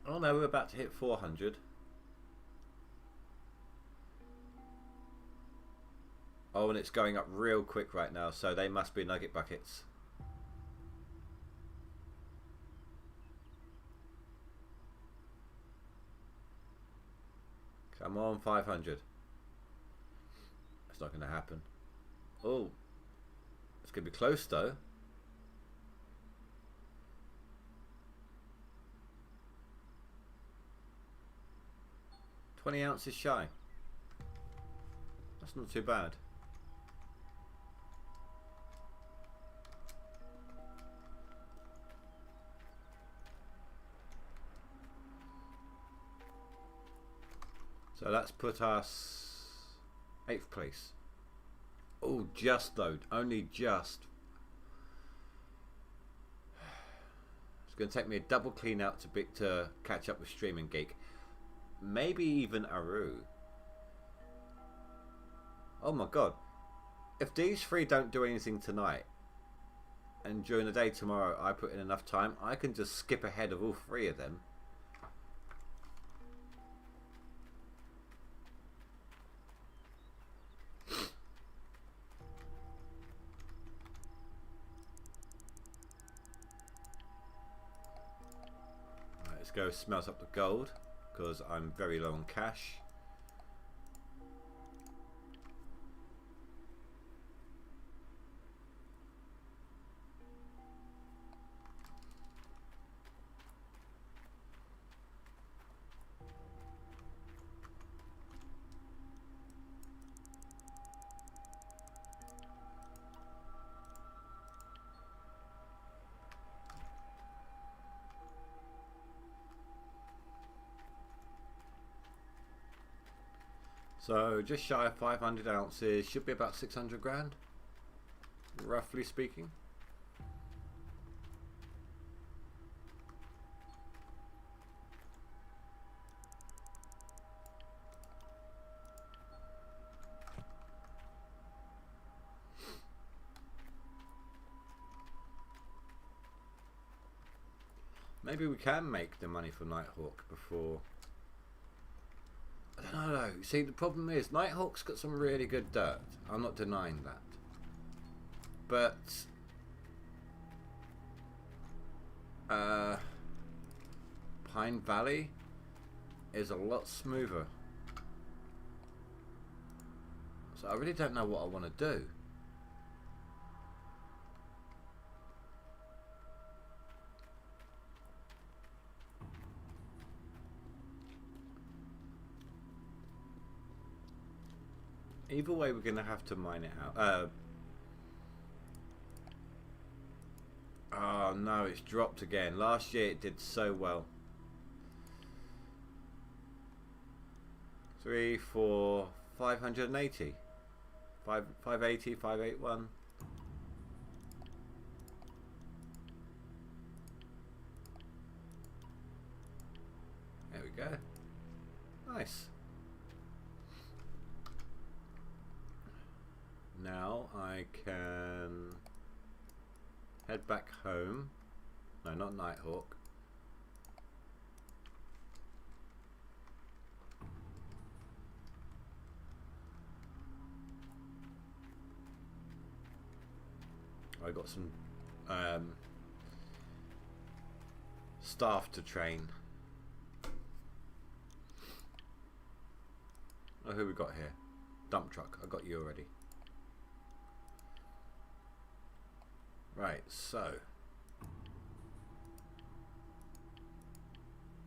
Oh no, we're about to hit 400. Oh, and it's going up real quick right now, so they must be nugget buckets. Come on, 500. That's not going to happen. Oh, it's going to be close though. $20 shy. That's not too bad. So that's put us 8th place. Oh, just though, only just. It's going to take me a double clean out to catch up with Streaming Geek. Maybe even Aru. Oh my god. If these three don't do anything tonight, and during the day tomorrow I put in enough time, I can just skip ahead of all three of them. Right, let's go smelt up the gold, because I'm very low on cash. So just shy of 500 ounces, should be about 600 grand, roughly speaking. Maybe we can make the money for Nighthawk before. I don't know. See, the problem is Nighthawk's got some really good dirt. I'm not denying that. But Pine Valley is a lot smoother. So I really don't know what I want to do. Either way, we're going to have to mine it out. Oh no, it's dropped again. Last year it did so well. 3, 4, 580. 580, 581. There we go. Nice. Now I can head back home. No, not Nighthawk. I got some staff to train. Oh, who we got here? Dump truck. I got you already. Right, so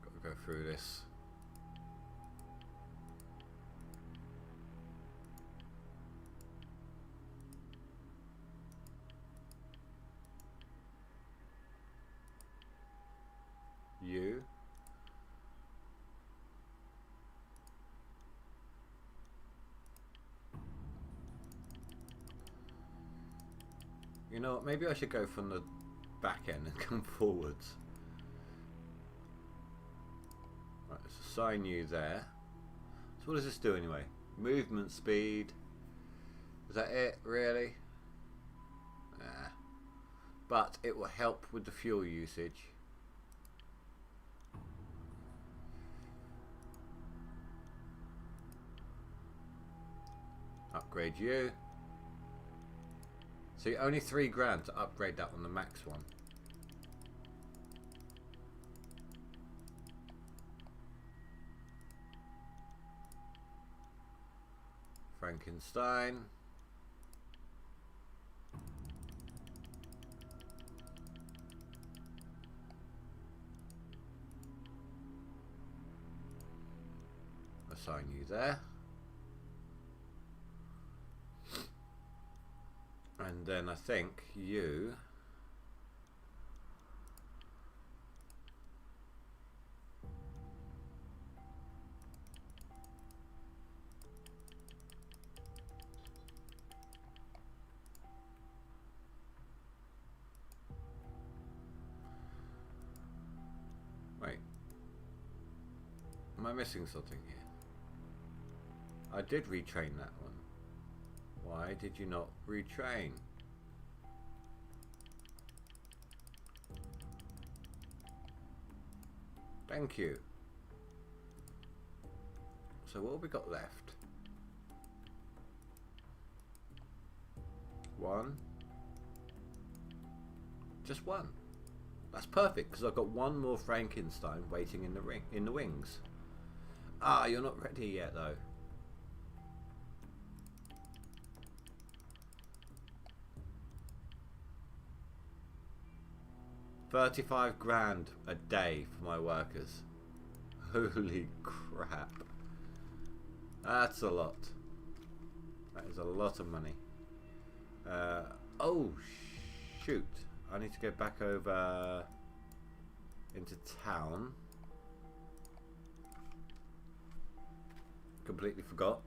got to go through this. You. You know what, maybe I should go from the back end and come forwards. Right, let's assign you there. So what does this do anyway? Movement speed. Is that it, really? Nah. But it will help with the fuel usage. Upgrade you. See, only 3 grand to upgrade that on the max one. Frankenstein. Assign you there. And then I think you wait. Am I missing something here? I did retrain that one. Why did you not retrain? Thank you. So what have we got left? One. Just one. That's perfect because I've got one more Frankenstein waiting in the wings. Ah, you're not ready yet though. $35 grand a day for my workers. Holy crap. That's a lot. That is a lot of money. Oh shoot. I need to go back over into town. Completely forgot.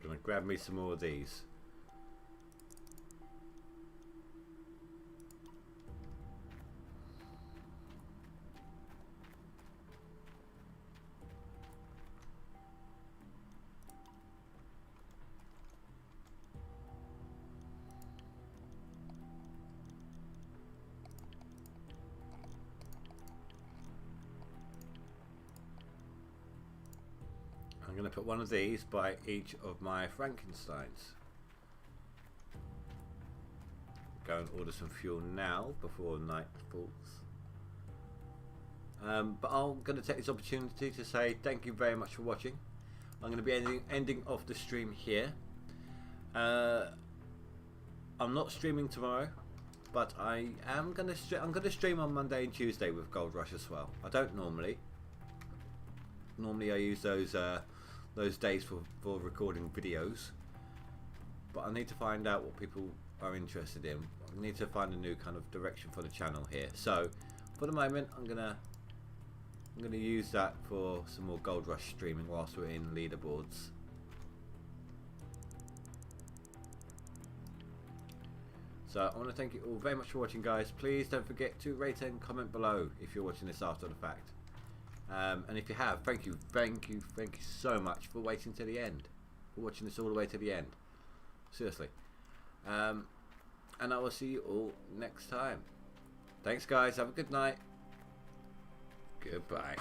Gonna grab me some more of these. I'm going to put one of these by each of my Frankensteins. Go and order some fuel now before night falls. But I'm going to take this opportunity to say thank you very much for watching. I'm going to be ending off the stream here. I'm not streaming tomorrow, but I am going to stream on Monday and Tuesday with GoldRush as well. I don't normally. Normally I use those days for recording videos, but I need to find out what people are interested in. I need to find a new kind of direction for the channel here. So for the moment I'm gonna use that for some more GoldRush streaming whilst we're in Leaderboards. So I want to thank you all very much for watching, guys. Please don't forget to rate and comment below if you're watching this after the fact. And if you have, thank you so much for waiting to the end, for watching this all the way to the end. Seriously. And I will see you all next time. Thanks, guys. Have a good night. Goodbye.